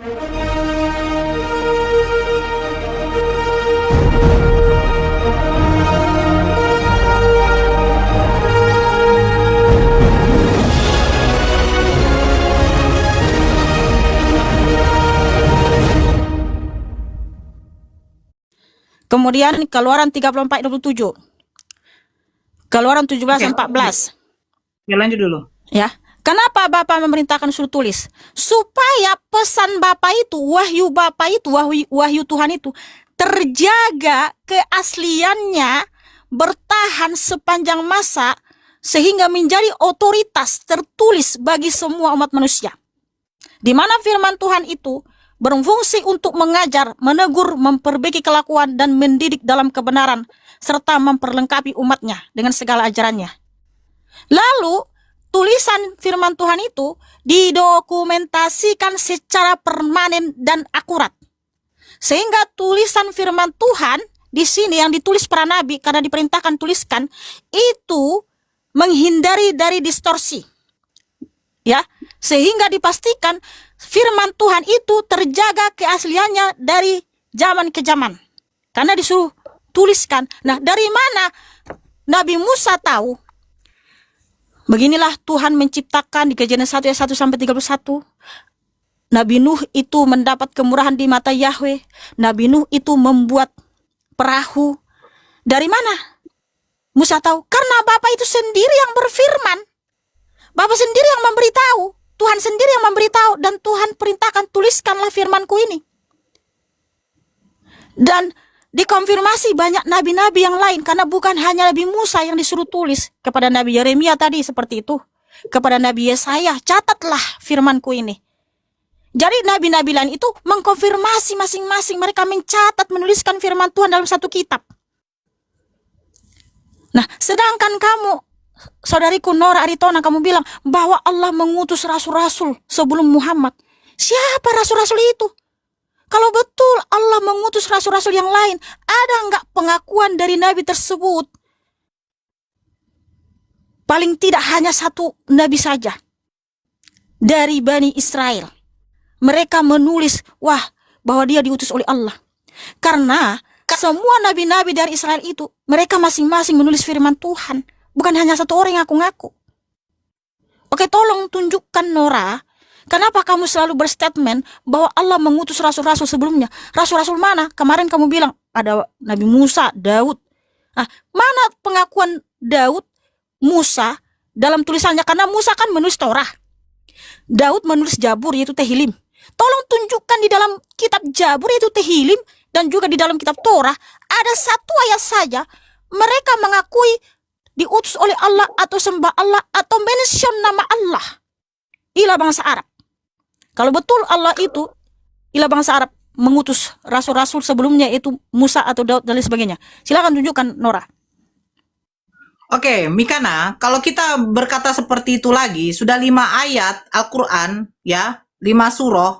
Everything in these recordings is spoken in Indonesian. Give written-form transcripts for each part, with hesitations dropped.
Kemudian Keluaran 34:27. Keluaran 17:14. Ya, lanjut dulu. Ya. Kenapa Bapak memerintahkan suruh tulis? Supaya pesan Bapak itu, wahyu Bapak itu, wahyu Tuhan itu terjaga keasliannya, bertahan sepanjang masa sehingga menjadi otoritas tertulis bagi semua umat manusia. Di mana firman Tuhan itu berfungsi untuk mengajar, menegur, memperbaiki kelakuan dan mendidik dalam kebenaran serta memperlengkapi umatnya dengan segala ajarannya. Lalu tulisan firman Tuhan itu didokumentasikan secara permanen dan akurat. Sehingga tulisan firman Tuhan di sini yang ditulis para nabi karena diperintahkan tuliskan itu menghindari dari distorsi. Ya, sehingga dipastikan firman Tuhan itu terjaga keasliannya dari zaman ke zaman. Karena disuruh tuliskan. Nah, dari mana Nabi Musa tahu? Beginilah Tuhan menciptakan di Kejadian 1 ayat 1 sampai 31. Nabi Nuh itu mendapat kemurahan di mata Yahweh. Nabi Nuh itu membuat perahu. Dari mana Musa tahu? Karena Bapak itu sendiri yang berfirman. Bapak sendiri yang memberitahu. Tuhan sendiri yang memberitahu. Dan Tuhan perintahkan tuliskanlah firmanku ini. Dan dikonfirmasi banyak nabi-nabi yang lain. Karena bukan hanya Nabi Musa yang disuruh tulis. Kepada Nabi Yeremia tadi seperti itu. Kepada Nabi Yesaya, catatlah firmanku ini. Jadi nabi-nabi lain itu mengkonfirmasi masing-masing. Mereka mencatat, menuliskan firman Tuhan dalam satu kitab. Nah, sedangkan kamu, saudariku Nora Aritona, kamu bilang bahwa Allah mengutus rasul-rasul sebelum Muhammad. Siapa rasul-rasul itu? Kalau betul Allah mengutus rasul-rasul yang lain, ada enggak pengakuan dari nabi tersebut? Paling tidak hanya satu nabi saja. Dari Bani Israel. Mereka menulis, bahwa dia diutus oleh Allah. Karena semua nabi-nabi dari Israel itu, mereka masing-masing menulis firman Tuhan. Bukan hanya satu orang yang ngaku-ngaku. Oke, tolong tunjukkan Nora, kenapa kamu selalu berstatement bahwa Allah mengutus rasul-rasul sebelumnya? Rasul-rasul mana? Kemarin kamu bilang ada Nabi Musa, Daud. Nah, mana pengakuan Daud, Musa dalam tulisannya? Karena Musa kan menulis Torah. Daud menulis Jabur, yaitu Tehillim. Tolong tunjukkan di dalam kitab Jabur, yaitu Tehillim, dan juga di dalam kitab Torah, ada satu ayat saja mereka mengakui diutus oleh Allah atau sembah Allah atau mention nama Allah. Ilah bangsa Arab. Kalau betul Allah itu ilah bangsa Arab mengutus rasul-rasul sebelumnya, itu Musa atau Daud dan lain sebagainya. Silakan tunjukkan Nora. Oke, Mikana, kalau kita berkata seperti itu lagi, sudah 5 ayat Al-Quran, ya, 5 surah,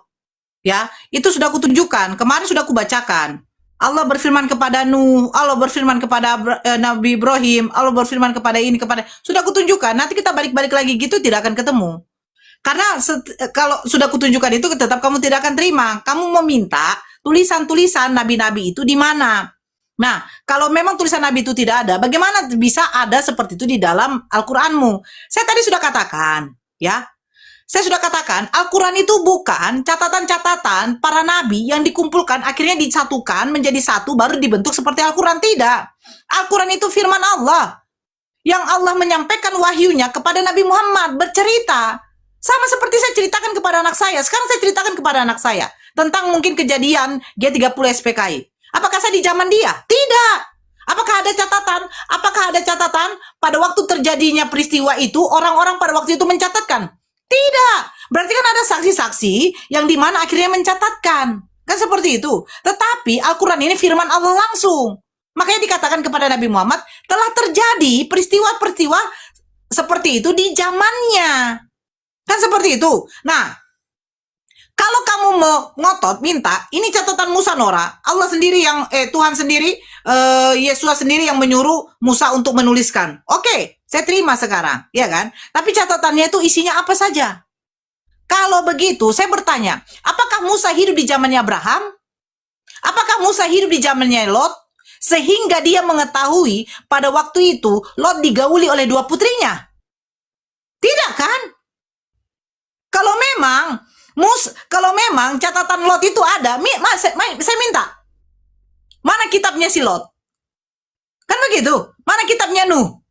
ya, itu sudah kutunjukkan. Kemarin sudah kubacakan. Allah berfirman kepada Nuh, Allah berfirman kepada Nabi Ibrahim, Allah berfirman kepada ini, kepada... Sudah kutunjukkan, nanti kita balik-balik lagi gitu tidak akan ketemu. Karena kalau sudah kutunjukkan itu, tetap kamu tidak akan terima. Kamu meminta tulisan-tulisan nabi-nabi itu di mana? Nah, kalau memang tulisan Nabi itu tidak ada, bagaimana bisa ada seperti itu di dalam Al-Quranmu? Saya tadi sudah katakan, ya. Saya sudah katakan, Al-Quran itu bukan catatan-catatan para nabi yang dikumpulkan, akhirnya disatukan menjadi satu, baru dibentuk seperti Al-Quran. Tidak. Al-Quran itu firman Allah. Yang Allah menyampaikan wahyunya kepada Nabi Muhammad, bercerita. Sama seperti saya ceritakan kepada anak saya. Sekarang saya ceritakan kepada anak saya. Tentang mungkin kejadian G30 SPKI. Apakah saya di zaman dia? Tidak. Apakah ada catatan? Apakah ada catatan pada waktu terjadinya peristiwa itu, orang-orang pada waktu itu mencatatkan? Tidak. Berarti kan ada saksi-saksi yang dimana akhirnya mencatatkan. Kan seperti itu. Tetapi Al-Quran ini firman Allah langsung. Makanya dikatakan kepada Nabi Muhammad, telah terjadi peristiwa-peristiwa seperti itu di zamannya. Kan seperti itu. Nah, kalau kamu mau ngotot, minta, ini catatan Musa, Nora. Allah sendiri yang, Tuhan sendiri, Yesus sendiri yang menyuruh Musa untuk menuliskan. Oke, saya terima sekarang, ya kan? Tapi catatannya itu isinya apa saja? Kalau begitu, saya bertanya, apakah Musa hidup di zamannya Abraham? Apakah Musa hidup di zamannya Lot? Sehingga dia mengetahui pada waktu itu Lot digauli oleh dua putrinya. Tidak kan? Kalau memang catatan Lot itu ada, saya minta. Mana kitabnya si Lot? Kan begitu? Mana kitabnya Nuh?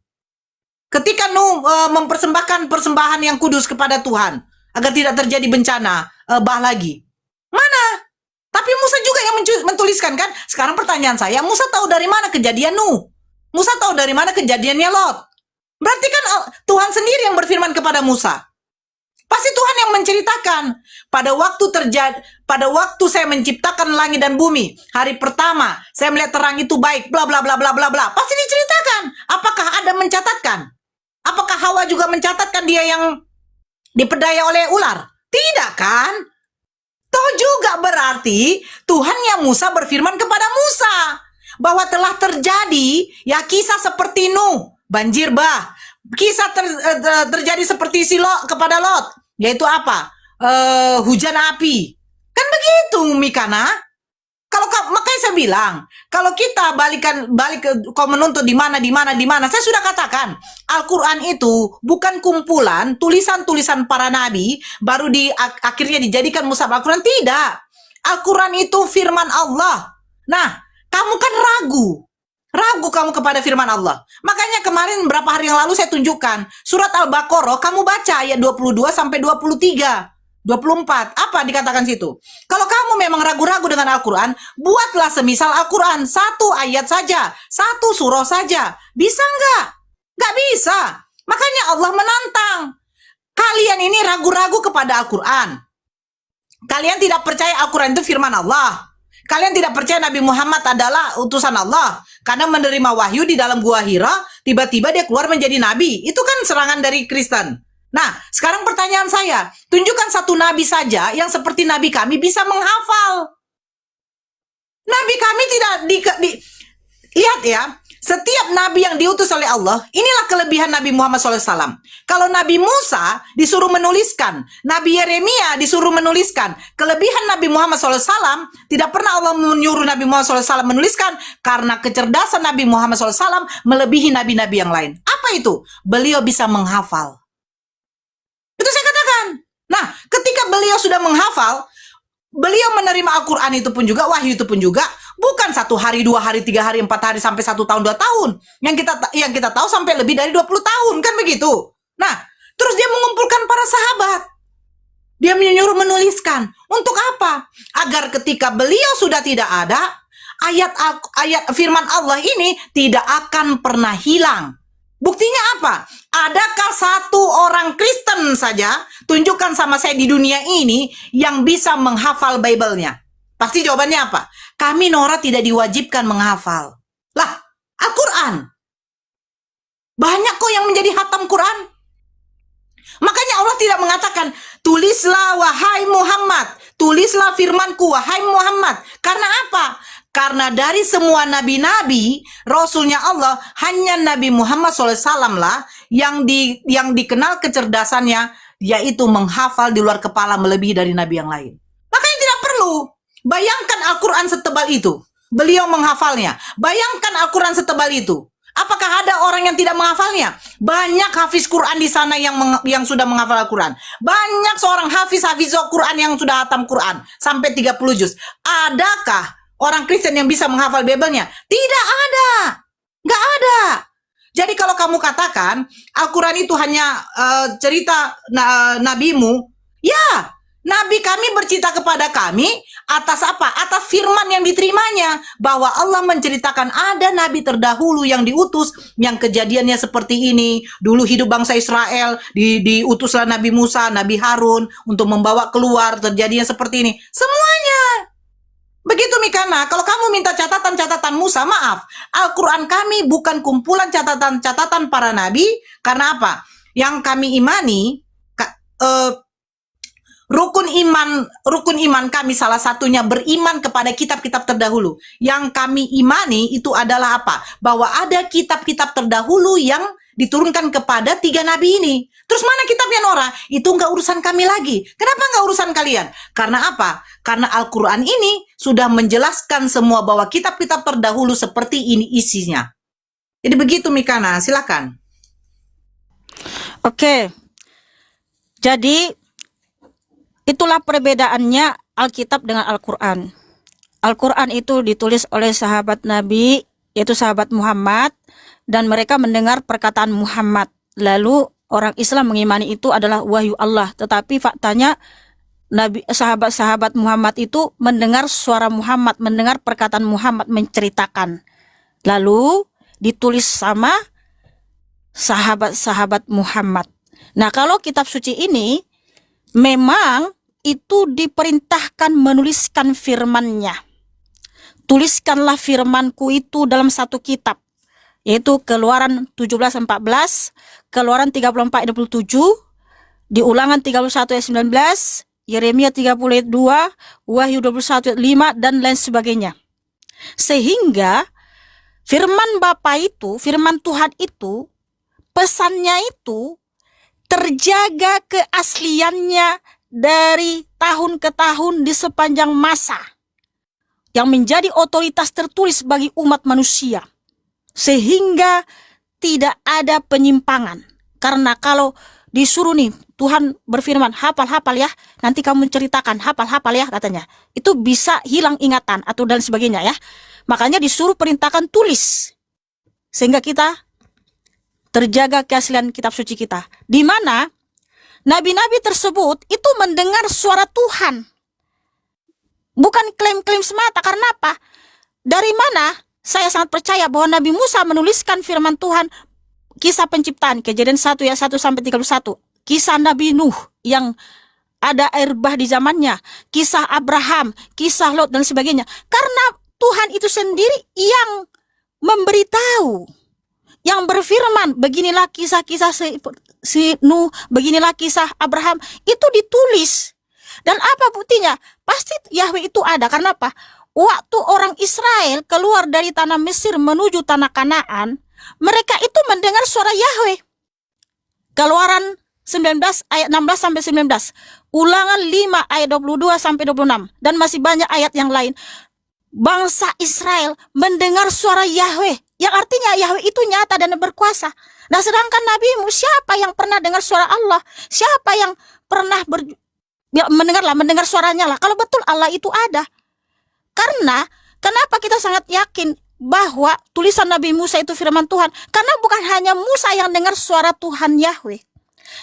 Ketika Nuh mempersembahkan persembahan yang kudus kepada Tuhan agar tidak terjadi bencana bah lagi. Mana? Tapi Musa juga yang mentuliskan kan? Sekarang pertanyaan saya, Musa tahu dari mana kejadian Nuh? Musa tahu dari mana kejadiannya Lot? Berarti kan Tuhan sendiri yang berfirman kepada Musa. Pasti Tuhan yang menceritakan. Pada waktu saya menciptakan langit dan bumi, hari pertama saya melihat terang itu baik, bla bla bla bla bla bla. Pasti diceritakan. Apakah ada mencatatkan? Apakah Hawa juga mencatatkan dia yang diperdaya oleh ular? Tidak kan? Toh juga berarti Tuhan yang Musa berfirman kepada Musa bahwa telah terjadi ya kisah seperti Nuh, banjir bah, kisah terjadi seperti Lot kepada Lot, yaitu apa? Hujan api. Kan begitu, Mikana? Makanya saya bilang, kalau kita balik kau menuntut di mana, saya sudah katakan, Al-Quran itu bukan kumpulan tulisan-tulisan para nabi, baru akhirnya dijadikan mushaf Al-Quran. Tidak. Al-Quran itu firman Allah. Nah, kamu kan ragu kamu kepada firman Allah. Makanya kemarin beberapa hari yang lalu saya tunjukkan, surat Al-Baqarah, kamu baca ayat 22 sampai 23. 24, apa dikatakan situ? Kalau kamu memang ragu-ragu dengan Al-Quran, buatlah semisal Al-Quran, satu ayat saja, satu surah saja. Bisa nggak? Nggak bisa. Makanya Allah menantang. Kalian ini ragu-ragu kepada Al-Quran. Kalian tidak percaya Al-Quran itu firman Allah. Kalian tidak percaya Nabi Muhammad adalah utusan Allah. Karena menerima wahyu di dalam gua Hira, tiba-tiba dia keluar menjadi nabi. Itu kan serangan dari Kristen. Nah, sekarang pertanyaan saya, tunjukkan satu nabi saja yang seperti nabi kami bisa menghafal. Nabi kami tidak lihat ya, setiap nabi yang diutus oleh Allah, inilah kelebihan Nabi Muhammad SAW. Kalau Nabi Musa disuruh menuliskan, Nabi Yeremia disuruh menuliskan, kelebihan Nabi Muhammad SAW, tidak pernah Allah menyuruh Nabi Muhammad SAW menuliskan, karena kecerdasan Nabi Muhammad SAW melebihi nabi-nabi yang lain. Apa itu? Beliau bisa menghafal. Itu saya katakan. Nah, ketika beliau sudah menghafal, beliau menerima Al-Quran itu pun juga, wahyu itu pun juga, bukan 1 hari, 2 hari, 3 hari, 4 hari, sampai 1 tahun, 2 tahun. Yang kita tahu sampai lebih dari 20 tahun, kan begitu. Nah, terus dia mengumpulkan para sahabat. Dia menyuruh menuliskan. Untuk apa? Agar ketika beliau sudah tidak ada, ayat firman Allah ini tidak akan pernah hilang. Buktinya apa? Adakah satu orang Kristen saja, tunjukkan sama saya di dunia ini, yang bisa menghafal Bible-nya? Pasti jawabannya apa? Kami Nora tidak diwajibkan menghafal. Lah, Al-Quran. Banyak kok yang menjadi hatam Quran. Makanya Allah tidak mengatakan, tulislah wahai Muhammad, tulislah firmanku wahai Muhammad. Karena apa? Karena dari semua nabi-nabi, Rasulnya Allah, hanya Nabi Muhammad SAW lah yang dikenal kecerdasannya, yaitu menghafal di luar kepala melebihi dari nabi yang lain. Makanya tidak perlu. Bayangkan Al-Quran setebal itu. Beliau menghafalnya. Bayangkan Al-Quran setebal itu. Apakah ada orang yang tidak menghafalnya? Banyak hafiz Quran di sana yang sudah menghafal Al-Quran. Banyak seorang hafiz Quran yang sudah hatam Quran sampai 30 juz. Adakah orang Kristen yang bisa menghafal Bible-nya? Tidak ada. Nggak ada. Jadi kalau kamu katakan Al-Quran itu hanya cerita nabimu, ya, Nabi kami bercerita kepada kami atas apa? Atas firman yang diterimanya. Bahwa Allah menceritakan ada nabi terdahulu yang diutus, yang kejadiannya seperti ini. Dulu hidup bangsa Israel, diutuslah Nabi Musa, Nabi Harun untuk membawa keluar, terjadinya seperti ini. Semuanya. Begitu Mikana, kalau kamu minta catatan-catatan Musa, maaf. Al-Quran kami bukan kumpulan catatan-catatan para nabi. Karena apa? Yang kami imani, rukun iman kami salah satunya beriman kepada kitab-kitab terdahulu. Yang kami imani itu adalah apa? Bahwa ada kitab-kitab terdahulu yang diturunkan kepada 3 nabi ini. Terus mana kitabnya Nora? Itu nggak urusan kami lagi. Kenapa nggak urusan kalian? Karena apa? Karena Al-Quran ini sudah menjelaskan semua bahwa kitab-kitab terdahulu seperti ini isinya. Jadi begitu Mikana, silakan. Oke. Jadi itulah perbedaannya Alkitab dengan Al-Quran. Al-Quran itu ditulis oleh sahabat Nabi, yaitu sahabat Muhammad, dan mereka mendengar perkataan Muhammad. Lalu orang Islam mengimani itu adalah wahyu Allah. Tetapi faktanya Nabi, sahabat-sahabat Muhammad itu mendengar suara Muhammad, mendengar perkataan Muhammad menceritakan. Lalu ditulis sama sahabat-sahabat Muhammad. Nah, kalau kitab suci ini memang itu diperintahkan menuliskan firman-Nya. Tuliskanlah firmanku itu dalam satu kitab, yaitu Keluaran 17:14, Keluaran 34:27, di Ulangan 31 ayat 19, Yeremia 30 ayat 2, Wahyu 21 ayat 5, dan lain sebagainya. Sehingga firman Bapa itu, firman Tuhan itu, pesannya itu terjaga keasliannya dari tahun ke tahun di sepanjang masa, yang menjadi otoritas tertulis bagi umat manusia, sehingga tidak ada penyimpangan. Karena kalau disuruh nih, Tuhan berfirman, hafal-hafal ya, nanti kamu ceritakan, hafal-hafal ya katanya, itu bisa hilang ingatan atau dan sebagainya ya. Makanya disuruh perintahkan tulis, sehingga kita terjaga keaslian kitab suci kita, di mana nabi-nabi tersebut itu mendengar suara Tuhan. Bukan klaim-klaim semata. Karena apa? Dari mana saya sangat percaya bahwa Nabi Musa menuliskan firman Tuhan, kisah penciptaan, Kejadian 1 ayat 1 sampai 31. Kisah Nabi Nuh yang ada air bah di zamannya, kisah Abraham, kisah Lot dan sebagainya. Karena Tuhan itu sendiri yang memberitahu, yang berfirman, beginilah kisah-kisah si Nuh, beginilah kisah Abraham, itu ditulis. Dan apa buktinya? Pasti Yahweh itu ada. Karena apa? Waktu orang Israel keluar dari tanah Mesir menuju tanah Kanaan, mereka itu mendengar suara Yahweh. Keluaran 19 ayat 16 sampai 19, Ulangan 5 ayat 22 sampai 26, dan masih banyak ayat yang lain. Bangsa Israel mendengar suara Yahweh, yang artinya Yahweh itu nyata dan berkuasa. Nah, sedangkan nabimu, siapa yang pernah dengar suara Allah? Siapa yang pernah mendengar suaranya lah? Kalau betul Allah itu ada. Karena kenapa kita sangat yakin bahwa tulisan Nabi Musa itu firman Tuhan? Karena bukan hanya Musa yang dengar suara Tuhan Yahweh,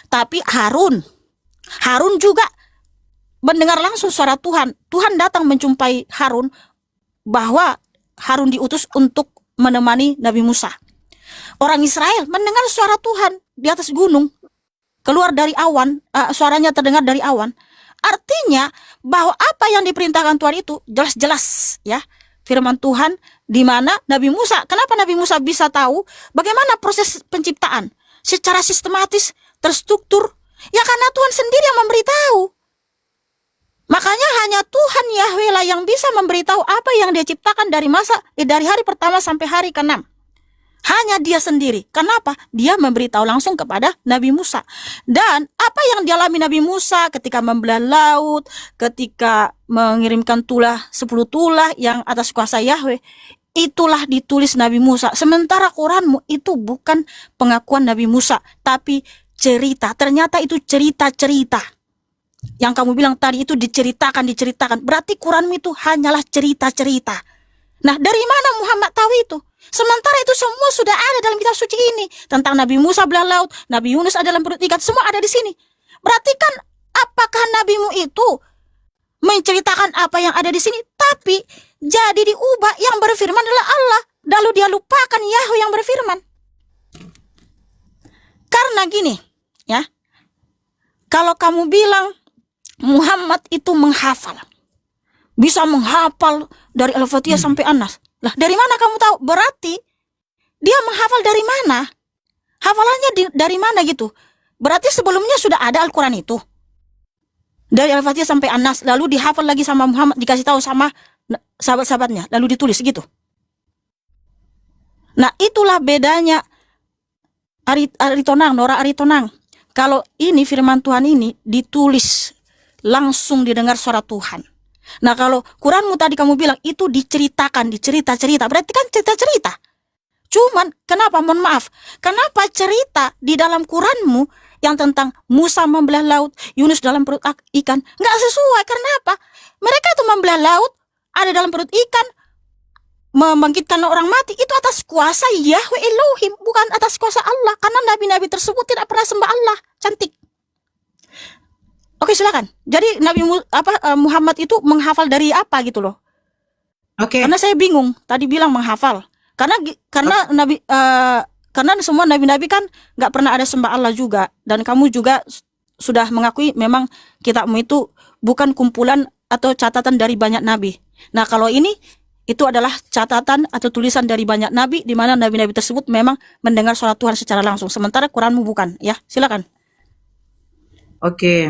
tapi Harun juga mendengar langsung suara Tuhan. Tuhan datang menjumpai Harun, bahwa Harun diutus untuk menemani Nabi Musa. Orang Israel mendengar suara Tuhan di atas gunung, keluar dari awan, suaranya terdengar dari awan. Artinya bahwa apa yang diperintahkan Tuhan itu jelas-jelas ya, firman Tuhan, di mana Nabi Musa, kenapa Nabi Musa bisa tahu bagaimana proses penciptaan secara sistematis, terstruktur? Ya karena Tuhan sendiri yang memberitahu. Makanya hanya Tuhan Yahweh lah yang bisa memberitahu apa yang dia ciptakan dari hari pertama sampai hari ke-6. Hanya dia sendiri. Kenapa? Dia memberitahu langsung kepada Nabi Musa. Dan apa yang dialami Nabi Musa ketika membelah laut, ketika mengirimkan 10 tulah yang atas kuasa Yahweh, itulah ditulis Nabi Musa. Sementara Quranmu itu bukan pengakuan Nabi Musa, tapi cerita. Ternyata itu cerita-cerita. Yang kamu bilang tadi itu diceritakan. Berarti Quranmu itu hanyalah cerita-cerita. Nah, dari mana Muhammad tahu itu? Sementara itu semua sudah ada dalam kitab suci ini. Tentang Nabi Musa belah laut, Nabi Yunus ada dalam perut ikan, semua ada di sini. Berarti kan apakah nabimu itu menceritakan apa yang ada di sini, tapi jadi diubah, yang berfirman adalah Allah. Lalu dia lupakan Yahweh yang berfirman. Karena gini, ya. Kalau kamu bilang Muhammad itu menghafal, bisa menghafal dari Al-Fatihah sampai An-Nas. Lah, dari mana kamu tahu? Berarti dia menghafal dari mana? Hafalannya dari mana gitu? Berarti sebelumnya sudah ada Al-Quran itu. Dari Al-Fatihah sampai An-Nas, lalu dihafal lagi sama Muhammad, dikasih tahu sama sahabat-sahabatnya, lalu ditulis gitu. Nah, itulah bedanya Aritonang, Nora Aritonang. Kalau ini firman Tuhan ini ditulis langsung didengar suara Tuhan. Nah, kalau Quranmu tadi kamu bilang itu diceritakan, dicerita-cerita, berarti kan cerita-cerita. Cuman kenapa, mohon maaf, kenapa cerita di dalam Quranmu yang tentang Musa membelah laut, Yunus dalam perut ikan, nggak sesuai? Karena apa? Mereka itu membelah laut, ada dalam perut ikan, membangkitkan orang mati, itu atas kuasa Yahweh Elohim, bukan atas kuasa Allah. Karena nabi-nabi tersebut tidak pernah sembah Allah. Cantik. Oke, silakan. Jadi Muhammad itu menghafal dari apa gitu loh? Oke. Karena saya bingung. Tadi bilang menghafal. Karena nabi karena semua nabi-nabi kan nggak pernah ada sembah Allah juga, dan kamu juga sudah mengakui memang kitabmu itu bukan kumpulan atau catatan dari banyak nabi. Nah, kalau ini itu adalah catatan atau tulisan dari banyak nabi, di mana nabi-nabi tersebut memang mendengar suara Tuhan secara langsung, sementara Quranmu bukan. Ya, silakan. Oke.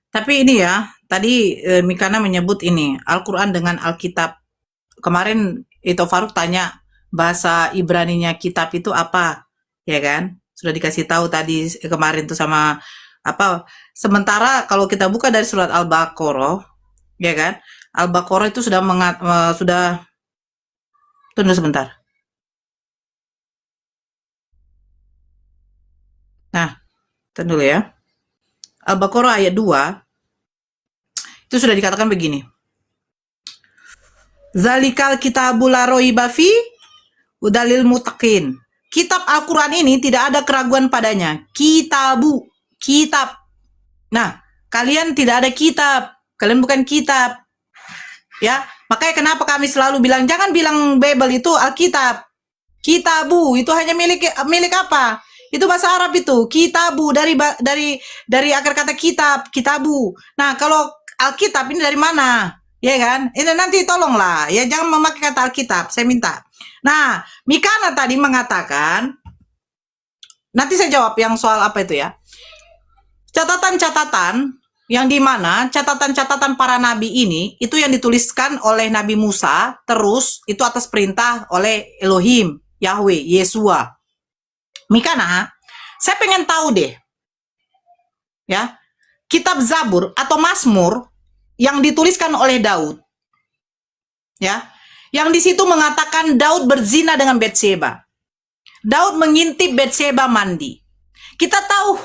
Tapi ini ya, tadi Mikana menyebut ini Al-Quran dengan Alkitab. Kemarin itu Faruk tanya bahasa Ibraninya kitab itu apa, ya kan? Sudah dikasih tahu tadi kemarin tuh sama apa. Sementara kalau kita buka dari surat Al-Baqarah, ya kan? Al-Baqarah itu sudah tunggu sebentar. Nah, tunggu dulu ya. Al-Baqarah ayat 2 itu sudah dikatakan begini. Zalikal kitabul la raiba fi udalil muttaqin. Kitab Al-Quran ini tidak ada keraguan padanya. Kitab. Nah, kalian tidak ada kitab. Kalian bukan kitab. Ya, makanya kenapa kami selalu bilang jangan bilang Bible itu Alkitab. Kitabu itu hanya milik apa? Itu bahasa Arab itu. Kitabu dari akar kata kitab, kitabu. Nah, kalau Alkitab ini dari mana? Ya kan? Ini nanti tolonglah ya, jangan memakai kata Alkitab, saya minta. Nah, Mikana tadi mengatakan, nanti saya jawab yang soal apa itu ya. Catatan-catatan yang di mana catatan-catatan para nabi ini itu yang dituliskan oleh Nabi Musa, terus itu atas perintah oleh Elohim, Yahweh, Yesua. Mikana, saya pengen tahu deh. Ya. Kitab Zabur atau Mazmur yang dituliskan oleh Daud. Ya. Yang di situ mengatakan Daud berzina dengan Batseba. Daud mengintip Batseba mandi. Kita tahu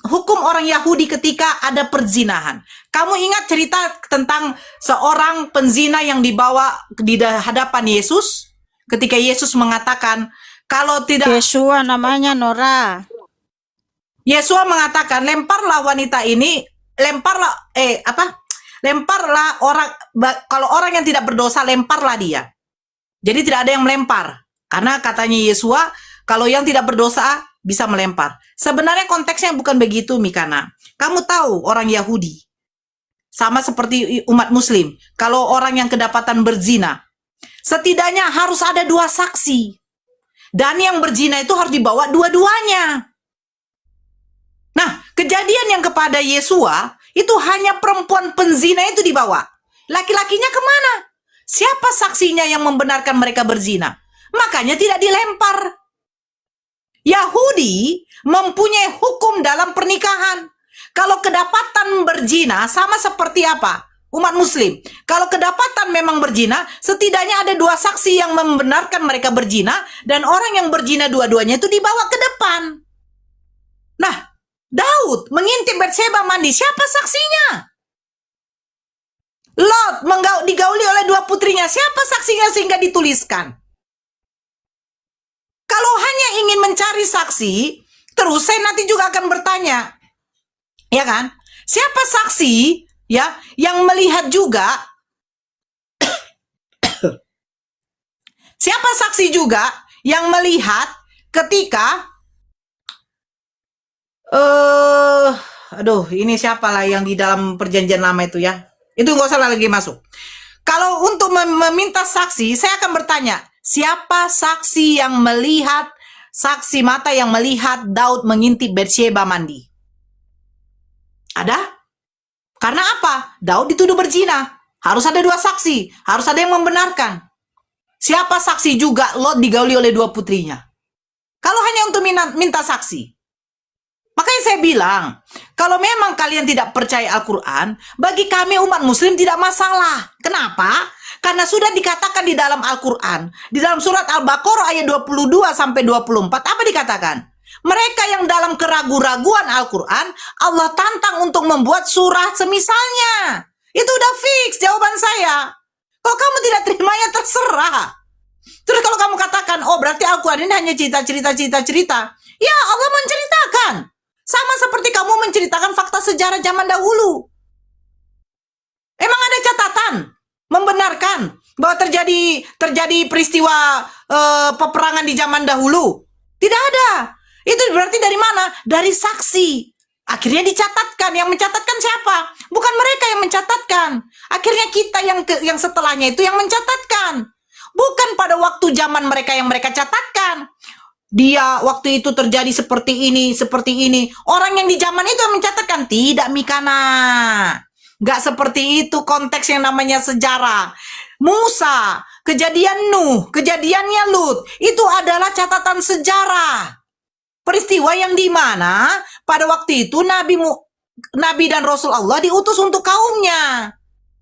hukum orang Yahudi ketika ada perzinahan. Kamu ingat cerita tentang seorang penzina yang dibawa di hadapan Yesus ketika Yesus mengatakan kalau tidak, Yesua namanya, Nora. Yesua mengatakan lemparlah wanita ini, lemparlah orang, kalau orang yang tidak berdosa lemparlah dia. Jadi tidak ada yang melempar. Karena katanya Yesua, kalau yang tidak berdosa bisa melempar. Sebenarnya konteksnya bukan begitu, Mikana. Kamu tahu orang Yahudi, sama seperti umat Muslim, kalau orang yang kedapatan berzina, setidaknya harus ada 2 saksi. Dan yang berzina itu harus dibawa dua-duanya. Nah, kejadian yang kepada Yesua, itu hanya perempuan penzina itu dibawa. Laki-lakinya kemana? Siapa saksinya yang membenarkan mereka berzina? Makanya tidak dilempar. Yahudi mempunyai hukum dalam pernikahan. Kalau kedapatan berzina, sama seperti apa? Umat Muslim. Kalau kedapatan memang berzina, setidaknya ada 2 saksi yang membenarkan mereka berzina, dan orang yang berzina dua-duanya itu dibawa ke depan. Nah, Daud mengintip Batseba mandi. Siapa saksinya? Lot digauli oleh 2 putrinya. Siapa saksinya sehingga dituliskan? Kalau hanya ingin mencari saksi, terus saya nanti juga akan bertanya, ya kan? Siapa saksi ya yang melihat juga? Siapa saksi juga yang melihat ketika ini siapa lah yang di dalam perjanjian lama itu ya? Itu nggak usah lagi masuk. Kalau untuk meminta saksi, saya akan bertanya, siapa saksi yang melihat, saksi mata yang melihat Daud mengintip Batseba mandi? Ada? Karena apa? Daud dituduh berzina. Harus ada 2 saksi. Harus ada yang membenarkan. Siapa saksi juga Lot digauli oleh 2 putrinya? Kalau hanya untuk minta saksi. Makanya saya bilang, kalau memang kalian tidak percaya Al-Quran, bagi kami umat muslim tidak masalah. Kenapa? Karena sudah dikatakan di dalam Al-Quran, di dalam surat Al-Baqarah ayat 22 sampai 24, apa dikatakan? Mereka yang dalam keraguan-raguan Al-Quran, Allah tantang untuk membuat surah semisalnya. Itu udah fix jawaban saya. Kalau kamu tidak terima ya terserah. Terus kalau kamu katakan, oh berarti Al-Quran ini hanya cerita. Ya Allah menceritakan. Sama seperti kamu menceritakan fakta sejarah zaman dahulu. Emang ada catatan membenarkan bahwa terjadi peristiwa peperangan di zaman dahulu? Tidak ada. Itu berarti dari mana? Dari saksi. Akhirnya dicatatkan. Yang mencatatkan siapa? Bukan mereka yang mencatatkan. Akhirnya kita yang setelahnya itu yang mencatatkan. Bukan pada waktu zaman mereka yang mereka catatkan. Dia waktu itu terjadi seperti ini. Orang yang di zaman itu yang mencatatkan. Tidak, Mikana. Gak seperti itu konteks yang namanya sejarah. Musa, kejadian Nuh, kejadiannya Lut. Itu adalah catatan sejarah. Peristiwa yang dimana pada waktu itu Nabi dan Rasul Allah diutus untuk kaumnya.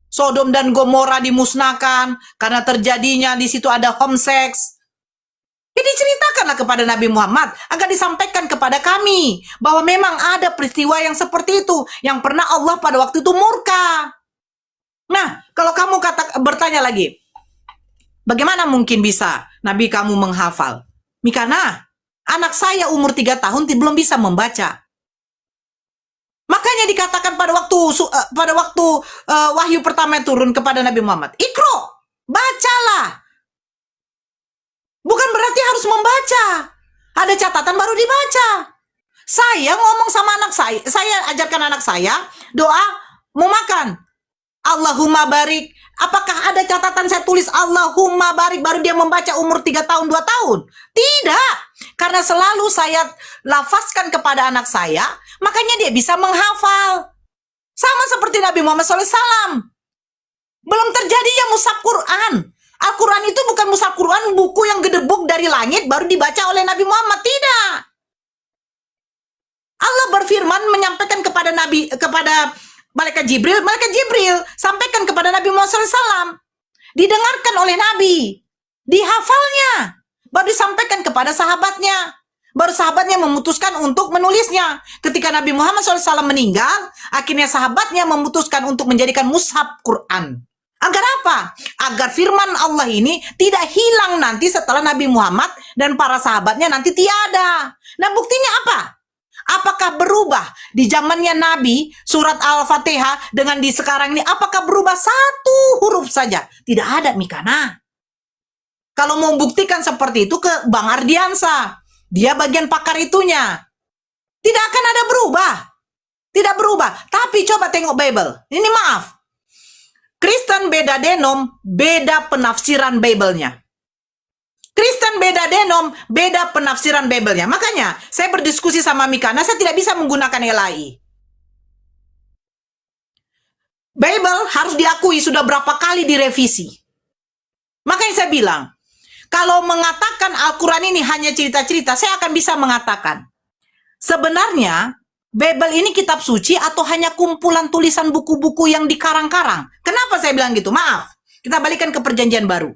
Sodom dan Gomora dimusnahkan karena terjadinya di situ ada homseks. Jadi ceritakanlah kepada Nabi Muhammad agar disampaikan kepada kami bahwa memang ada peristiwa yang seperti itu yang pernah Allah pada waktu itu murka. Nah, kalau kamu bertanya lagi, bagaimana mungkin bisa Nabi kamu menghafal? Mikana, anak saya umur 3 tahun belum bisa membaca. Makanya dikatakan pada waktu wahyu pertama turun kepada Nabi Muhammad, Iqra, bacalah. Bukan berarti harus membaca. Ada catatan baru dibaca. Saya ngomong sama anak saya ajarkan anak saya doa mau makan. Allahumma barik. Apakah ada catatan saya tulis Allahumma barik baru dia membaca umur 3 tahun, 2 tahun? Tidak. Karena selalu saya lafazkan kepada anak saya, makanya dia bisa menghafal. Sama seperti Nabi Muhammad SAW. Belum terjadi yang mushaf Quran. Al-Quran itu bukan mushaf Quran, buku yang gedebuk dari langit baru dibaca oleh Nabi Muhammad. Tidak. Allah berfirman menyampaikan kepada malaikat Jibril sampaikan kepada Nabi Muhammad SAW. Didengarkan oleh Nabi. Dihafalnya. Baru disampaikan kepada sahabatnya. Baru sahabatnya memutuskan untuk menulisnya. Ketika Nabi Muhammad SAW meninggal, akhirnya sahabatnya memutuskan untuk menjadikan mushaf Quran. Agar apa? Agar firman Allah ini tidak hilang nanti setelah Nabi Muhammad dan para sahabatnya nanti tiada. Nah buktinya apa? Apakah berubah di zamannya Nabi surat Al-Fatihah dengan di sekarang ini? Apakah berubah satu huruf saja? Tidak ada, Mikana. Kalau mau buktikan seperti itu ke Bang Ardiansa. Dia bagian pakar itunya. Tidak akan ada berubah. Tidak berubah. Tapi coba tengok Bible. Ini maaf. Kristen beda denom, beda penafsiran Bible-nya. Kristen beda denom, beda penafsiran Bible-nya. Makanya, saya berdiskusi sama Mikana, saya tidak bisa menggunakan LAI. Bible harus diakui sudah berapa kali direvisi. Makanya saya bilang, kalau mengatakan Al-Quran ini hanya cerita-cerita, saya akan bisa mengatakan, sebenarnya, Bible ini kitab suci atau hanya kumpulan tulisan buku-buku yang dikarang-karang? Kenapa saya bilang gitu? Maaf, kita balikan ke perjanjian baru.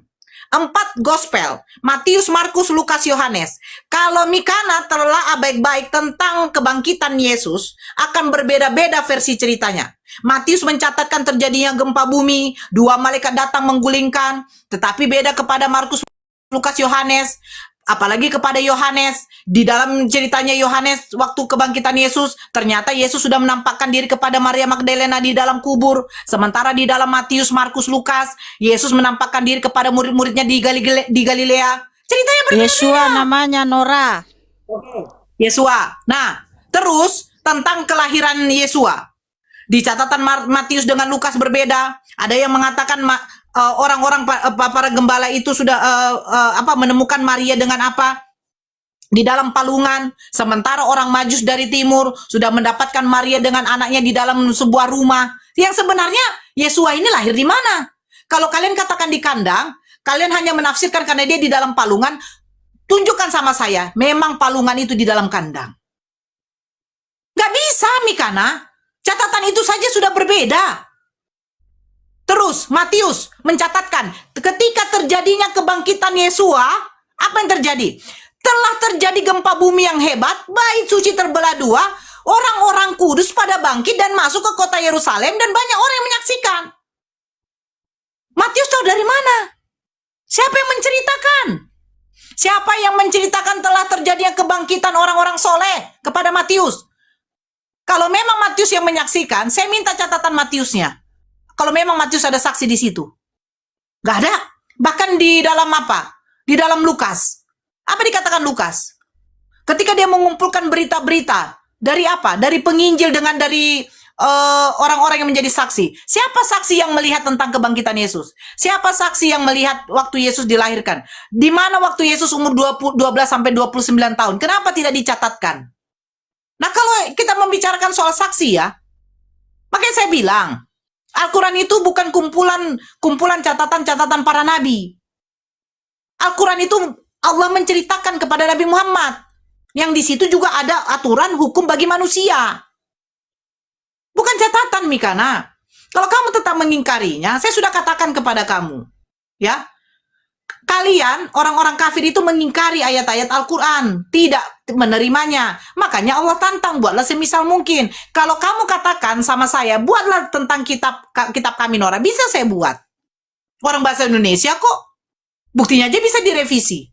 4 gospel, Matius, Markus, Lukas, Yohanes. Kalau Mikana telah baik-baik tentang kebangkitan Yesus, akan berbeda-beda versi ceritanya. Matius mencatatkan terjadinya gempa bumi, 2 malaikat datang menggulingkan, tetapi beda kepada Markus, Lukas, Yohanes. Apalagi kepada Yohanes, di dalam ceritanya Yohanes waktu kebangkitan Yesus, ternyata Yesus sudah menampakkan diri kepada Maria Magdalena di dalam kubur. Sementara di dalam Matius, Markus, Lukas, Yesus menampakkan diri kepada murid-muridnya di Galilea. Ceritanya berbeda. Yesua namanya Nora. Yesua. Nah, terus tentang kelahiran Yesua. Di catatan Matius dengan Lukas berbeda. Ada yang mengatakan orang-orang para gembala itu sudah menemukan Maria dengan apa? Di dalam palungan. Sementara orang Majus dari timur sudah mendapatkan Maria dengan anaknya di dalam sebuah rumah. Yang sebenarnya Yesua ini lahir di mana? Kalau kalian katakan di kandang, kalian hanya menafsirkan karena dia di dalam palungan. tunjukkan sama saya, memang palungan itu di dalam kandang. Gak bisa, Mikana. Catatan itu saja sudah berbeda. Terus, Matius mencatatkan, ketika terjadinya kebangkitan Yesua, apa yang terjadi? Telah terjadi gempa bumi yang hebat, bait suci terbelah dua, orang-orang kudus pada bangkit dan masuk ke kota Yerusalem, dan banyak orang yang menyaksikan. Matius tahu dari mana? Siapa yang menceritakan? Siapa yang menceritakan telah terjadinya kebangkitan orang-orang soleh kepada Matius? Kalau memang Matius yang menyaksikan, saya minta catatan Matiusnya. Kalau memang Matius ada saksi di situ. Gak ada. Bahkan di dalam apa? Di dalam Lukas. Apa dikatakan Lukas? Ketika dia mengumpulkan berita-berita. Dari apa? Dari penginjil dengan dari orang-orang yang menjadi saksi. Siapa saksi yang melihat tentang kebangkitan Yesus? Siapa saksi yang melihat waktu Yesus dilahirkan? Di mana waktu Yesus umur 12 sampai 29 tahun? Kenapa tidak dicatatkan? Nah, kalau kita membicarakan soal saksi ya, makanya saya bilang, Al-Quran itu bukan kumpulan catatan-catatan para nabi. Al-Quran itu Allah menceritakan kepada Nabi Muhammad. Yang di situ juga ada aturan hukum bagi manusia. Bukan catatan, Mikana. Kalau kamu tetap mengingkarinya, saya sudah katakan kepada kamu. Ya, kalian, orang-orang kafir itu mengingkari ayat-ayat Al-Quran. Tidak menerimanya. Makanya Allah tantang, buatlah semisal mungkin. Kalau kamu katakan sama saya, buatlah tentang kitab kami Nora. Bisa saya buat. Orang bahasa Indonesia kok. Buktinya aja bisa direvisi.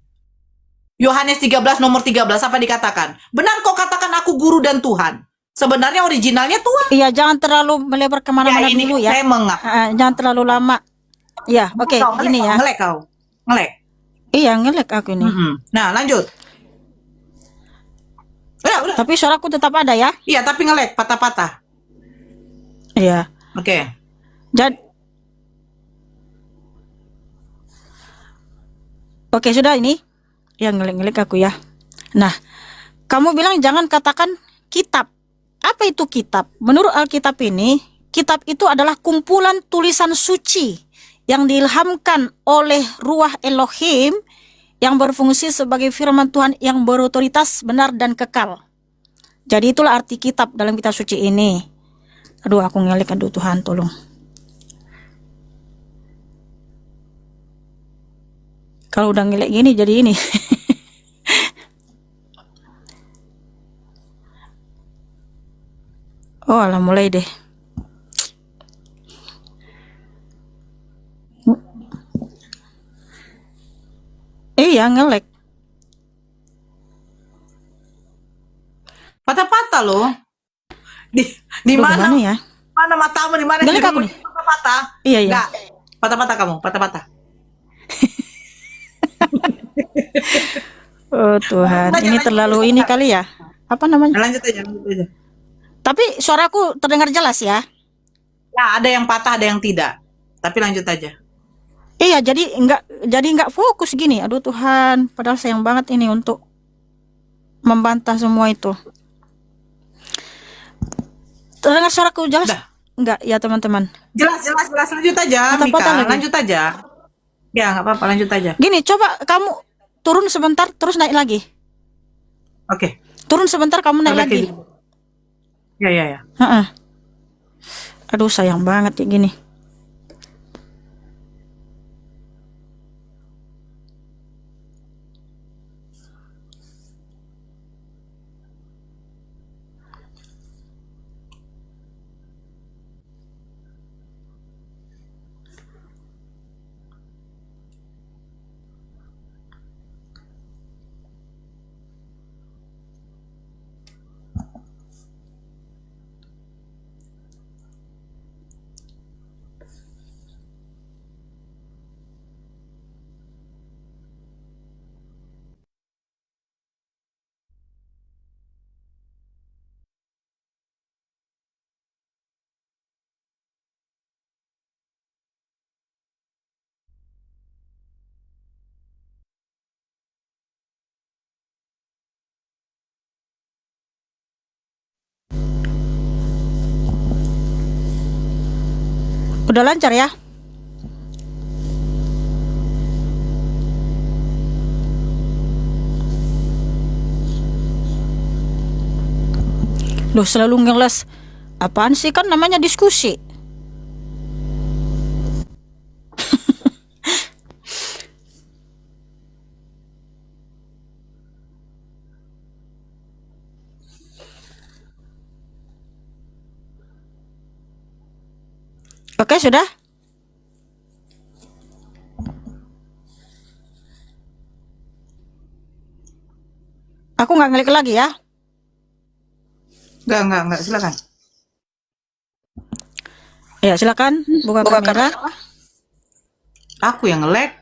Yohanes 13 nomor 13 apa dikatakan? Benar kok katakan aku guru dan Tuhan. Sebenarnya originalnya Tuhan. Iya, jangan terlalu melebar kemana-mana Ya, ini dulu ya. saya mengap. Jangan terlalu lama. Ya, oke, ini ya. Ngelek kau. Ngelek. Iya, ngelek aku ini. Nah, lanjut. Udah. Tapi suaraku tetap ada ya. Iya, tapi ngelek, patah-patah. Iya. Oke. Jadi oke, sudah ini. Ya, ngelek-ngelek aku ya. Nah, kamu bilang jangan katakan kitab. Apa itu kitab? Menurut Alkitab ini, kitab itu adalah kumpulan tulisan suci yang diilhamkan oleh Ruah Elohim yang berfungsi sebagai firman Tuhan yang berotoritas, benar dan kekal. Jadi itulah arti kitab dalam kitab suci ini. Aduh, aku ngelek, aduh Tuhan tolong. Kalau udah ngelek gini jadi ini. Oh, alah mulai deh. Iya, ngelek. Patah-patah loh. Di Aduh, mana? gimana ya? Mana matamu, di mana? Ngelek aku nih. Patah-patah. Iya, iya. Enggak. Patah-patah kamu, patah-patah. Oh Tuhan, ini terlalu ini kali ya. Apa namanya? Lanjut aja. Tapi suaraku terdengar jelas ya. Ya, ada yang patah, ada yang tidak. Tapi lanjut aja. Iya, jadi nggak fokus gini. Aduh Tuhan, padahal sayang banget ini untuk membantah semua itu. Terdengar suaraku jelas? Udah. Enggak ya teman-teman. Jelas. Lanjut aja, Patah-patah Mika. lagi. Lanjut aja. Ya, nggak apa-apa. Lanjut aja. Gini, coba kamu turun sebentar, terus naik lagi. Oke. Turun sebentar, kamu naik lagi. Ya. Heeh. Aduh sayang banget ya gini. Udah lancar ya? Loh, selalu ngeles. Apaan sih, kan namanya diskusi. Oke, sudah? Aku nggak ngelik lagi ya. Enggak, silakan. Ya, silakan buka kamera. Aku yang nge-lag.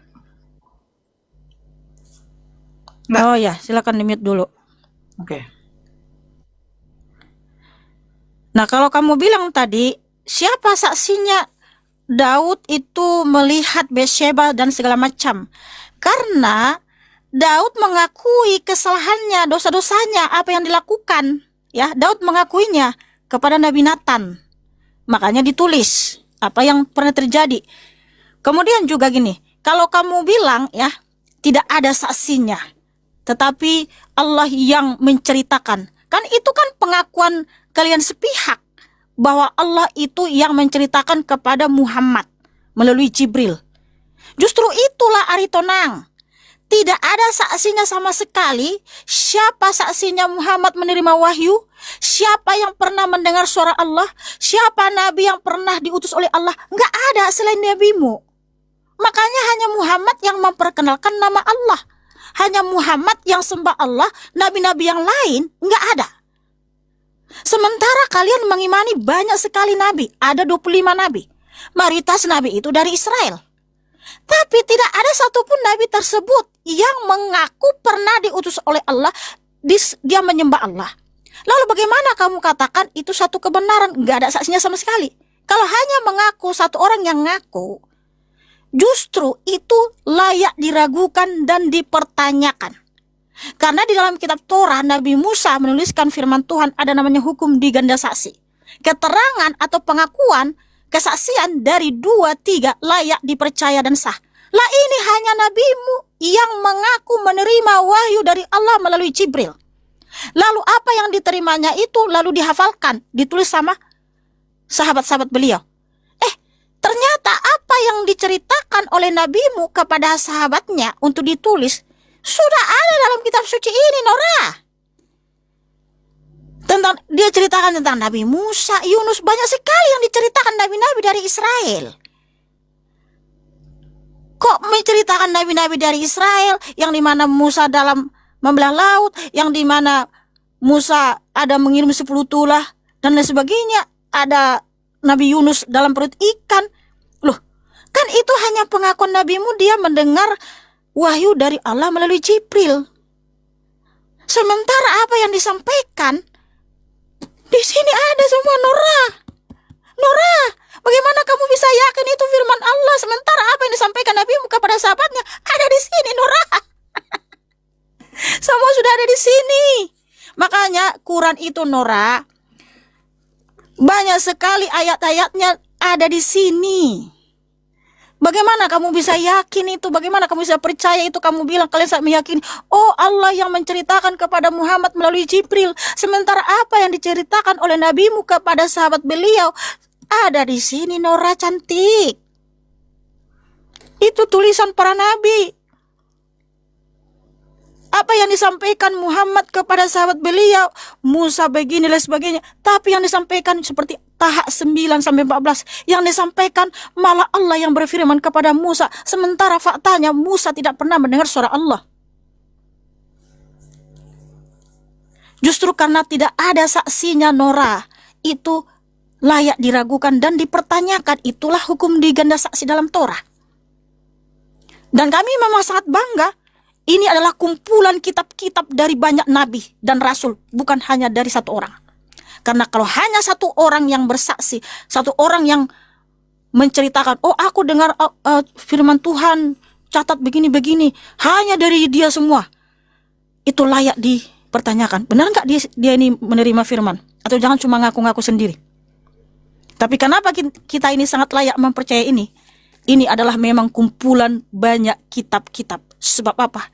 Nggak. Oh ya, silakan di-mute dulu. Oke. Nah, kalau kamu bilang tadi, siapa saksinya Daud itu melihat Bathsheba dan segala macam? Karena Daud mengakui kesalahannya, dosa-dosanya, apa yang dilakukan. Ya, Daud mengakuinya kepada Nabi Nathan. Makanya ditulis apa yang pernah terjadi. Kemudian juga gini, kalau kamu bilang ya, tidak ada saksinya, tetapi Allah yang menceritakan. Kan itu kan pengakuan kalian sepihak bahwa Allah itu yang menceritakan kepada Muhammad melalui Jibril. Justru itulah Aritonang. Tidak ada saksinya sama sekali. Siapa saksinya Muhammad menerima wahyu? Siapa yang pernah mendengar suara Allah? Siapa nabi yang pernah diutus oleh Allah? Enggak ada selain nabimu. Makanya hanya Muhammad yang memperkenalkan nama Allah. Hanya Muhammad yang sembah Allah. Nabi-nabi yang lain enggak ada. Sementara kalian mengimani banyak sekali nabi. Ada 25 nabi. Mayoritas nabi itu dari Israel. Tapi tidak ada satupun nabi tersebut yang mengaku pernah diutus oleh Allah. Dia menyembah Allah. Lalu bagaimana kamu katakan itu satu kebenaran? Nggak ada saksinya sama sekali. Kalau hanya mengaku satu orang yang ngaku, justru itu layak diragukan dan dipertanyakan. Karena di dalam kitab Torah, Nabi Musa menuliskan firman Tuhan, ada namanya hukum diganda saksi. Keterangan atau pengakuan kesaksian dari 2-3 layak dipercaya dan sah. Lah ini hanya nabimu yang mengaku menerima wahyu dari Allah melalui Jibril. Lalu apa yang diterimanya itu lalu dihafalkan, ditulis sama sahabat-sahabat beliau. Ternyata apa yang diceritakan oleh nabimu kepada sahabatnya untuk ditulis sudah ada dalam kitab suci ini, Nora. Dia ceritakan tentang Nabi Musa, Yunus, banyak sekali yang diceritakan nabi-nabi dari Israel. Kok menceritakan nabi-nabi dari Israel yang dimana Musa dalam membelah laut, yang dimana Musa ada mengirim 10 tulah dan lain sebagainya, ada Nabi Yunus dalam perut ikan. Loh, kan itu hanya pengakuan nabimu, dia mendengar wahyu dari Allah melalui Jibril. Sementara apa yang disampaikan di sini ada semua, Nora. Nora, bagaimana kamu bisa yakin itu firman Allah sementara apa yang disampaikan nabimu kepada sahabatnya ada di sini, Nora? Semua sudah ada di sini. Makanya Quran itu, Nora, banyak sekali ayat-ayatnya ada di sini. Bagaimana kamu bisa yakin itu? Bagaimana kamu bisa percaya itu? Kamu bilang kalian sangat meyakini, oh Allah yang menceritakan kepada Muhammad melalui Jibril. Sementara apa yang diceritakan oleh nabimu kepada sahabat beliau ada di sini, Nora cantik. Itu tulisan para nabi. Apa yang disampaikan Muhammad kepada sahabat beliau, Musa begini dan sebagainya. Tapi yang disampaikan seperti Taha 9-14, yang disampaikan malah Allah yang berfirman kepada Musa. Sementara faktanya Musa tidak pernah mendengar suara Allah. Justru karena tidak ada saksinya, Nora, itu layak diragukan dan dipertanyakan. Itulah hukum diganda saksi dalam Torah. Dan kami memang sangat bangga. Ini adalah kumpulan kitab-kitab dari banyak nabi dan rasul, bukan hanya dari satu orang. Karena kalau hanya satu orang yang bersaksi, satu orang yang menceritakan, oh aku dengar firman Tuhan, catat begini-begini, hanya dari dia semua, itu layak dipertanyakan. Benar nggak dia ini menerima firman? Atau jangan cuma ngaku-ngaku sendiri. Tapi kenapa kita ini sangat layak mempercayai ini? Ini adalah memang kumpulan banyak kitab-kitab. Sebab apa?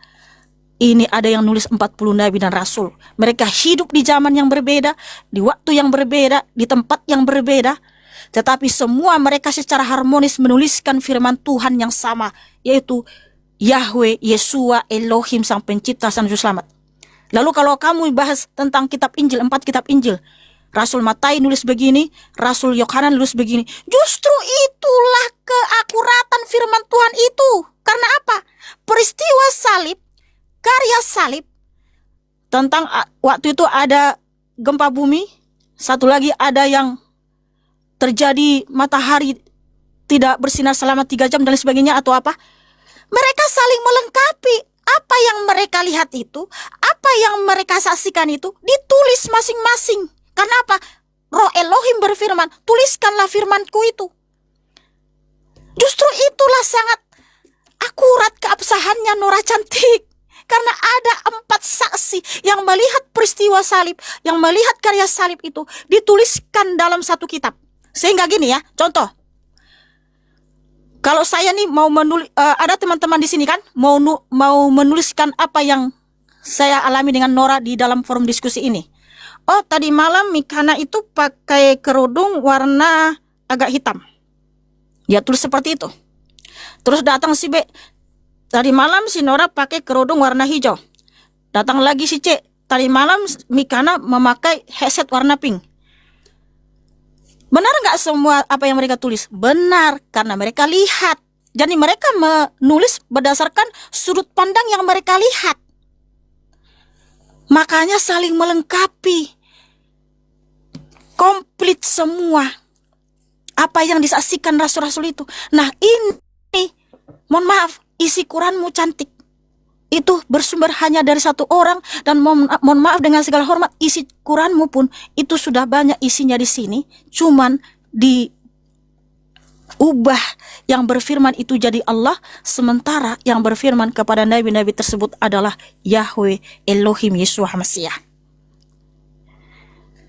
ini ada yang nulis 40 nabi dan rasul. Mereka hidup di zaman yang berbeda, di waktu yang berbeda, di tempat yang berbeda. Tetapi semua mereka secara harmonis menuliskan firman Tuhan yang sama, yaitu Yahweh, Yesua, Elohim, Sang Pencipta, Sang Juru Selamat. Lalu kalau kamu bahas tentang kitab Injil, 4 kitab Injil, Rasul Matai nulis begini, Rasul Yohanes nulis begini. Justru itulah keakuratan firman Tuhan itu. Karena apa? Peristiwa salib, karya salib, tentang waktu itu ada gempa bumi, satu lagi ada yang terjadi matahari tidak bersinar selama 3 jam dan sebagainya atau apa. Mereka saling melengkapi. Apa yang mereka lihat itu, apa yang mereka saksikan itu, ditulis masing-masing. Karena apa? Roh Elohim berfirman, tuliskanlah firmanku itu. Justru itulah sangat akurat keabsahannya Nora Cantik. Karena ada 4 saksi yang melihat peristiwa salib, yang melihat karya salib itu, dituliskan dalam satu kitab. Sehingga gini ya, contoh. Kalau saya nih mau menulis, ada teman-teman di sini kan mau menuliskan apa yang saya alami dengan Nora di dalam forum diskusi ini. Oh, tadi malam Mikana itu pakai kerudung warna agak hitam. Dia tulis seperti itu. Terus datang si B. Tadi malam si Nora pakai kerudung warna hijau. Datang lagi si C. Tadi malam Mikana memakai headset warna pink. Benar nggak semua apa yang mereka tulis? Benar, karena mereka lihat. Jadi mereka menulis berdasarkan sudut pandang yang mereka lihat. Makanya saling melengkapi. Komplit semua. Apa yang disaksikan rasul-rasul itu. Nah ini, mohon maaf, isi Quranmu Cantik. Itu bersumber hanya dari satu orang. Dan mohon maaf dengan segala hormat, isi Quranmu pun itu sudah banyak isinya di sini. Cuman diubah yang berfirman itu jadi Allah. Sementara yang berfirman kepada nabi-nabi tersebut adalah Yahweh, Elohim, Yesua Mesias.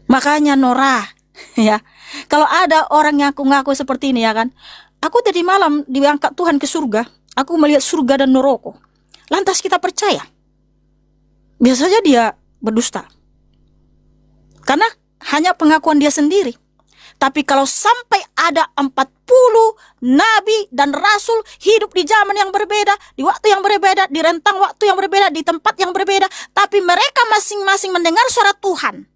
Makanya Nora, ya, kalau ada orang yang ngaku seperti ini ya kan, aku tadi malam diangkat Tuhan ke surga, aku melihat surga dan neraka. Lantas kita percaya? Biasanya dia berdusta. Karena hanya pengakuan dia sendiri. Tapi kalau sampai ada 40 nabi dan rasul hidup di zaman yang berbeda, di waktu yang berbeda, di rentang waktu yang berbeda, di tempat yang berbeda, tapi mereka masing-masing mendengar suara Tuhan.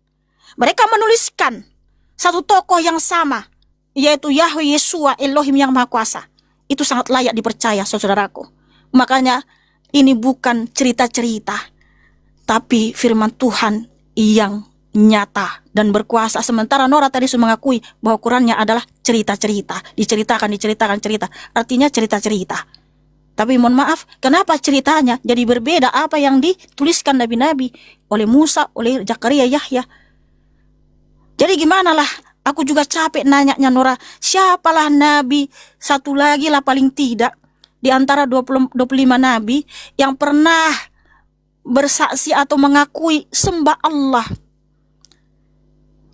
Mereka menuliskan satu tokoh yang sama, yaitu Yahweh, Yesua, Elohim yang Maha Kuasa. Itu sangat layak dipercaya, saudaraku. Makanya ini bukan cerita-cerita, tapi firman Tuhan yang nyata dan berkuasa. Sementara Nora tadi sudah mengakui bahwa Qurannya adalah cerita-cerita, diceritakan cerita. Artinya cerita-cerita. Tapi mohon maaf, kenapa ceritanya jadi berbeda apa yang dituliskan nabi-nabi oleh Musa, oleh Zakaria, Yahya. Jadi gimana lah, aku juga capek nanyanya Nora, siapalah nabi satu lagi lah paling tidak di antara 25 nabi yang pernah bersaksi atau mengakui sembah Allah.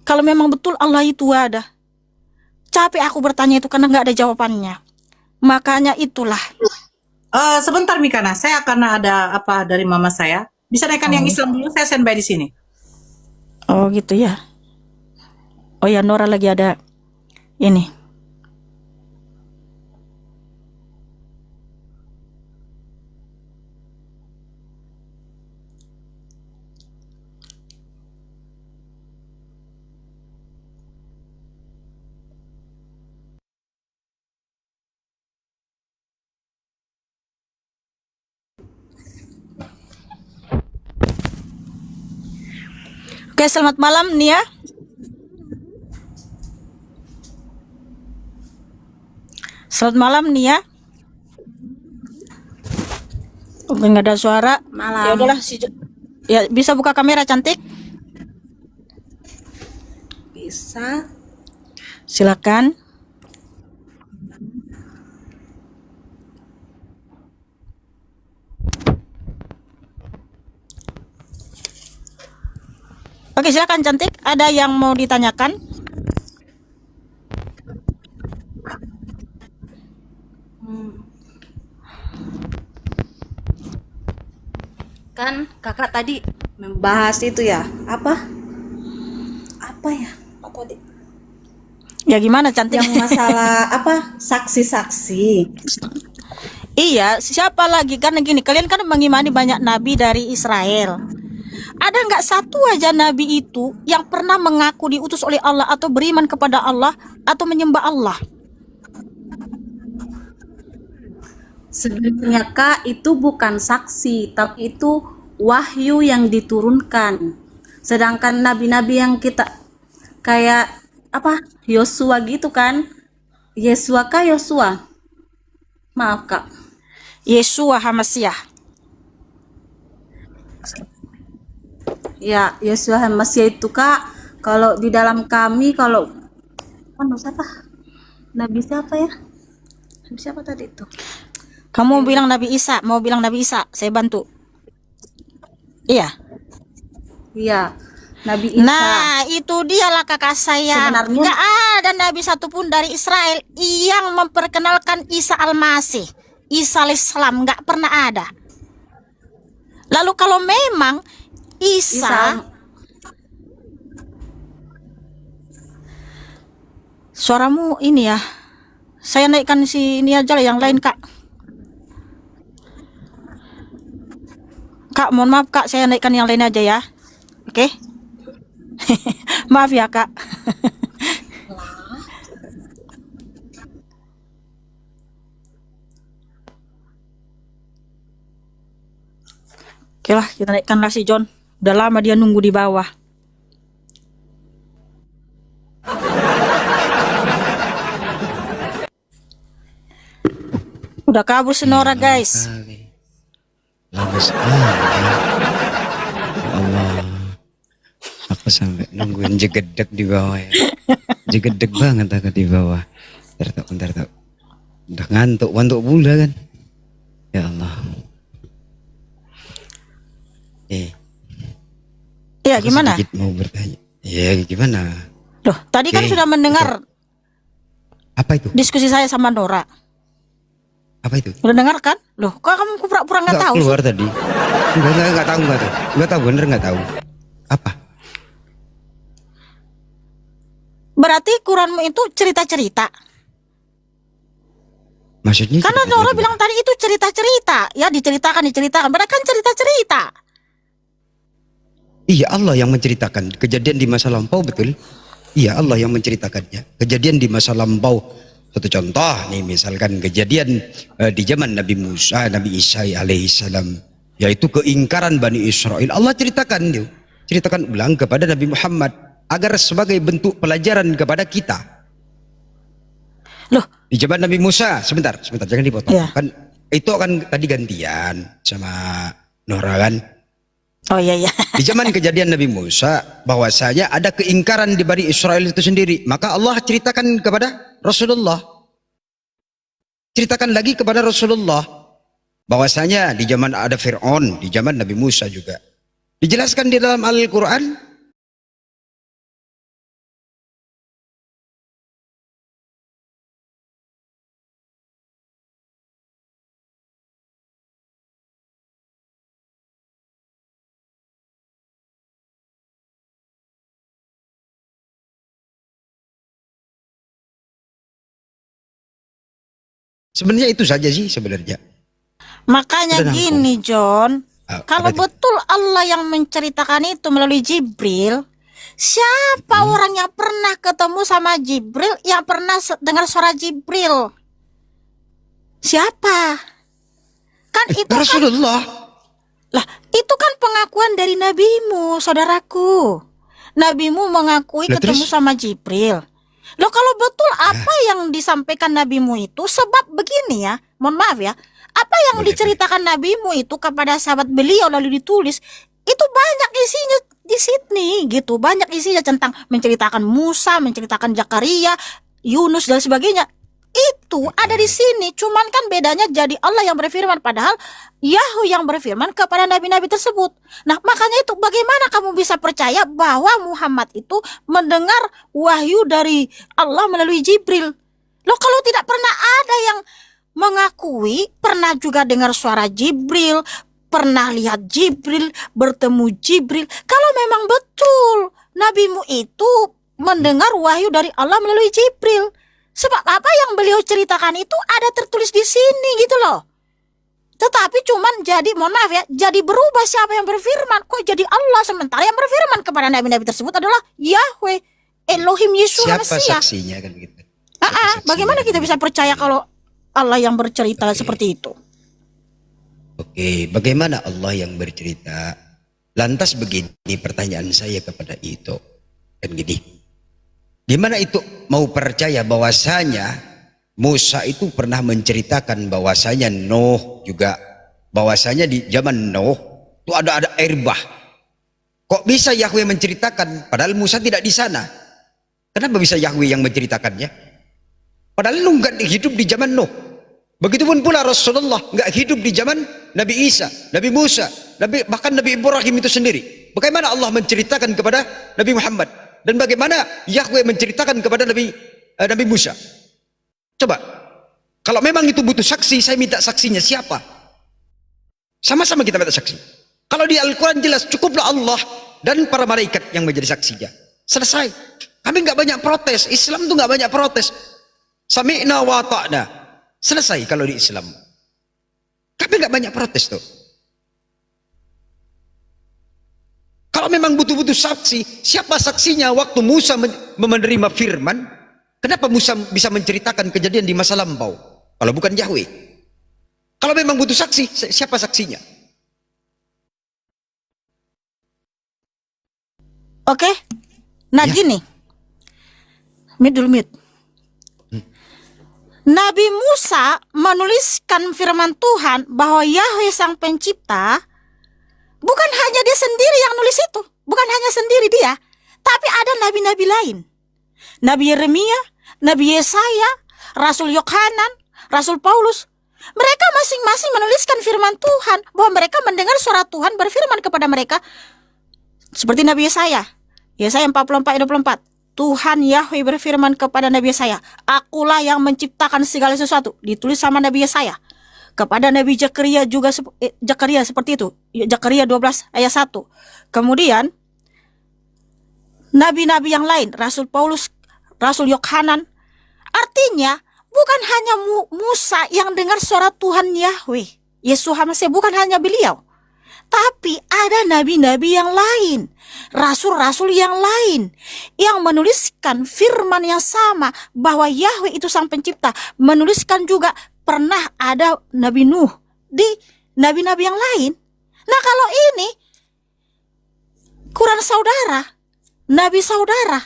Kalau memang betul Allah itu ada. Capek aku bertanya itu karena nggak ada jawabannya. Makanya itulah. Sebentar Mikana, saya akan ada apa dari mama saya. Bisa naikkan yang Islam dulu, saya standby di sini. Oh gitu ya. Oh ya, Nora lagi ada ini. Oke, selamat malam Nia. Selamat malam Nia. Oke, nggak ada suara. Malam. Ya udahlah, ya bisa buka kamera Cantik? Bisa. Silakan. Oke, silakan Cantik. Ada yang mau ditanyakan? Kan kakak tadi membahas itu ya, apa ya Pak tadi, Ya gimana cantik? yang masalah apa, saksi-saksi. Iya, siapa lagi? Karena gini, kalian kan mengimani banyak nabi dari Israel. Ada nggak satu aja nabi itu yang pernah mengaku diutus oleh Allah atau beriman kepada Allah atau menyembah Allah? Sebenarnya kak itu bukan saksi, tapi itu wahyu yang diturunkan. Sedangkan nabi-nabi yang kita kayak apa, Yosua gitu kan, Yesua kak, Yosua, maaf kak, Yesua Hamasyah. ya Yosua Masih itu kak, kalau di dalam kami, kalau siapa, nabi siapa ya, nabi siapa tadi itu, Kamu bilang Nabi Isa, mau bilang Nabi Isa, saya bantu. Iya. iya Nabi Isa. Nah, itu dialah kakak saya. Sebenarnya- Nggak ada nabi satupun dari Israel yang memperkenalkan Isa Al-Masih, Isa alaihissalam, nggak pernah ada. Lalu kalau memang Isa, suaramu ini ya, saya naikkan si ini aja lah, yang lain kak. Kak, mohon maaf kak, saya naikkan yang lain aja ya. Oke? Maaf ya kak. Oke lah, kita naikkanlah si John. Udah lama dia nunggu di bawah. Udah kabur si Nora guys. Lama sekali ya. Ya Allah, aku sampai nungguin jegedek di bawah ya. Jegedek banget aku di bawah. Bentar tak. Udah ngantuk pula kan. Ya Allah. Iya Aku gimana? sedikit mau bertanya. Ya gimana? Loh, tadi kan Oke, sudah mendengar Apa itu? diskusi saya sama Nora. Apa itu? Udah dengar kan? Loh, kok kamu pura-pura nggak tahu? Keluar tadi. Enggak tahu. Enggak tahu, bener enggak tahu. Apa? Berarti Quranmu itu cerita-cerita. Maksudnya? Karena cerita Nora apa? bilang tadi itu cerita-cerita. Ya diceritakan. Berarti kan cerita-cerita. Iya, Allah yang menceritakan kejadian di masa lampau, betul? Iya, Allah yang menceritakannya. Kejadian di masa lampau. Satu contoh nih, misalkan kejadian di zaman Nabi Musa, Nabi Isa alaihissalam, yaitu keingkaran Bani Israel. Allah ceritakan ulang kepada Nabi Muhammad agar sebagai bentuk pelajaran kepada kita. Loh, Di zaman Nabi Musa, sebentar, jangan dipotong. Iya. Kan itu akan tadi gantian sama Nora kan. oh iya. Di zaman kejadian Nabi Musa, bahwasanya ada keingkaran di Bani Israel itu sendiri. Maka Allah ceritakan kepada Rasulullah. Ceritakan lagi kepada Rasulullah. Bahwasanya di zaman ada Fir'aun, di zaman Nabi Musa juga. Dijelaskan di dalam Al-Quran. Sebenarnya itu saja sih sebenarnya. Makanya Udah gini John, kalau Apa itu? betul Allah yang menceritakan itu melalui Jibril, siapa orang yang pernah ketemu sama Jibril, yang pernah dengar suara Jibril? Siapa? Kan itu kan, Rasulullah. lah itu kan pengakuan dari nabimu, saudaraku. Nabimu mengakui Lah, ketemu terus? sama Jibril. Loh kalau betul apa yang disampaikan nabimu itu, sebab begini ya, mohon maaf ya, apa yang Boleh, diceritakan nabimu itu kepada sahabat beliau lalu ditulis, itu banyak isinya di sini gitu, banyak isinya tentang menceritakan Musa, menceritakan Zakaria, Yunus dan sebagainya. Itu ada di sini, cuman kan bedanya jadi Allah yang berfirman, padahal Yahweh yang berfirman kepada nabi-nabi tersebut. Nah, makanya itu bagaimana kamu bisa percaya bahwa Muhammad itu mendengar wahyu dari Allah melalui Jibril? Loh, kalau tidak pernah ada yang mengakui pernah juga dengar suara Jibril, pernah lihat Jibril, bertemu Jibril. Kalau memang betul nabimu itu mendengar wahyu dari Allah melalui Jibril. Sebab apa yang beliau ceritakan itu ada tertulis di sini gitu loh. Tetapi cuman jadi, mohon maaf ya, jadi berubah siapa yang berfirman. Kok jadi Allah, sementara yang berfirman kepada nabi-nabi tersebut adalah Yahweh, Elohim Yesus Siapa Mesias. saksinya kan gitu. Siapa saksinya? Bagaimana kita bisa percaya kalau Allah yang bercerita seperti itu? Oke, bagaimana Allah yang bercerita? Lantas begini pertanyaan saya kepada itu. Kan gini. Gimana itu mau percaya bahwasanya Musa itu pernah menceritakan bahwasanya Nuh juga, bahwasanya di zaman Nuh itu ada air bah. Kok bisa Yahweh menceritakan padahal Musa tidak di sana? Kenapa bisa Yahweh yang menceritakannya? Padahal Nuh nggak hidup di zaman Nuh. Begitupun pula Rasulullah nggak hidup di zaman Nabi Isa, Nabi Musa, bahkan Nabi Ibrahim itu sendiri. Bagaimana Allah menceritakan kepada Nabi Muhammad? Dan bagaimana Yahweh menceritakan kepada Nabi Musa? Coba, kalau memang itu butuh saksi, saya minta saksinya siapa? Sama-sama kita minta saksi. Kalau di Al-Quran jelas cukuplah Allah dan para malaikat yang menjadi saksinya. Selesai. Kami nggak banyak protes. Islam tuh nggak banyak protes. Sami'na wa ta'na. Selesai kalau di Islam. Kami nggak banyak protes tuh. Kalau memang butuh-butuh saksi, siapa saksinya waktu Musa menerima firman? Kenapa Musa bisa menceritakan kejadian di masa lampau? Kalau bukan Yahweh. Kalau memang butuh saksi, siapa saksinya? Oke. Nah Ya. gini. Mute. Nabi Musa menuliskan firman Tuhan bahwa Yahweh sang pencipta. Bukan hanya dia sendiri yang nulis itu. Bukan hanya sendiri dia. Tapi ada nabi-nabi lain. Nabi Yeremia, Nabi Yesaya, Rasul Yohanan, Rasul Paulus. Mereka masing-masing menuliskan firman Tuhan. Bahwa mereka mendengar suara Tuhan berfirman kepada mereka. Seperti Nabi Yesaya. Yesaya 44:24. Tuhan Yahweh berfirman kepada Nabi Yesaya. Akulah yang menciptakan segala sesuatu. Ditulis sama Nabi Yesaya. Kepada Nabi Zakaria juga Zakaria seperti itu. Zakaria 12:1. Kemudian nabi-nabi yang lain, Rasul Paulus, Rasul Yohanan. Artinya bukan hanya Musa yang dengar suara Tuhan Yahweh, Yesus Hamasi, bukan hanya beliau. Tapi ada nabi-nabi yang lain, rasul-rasul yang lain yang menuliskan firman yang sama bahwa Yahweh itu sang pencipta. Menuliskan juga pernah ada Nabi Nuh di nabi-nabi yang lain. Nah kalau ini Quran saudara, nabi saudara,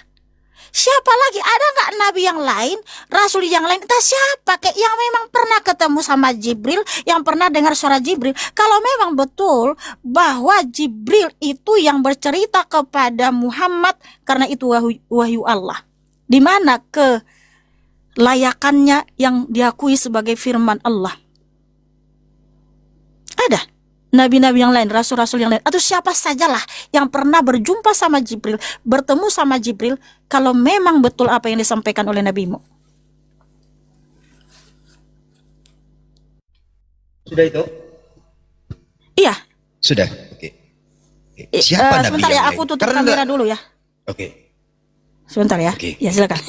siapa lagi? Ada nggak nabi yang lain, rasul yang lain? Entah siapa kayak yang memang pernah ketemu sama Jibril, yang pernah dengar suara Jibril. Kalau memang betul bahwa Jibril itu yang bercerita kepada Muhammad karena itu wahyu Allah, di mana layakannya yang diakui sebagai firman Allah? Ada nabi-nabi yang lain, rasul-rasul yang lain, atau siapa sajalah yang pernah berjumpa sama Jibril, bertemu sama Jibril, kalau memang betul apa yang disampaikan oleh nabimu. Sudah itu? Iya. Sudah. Oke. Siapa nabi sebentar yang ya, aku lain? tutup Karena kamera dulu ya. Oke. Sebentar ya. Oke. Ya silakan.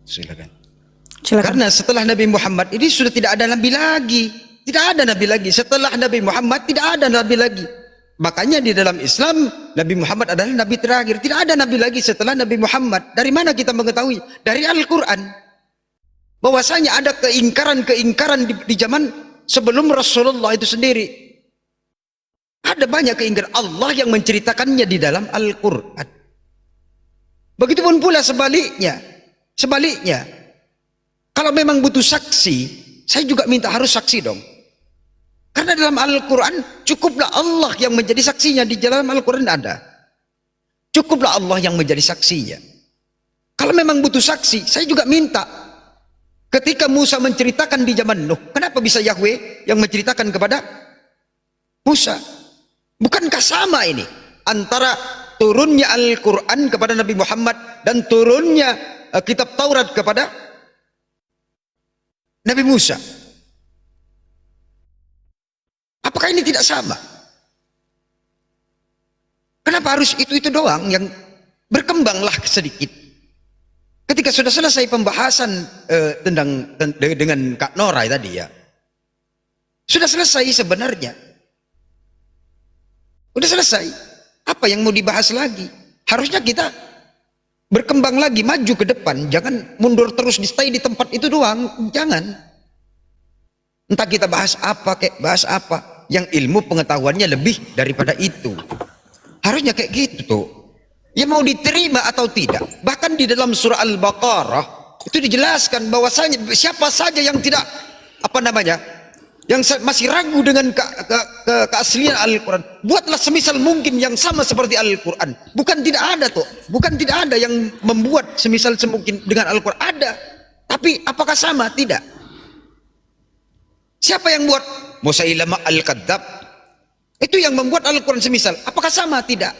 Silakan. Silakan. Karena setelah Nabi Muhammad ini sudah tidak ada nabi lagi. Tidak ada nabi lagi. Setelah Nabi Muhammad tidak ada nabi lagi. Makanya di dalam Islam Nabi Muhammad adalah nabi terakhir. Tidak ada nabi lagi setelah Nabi Muhammad. Dari mana kita mengetahui? Dari Al-Quran. Bahwasanya ada keingkaran di zaman sebelum Rasulullah itu sendiri. Ada banyak keingkaran Allah yang menceritakannya di dalam Al-Quran. Begitupun pula sebaliknya. Kalau memang butuh saksi, saya juga minta harus saksi dong. Karena dalam Al-Quran cukuplah Allah yang menjadi saksinya. Di dalam Al-Quran ada. Cukuplah Allah yang menjadi saksinya. Kalau memang butuh saksi, saya juga minta. Ketika Musa menceritakan di zaman Nuh, kenapa bisa Yahweh yang menceritakan kepada Musa? Bukankah sama ini antara turunnya Al-Quran kepada Nabi Muhammad dan turunnya kitab Taurat kepada Nabi Musa? ini tidak sama. Kenapa harus itu doang yang berkembanglah sedikit. Ketika sudah selesai pembahasan dengan Kak Nora tadi ya, sudah selesai sebenarnya. Sudah selesai. Apa yang mau dibahas lagi? Harusnya kita berkembang lagi, maju ke depan. Jangan mundur terus stay di tempat itu doang. Jangan. Entah kita bahas apa. Yang ilmu pengetahuannya lebih daripada itu. Harusnya kayak gitu tuh. Ya mau diterima atau tidak. Bahkan di dalam surah Al-Baqarah itu dijelaskan bahwasanya siapa saja yang tidak yang masih ragu dengan keaslian Al-Quran, buatlah semisal mungkin yang sama seperti Al-Quran. Bukan tidak ada yang membuat semisal semungkin dengan Al-Quran. Ada, tapi apakah sama? Tidak. Siapa yang buat? Musailamah Al-Kadzab itu yang membuat Al-Quran semisal. Apakah sama? Tidak.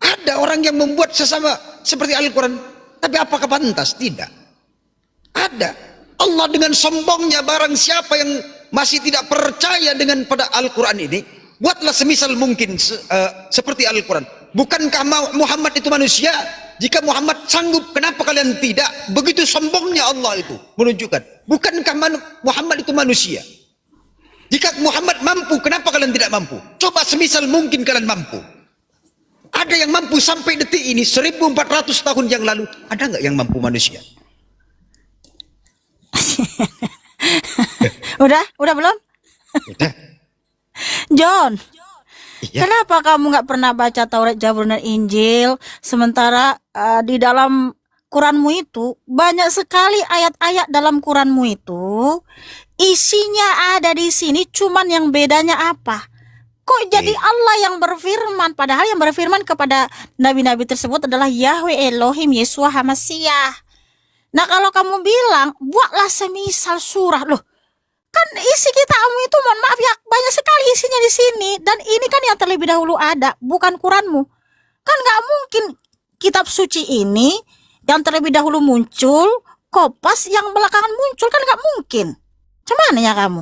Ada orang yang membuat sesama seperti Al-Quran, tapi apakah pantas? Tidak. Ada. Allah dengan sombongnya, barang siapa yang masih tidak percaya dengan pada Al-Quran ini, buatlah semisal mungkin seperti Al-Quran. Bukankah Muhammad itu manusia? Jika Muhammad sanggup, kenapa kalian tidak? Begitu sombongnya Allah itu menunjukkan. Bukankah Muhammad itu manusia? Jika Muhammad mampu, kenapa kalian tidak mampu? Coba semisal mungkin kalian mampu. Ada yang mampu sampai detik ini 1400 tahun yang lalu. Ada nggak yang mampu manusia? Udah belum? Udah. John, Iya. kenapa kamu nggak pernah baca Taurat, Zabur, dan Injil? Sementara di dalam Quranmu itu banyak sekali ayat-ayat dalam Quranmu itu isinya ada di sini, cuman yang bedanya apa? Kok jadi Allah yang berfirman, padahal yang berfirman kepada nabi-nabi tersebut adalah Yahweh Elohim Yeshua HaMashiach. Nah, kalau kamu bilang buatlah semisal surah, loh, kan isi kitabmu itu mohon maaf ya banyak sekali isinya di sini, dan ini kan yang terlebih dahulu ada, bukan Quranmu. Kan nggak mungkin kitab suci ini yang terlebih dahulu muncul, Kopas yang belakangan muncul, kan nggak mungkin. Cuman ya kamu.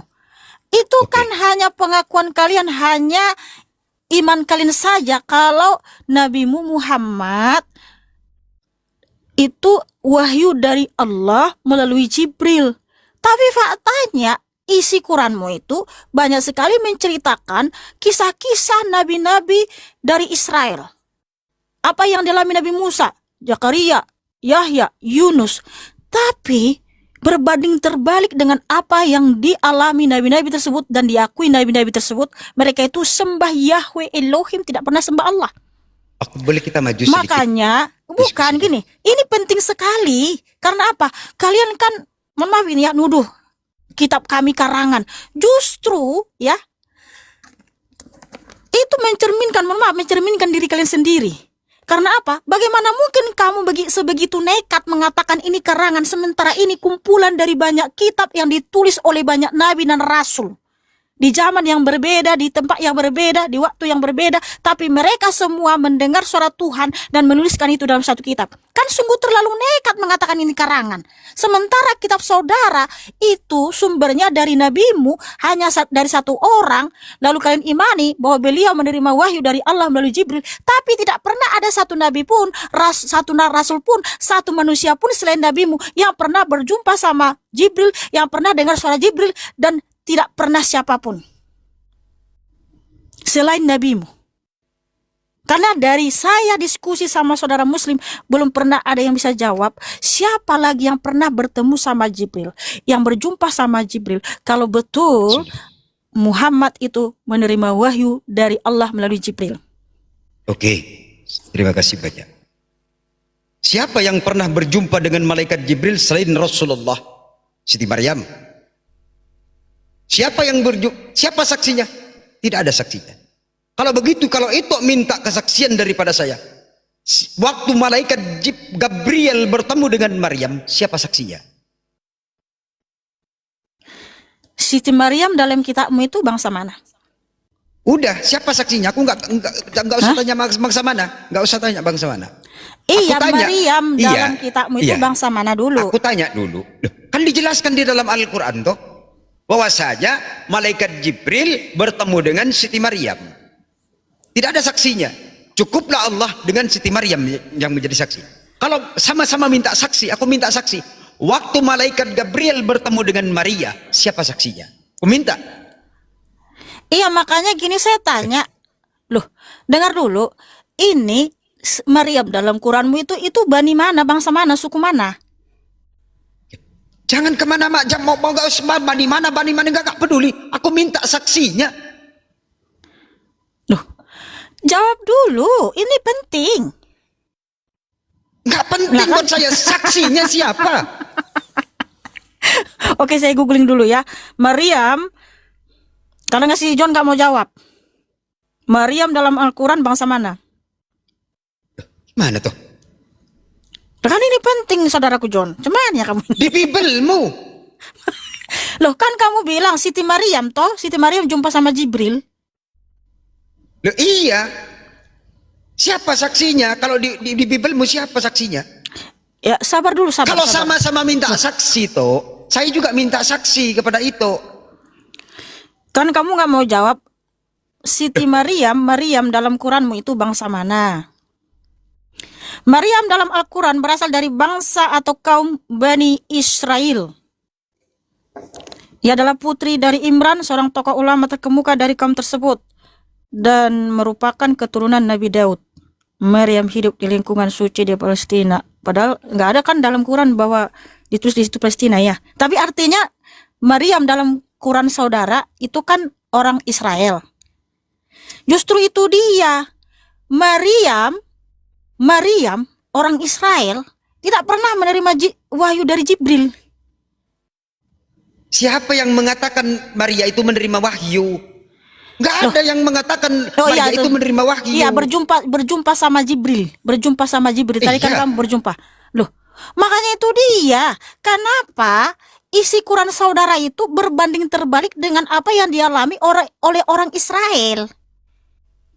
Itu kan hanya pengakuan kalian, hanya iman kalian saja kalau Nabimu Muhammad itu wahyu dari Allah melalui Jibril. Tapi faktanya isi Quranmu itu banyak sekali menceritakan kisah-kisah nabi-nabi dari Israel. Apa yang dialami Nabi Musa, Zakaria, Yahya, Yunus. Tapi berbanding terbalik dengan apa yang dialami nabi-nabi tersebut dan diakui nabi-nabi tersebut, mereka itu sembah Yahweh Elohim, tidak pernah sembah Allah. Aku boleh kita maju sedikit? Makanya bukan gini, ini penting sekali. Karena apa? Kalian kan, mohon maaf ini ya, nuduh kitab kami karangan. Justru ya, itu mencerminkan diri kalian sendiri. Karena apa? Bagaimana mungkin kamu sebegitu nekat mengatakan ini karangan, sementara ini kumpulan dari banyak kitab yang ditulis oleh banyak nabi dan rasul. Di zaman yang berbeda, di tempat yang berbeda, di waktu yang berbeda, tapi mereka semua mendengar suara Tuhan dan menuliskan itu dalam satu kitab. Kan sungguh terlalu nekat mengatakan ini karangan. Sementara kitab saudara itu sumbernya dari nabimu, hanya dari satu orang, lalu kalian imani bahwa beliau menerima wahyu dari Allah melalui Jibril, tapi tidak pernah ada satu nabi pun, satu rasul pun, satu manusia pun selain nabimu yang pernah berjumpa sama Jibril, yang pernah dengar suara Jibril, dan tidak pernah siapapun selain nabimu. Karena dari saya diskusi sama saudara muslim, belum pernah ada yang bisa jawab siapa lagi yang pernah bertemu sama Jibril, yang berjumpa sama Jibril, kalau betul Muhammad itu menerima wahyu dari Allah melalui Jibril. Oke, terima kasih banyak. Siapa yang pernah berjumpa dengan malaikat Jibril selain Rasulullah? Siti Maryam. Siapa saksinya? Tidak ada saksinya. Kalau begitu, kalau itu minta kesaksian daripada saya, waktu malaikat Gabriel bertemu dengan Maryam, siapa saksinya? Siti Maryam dalam kitabmu itu bangsa mana? Udah, siapa saksinya? Aku nggak usah tanya bangsa mana, nggak usah tanya bangsa mana. Iya, Aku tanya, Maryam iya, dalam kitabmu itu iya. bangsa mana dulu? Aku tanya dulu. Loh, kan dijelaskan di dalam Al-Quran toh. bahwasanya malaikat Jibril bertemu dengan Siti Maryam. Tidak ada saksinya. Cukuplah Allah dengan Siti Maryam yang menjadi saksi. Kalau sama-sama minta saksi, aku minta saksi. Waktu malaikat Gabriel bertemu dengan Maria, siapa saksinya? Aku minta. Iya, makanya gini saya tanya. Loh, dengar dulu. Ini Maryam dalam Quranmu itu bani mana, bangsa mana, suku mana? Jangan kemana-mana, mau gak usah bani mana, gak peduli. Aku minta saksinya. Loh, jawab dulu. Ini penting. Gak penting buat saya, saksinya siapa? Oke, saya googling dulu ya. Maryam, karena nggak si John nggak mau jawab. Maryam dalam Al-Quran bangsa mana? Mana tuh? Kan ini penting, saudaraku John. Cuman ya kamu ini. Di Bibelmu. Loh, kan kamu bilang Siti Maryam toh, Siti Maryam jumpa sama Jibril. Loh, iya. Siapa saksinya? Kalau di Bibelmu siapa saksinya? Ya, sabar dulu, sabar. Kalau sabar. sama-sama minta saksi toh, saya juga minta saksi kepada itu. Kan kamu nggak mau jawab. Siti Maryam dalam Quranmu itu bangsa mana? Maryam dalam Al-Quran berasal dari bangsa atau kaum Bani Israel. Ia adalah putri dari Imran, seorang tokoh ulama terkemuka dari kaum tersebut, dan merupakan keturunan Nabi Daud. Maryam hidup di lingkungan suci di Palestina. Padahal nggak ada kan dalam Quran bahwa ditulis di situ Palestina ya. Tapi artinya Maryam dalam Quran saudara itu kan orang Israel. Justru itu dia. Maryam orang Israel tidak pernah menerima wahyu dari Jibril. Siapa yang mengatakan Maria itu menerima wahyu? Nggak ada yang mengatakan Maria itu menerima wahyu. Iya, berjumpa sama Jibril. Tadi kan Iya. kamu berjumpa. Loh, makanya itu dia. Kenapa isi Quran saudara itu berbanding terbalik dengan apa yang dialami oleh orang Israel?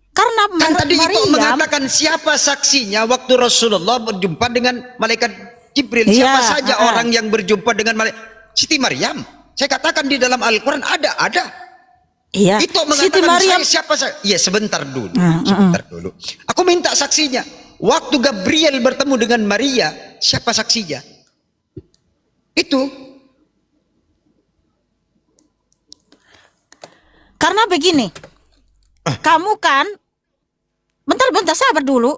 Karena Kan tadi itu Maryam mengatakan siapa saksinya waktu Rasulullah berjumpa dengan malaikat Jibril. Iya, Siapa saja orang yang berjumpa dengan malaikat? Siti Maryam. Saya katakan di dalam Al-Quran ada. Iya, Itu Siti mengatakan Maryam. saya siapa saja. Iya, sebentar dulu. Aku minta saksinya. Waktu Gabriel bertemu dengan Maria, siapa saksinya? Itu. Karena begini, kamu kan, bentar sabar dulu.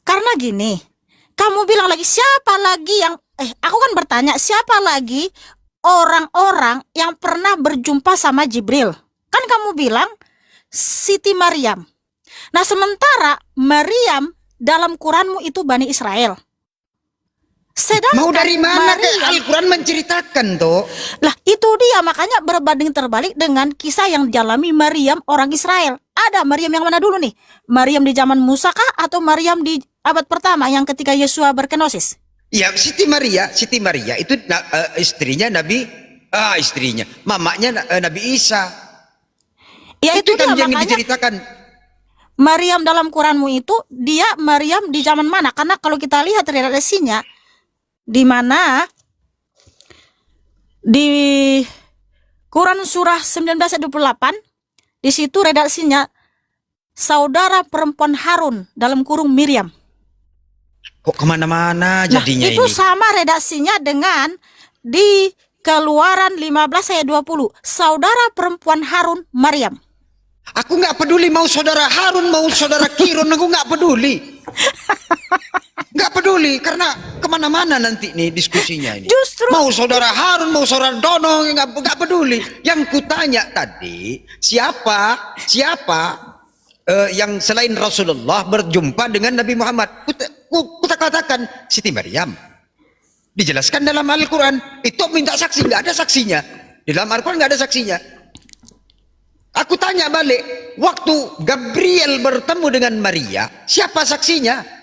Karena gini, kamu bilang lagi siapa lagi yang, aku kan bertanya siapa lagi orang-orang yang pernah berjumpa sama Jibril? Kan kamu bilang Siti Maryam. Nah, sementara Maryam dalam Quranmu itu Bani Israel. Sedangkan Mau dari mana Maryam, Al-Quran menceritakan toh? lah itu dia makanya berbanding terbalik dengan kisah yang dialami Maryam orang Israel. Ada Maryam yang mana dulu nih? Maryam di zaman Musa kah atau Maryam di abad pertama yang ketika Yesua berkenosis? Ya, Siti Maria itu istrinya mamanya Nabi Isa. Ya itu kan dia yang makanya diceritakan. Maryam dalam Quranmu itu dia Maryam di zaman mana? Karena kalau kita lihat redaksinya di mana di Quran surah 19 ayat 28 di situ redaksinya saudara perempuan Harun dalam kurung Miriam. Kok kemana-mana jadinya itu ini? sama redaksinya dengan di Keluaran 15 ayat 20 saudara perempuan Harun Maryam. Aku nggak peduli mau saudara Harun, mau saudara Kirun, aku nggak peduli. Nggak peduli, karena kemana-mana nanti nih diskusinya ini. Justru Mau saudara Harun, mau saudara Dono, nggak peduli. Yang kutanya tadi, siapa yang selain Rasulullah berjumpa dengan Nabi Muhammad? Kita katakan Siti Maryam. Dijelaskan dalam Al-Quran. Itu minta saksi, nggak ada saksinya. Di dalam Al-Quran nggak ada saksinya. Aku tanya balik, waktu Gabriel bertemu dengan Maria, siapa saksinya?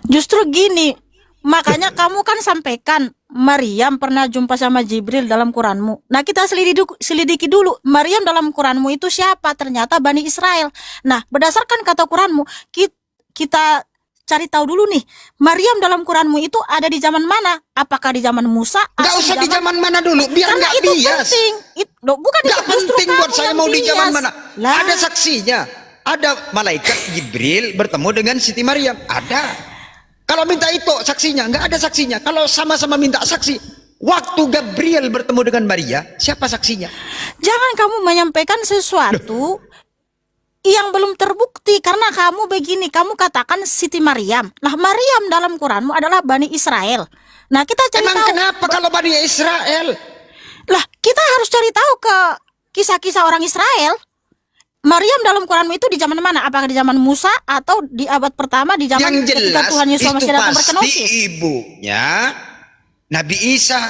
justru gini, makanya kamu kan sampaikan Maryam pernah jumpa sama Jibril dalam Quranmu. Nah, kita selidiki dulu Maryam dalam Quranmu itu siapa? Ternyata Bani Israel. Nah, berdasarkan kata Quranmu, kita cari tahu dulu nih, Maryam dalam Quranmu itu ada di zaman mana? Apakah di zaman Musa? Nggak atau usah di zaman mana dulu, biar Karena nggak itu bias. penting. Bukan Nggak itu, justru penting buat kamu saya yang mau di zaman bias. mana. Lah, Ada saksinya. Ada malaikat Jibril bertemu dengan Siti Maryam. Ada. Kalau minta itu saksinya, nggak ada saksinya. Kalau sama-sama minta saksi, waktu Gabriel bertemu dengan Maria, siapa saksinya? jangan kamu menyampaikan sesuatu yang belum terbukti karena kamu begini, kamu katakan Siti Maryam. Lah Maryam dalam Quranmu adalah Bani Israel. Nah, kita cari Emang tahu. kenapa kalau Bani Israel? Lah, kita harus cari tahu ke kisah-kisah orang Israel. Maryam dalam Quranmu itu di zaman mana? Apakah di zaman Musa atau di abad pertama di zaman Yang ketika jelas Tuhan Yesus itu masih datang pasti berkenosis? ibunya Nabi Isa.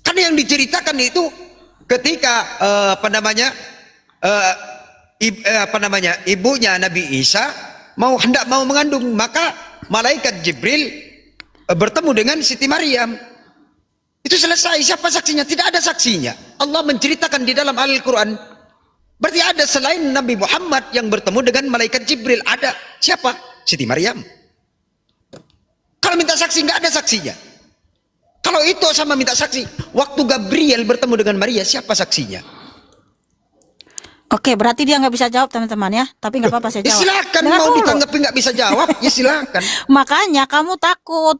Kan yang diceritakan itu ketika ibunya Nabi Isa hendak mau mengandung, maka malaikat Jibril bertemu dengan Siti Maryam. Itu selesai. Siapa saksinya? Tidak ada saksinya. Allah menceritakan di dalam Al-Quran. Berarti ada selain Nabi Muhammad yang bertemu dengan malaikat Jibril. Ada. Siapa? Siti Maryam. Kalau minta saksi nggak ada saksinya. Kalau itu sama minta saksi, waktu Gabriel bertemu dengan Maria, siapa saksinya? Oke, berarti dia nggak bisa jawab teman-teman ya. Tapi nggak apa-apa saya Ya jawab. silakan, Dengar mau dulu. ditanggapi nggak bisa jawab, ya silakan. Makanya kamu takut.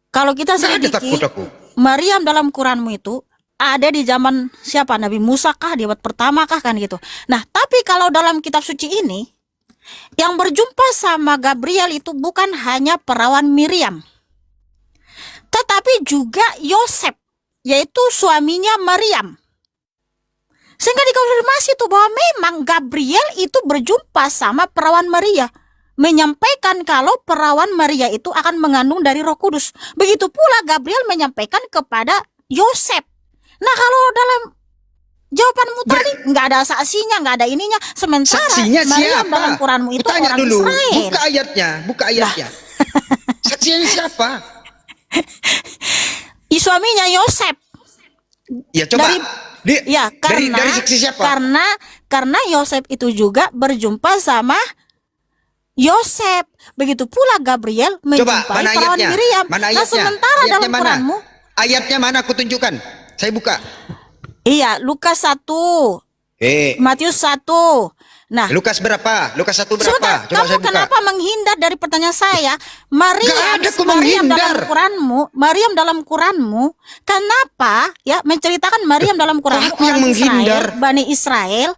Kalau kita Nggak ada selidiki, takut aku. Maryam dalam Quranmu itu ada di zaman siapa? Nabi Musa kah? Di abad pertama kah? Kan gitu. Nah, tapi kalau dalam kitab suci ini, yang berjumpa sama Gabriel itu bukan hanya perawan Miriam, tetapi juga Yosef, yaitu suaminya Maryam. Sehingga dikonfirmasi tuh bahwa memang Gabriel itu berjumpa sama perawan Maria, menyampaikan kalau perawan Maria itu akan mengandung dari Roh Kudus. Begitu pula Gabriel menyampaikan kepada Yosef. Nah, kalau dalam jawabanmu tadi nggak ada saksinya, nggak ada ininya. Sementara Saksinya Maryam siapa? dalam Quranmu itu Kutanya orang dulu, Israel. buka ayatnya, buka ayatnya. Saksinya siapa? Suaminya Yosef. Ya coba. Ya, dari saksi siapa? Karena Yosef itu juga berjumpa sama Yosef. Begitu pula Gabriel Coba, menjumpai mana perawan ayatnya? Miriam. Mana Nah, ayatnya? sementara Ayatnya dalam mana? Quranmu, Ayatnya mana? Aku tunjukkan. Saya buka. iya, Lukas 1, Matius 1. Nah, Lukas berapa? Lukas 1 berapa? sebentar, Coba saya kamu buka. kenapa menghindar dari pertanyaan saya? Nggak ada aku menghindar. Maryam dalam Quranmu, kenapa ya menceritakan Maryam dalam Quranmu Aku yang orang menghindar. Israel, Bani Israel,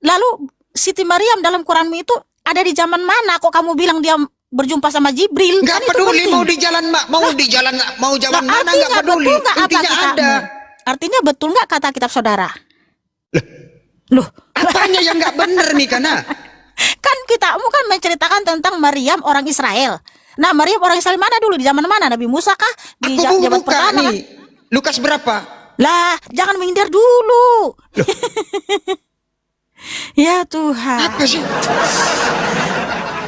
lalu Siti Maryam dalam Quranmu itu ada di zaman mana? Kok kamu bilang dia berjumpa sama Jibril? Nggak Kan itu peduli penting. mau di jalan mau jalan Lah, mana nggak peduli. betul nggak apa Intinya kitabmu? ada. Artinya betul nggak kata kitab saudara? Loh, Apanya yang nggak bener nih karena? kan kitabmu kan menceritakan tentang Maryam orang Israel. Nah, Maryam orang Israel mana dulu? Di zaman mana? Nabi Musa kah? Di Aku zaman buka pertama kah? nih. Lukas berapa? Lah, jangan menghindar dulu. Ya Tuhan. Apa sih?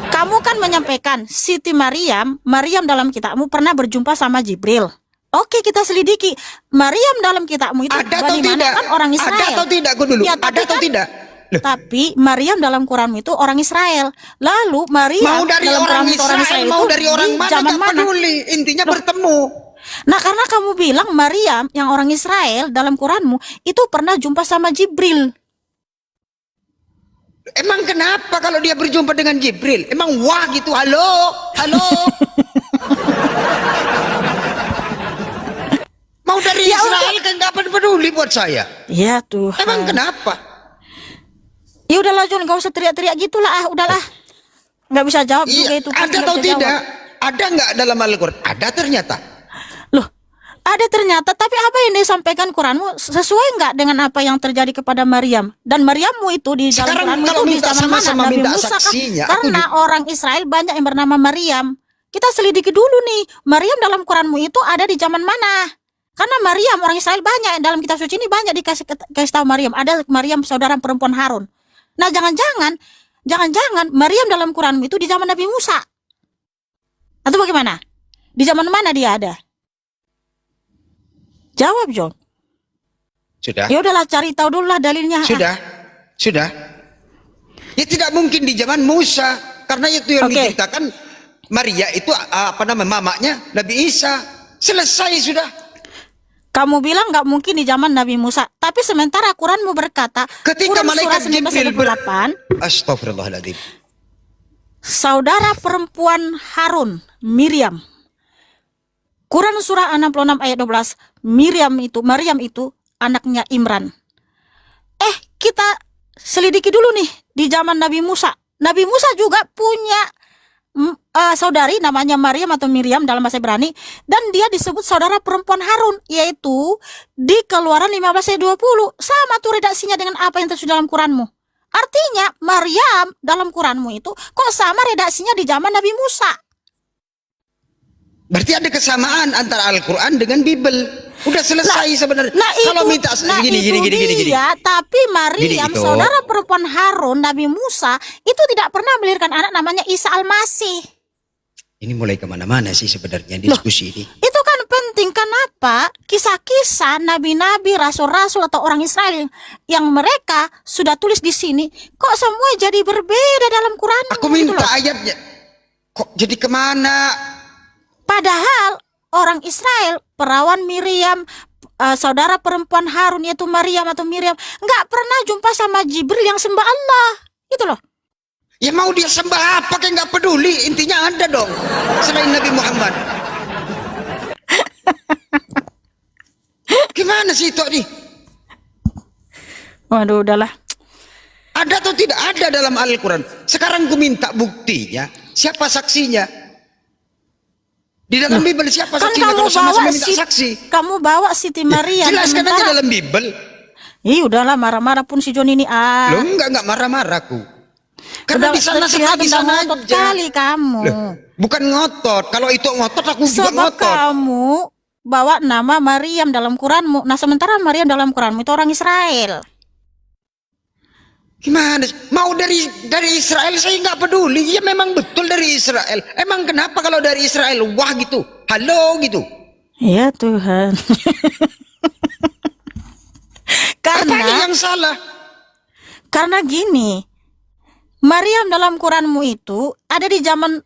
Kamu kan menyampaikan Siti Maryam dalam kitabmu pernah berjumpa sama Jibril. Oke, kita selidiki. Maryam dalam kitabmu itu Ada atau bagaimana? tidak? Kan orang Israel. Ada atau tidak? Gue dulu. Ya, Ada tapi atau tidak? Loh, Tapi Maryam dalam Quranmu itu orang Israel. Lalu Maryam mau dari dalam orang Quranmu itu Israel, mau itu dari orang di mana zaman nggak mana? peduli. Intinya bertemu. Nah, karena kamu bilang Maryam yang orang Israel dalam Quranmu itu pernah jumpa sama Jibril. Emang kenapa kalau dia berjumpa dengan Jibril? Emang wah gitu, halo? Mau dari Ya, Israel kan nggak peduli buat saya. Ya Tuhan. Emang kenapa? Ya udahlah John, gak usah teriak-teriak gitulah, udahlah. Nggak bisa jawab juga Iya, itu. pasti ada nggak atau bisa tidak? jawab. Ada nggak dalam Al-Quran? Ada ternyata. Loh, ada ternyata. Tapi apa yang disampaikan Quranmu sesuai nggak dengan apa yang terjadi kepada Maryam? Dan Maryammu itu di dalam Sekarang Quranmu kalau itu di minta zaman mana? sama-sama Nabi minta Musa kah? saksinya, aku Karena orang Israel banyak yang bernama Maryam. Kita selidiki dulu nih, Maryam dalam Quranmu itu ada di zaman mana? Karena Maryam orang Israel banyak dalam kitab suci ini banyak dikasih tahu Maryam. Ada Maryam saudara perempuan Harun. Nah, jangan-jangan Maryam dalam Quranmu itu di zaman Nabi Musa. Atau bagaimana? Di zaman mana dia ada? Jawab, John. Sudah. Ya udahlah, cari tahu dulu lah dalilnya. Sudah. Ya tidak mungkin di zaman Musa. Karena itu yang Oke. diceritakan Maria itu mamanya Nabi Isa. Selesai sudah. Kamu bilang nggak mungkin di zaman Nabi Musa, tapi sementara Quranmu berkata, Ketika Quran surah malaikat Jibril 1928, Astagfirullahaladzim. saudara perempuan Harun, Miriam. Quran surah 66 ayat 12, Maryam itu anaknya Imran. Kita selidiki dulu nih di zaman Nabi Musa. Nabi Musa juga punya saudari namanya Maryam atau Miriam dalam bahasa Ibrani, dan dia disebut saudara perempuan Harun, yaitu di Keluaran 15 ayat 20. Sama tuh redaksinya dengan apa yang tersudah dalam Quranmu. Artinya Maryam dalam Quranmu itu kok sama redaksinya di zaman Nabi Musa. Berarti ada kesamaan antara Al-Quran dengan Bible. Udah selesai sebenarnya. Kalau minta gini. Tapi Maryam, Gini, saudara perempuan Harun, Nabi Musa, itu tidak pernah melahirkan anak namanya Isa Al-Masih. Ini mulai kemana-mana sih sebenarnya diskusi ini. Itu kan penting. Kenapa kisah-kisah nabi-nabi, rasul-rasul atau orang Israel yang mereka sudah tulis di sini, kok semua jadi berbeda dalam Quran? Aku minta ayatnya. Kok jadi kemana? Padahal orang Israel, perawan Miriam, saudara perempuan Harun yaitu Maryam atau Miriam, nggak pernah jumpa sama Jibril yang sembah Allah. Itu loh. Ya mau dia sembah apa kayak nggak peduli. Intinya ada dong. Selain Nabi Muhammad. Gimana sih itu nih? Waduh, udahlah. Ada atau tidak ada dalam Al-Quran? Sekarang ku minta buktinya. Siapa saksinya? Di dalam Bible siapa Kan saksinya? Kalau sama-sama minta saksi. kamu bawa Siti Maryam. Jelaskan aja sementara- dalam Bible. Udahlah, marah-marah pun si John ini. Loh enggak marah-marah ku. Karena Udah di sana terlihat di udah sana ngotot aja. kali kamu. Loh, bukan ngotot. Kalau itu ngotot aku juga Sebab ngotot. kamu bawa nama Maryam dalam Quranmu. Nah, sementara Maryam dalam Quranmu itu orang Israel. Gimana? Mau dari Israel saya nggak peduli. Ya memang betul dari Israel. Emang kenapa kalau dari Israel wah gitu, halo gitu? Ya Tuhan. Apanya yang salah? Karena gini, Maryam dalam Quranmu itu ada di zaman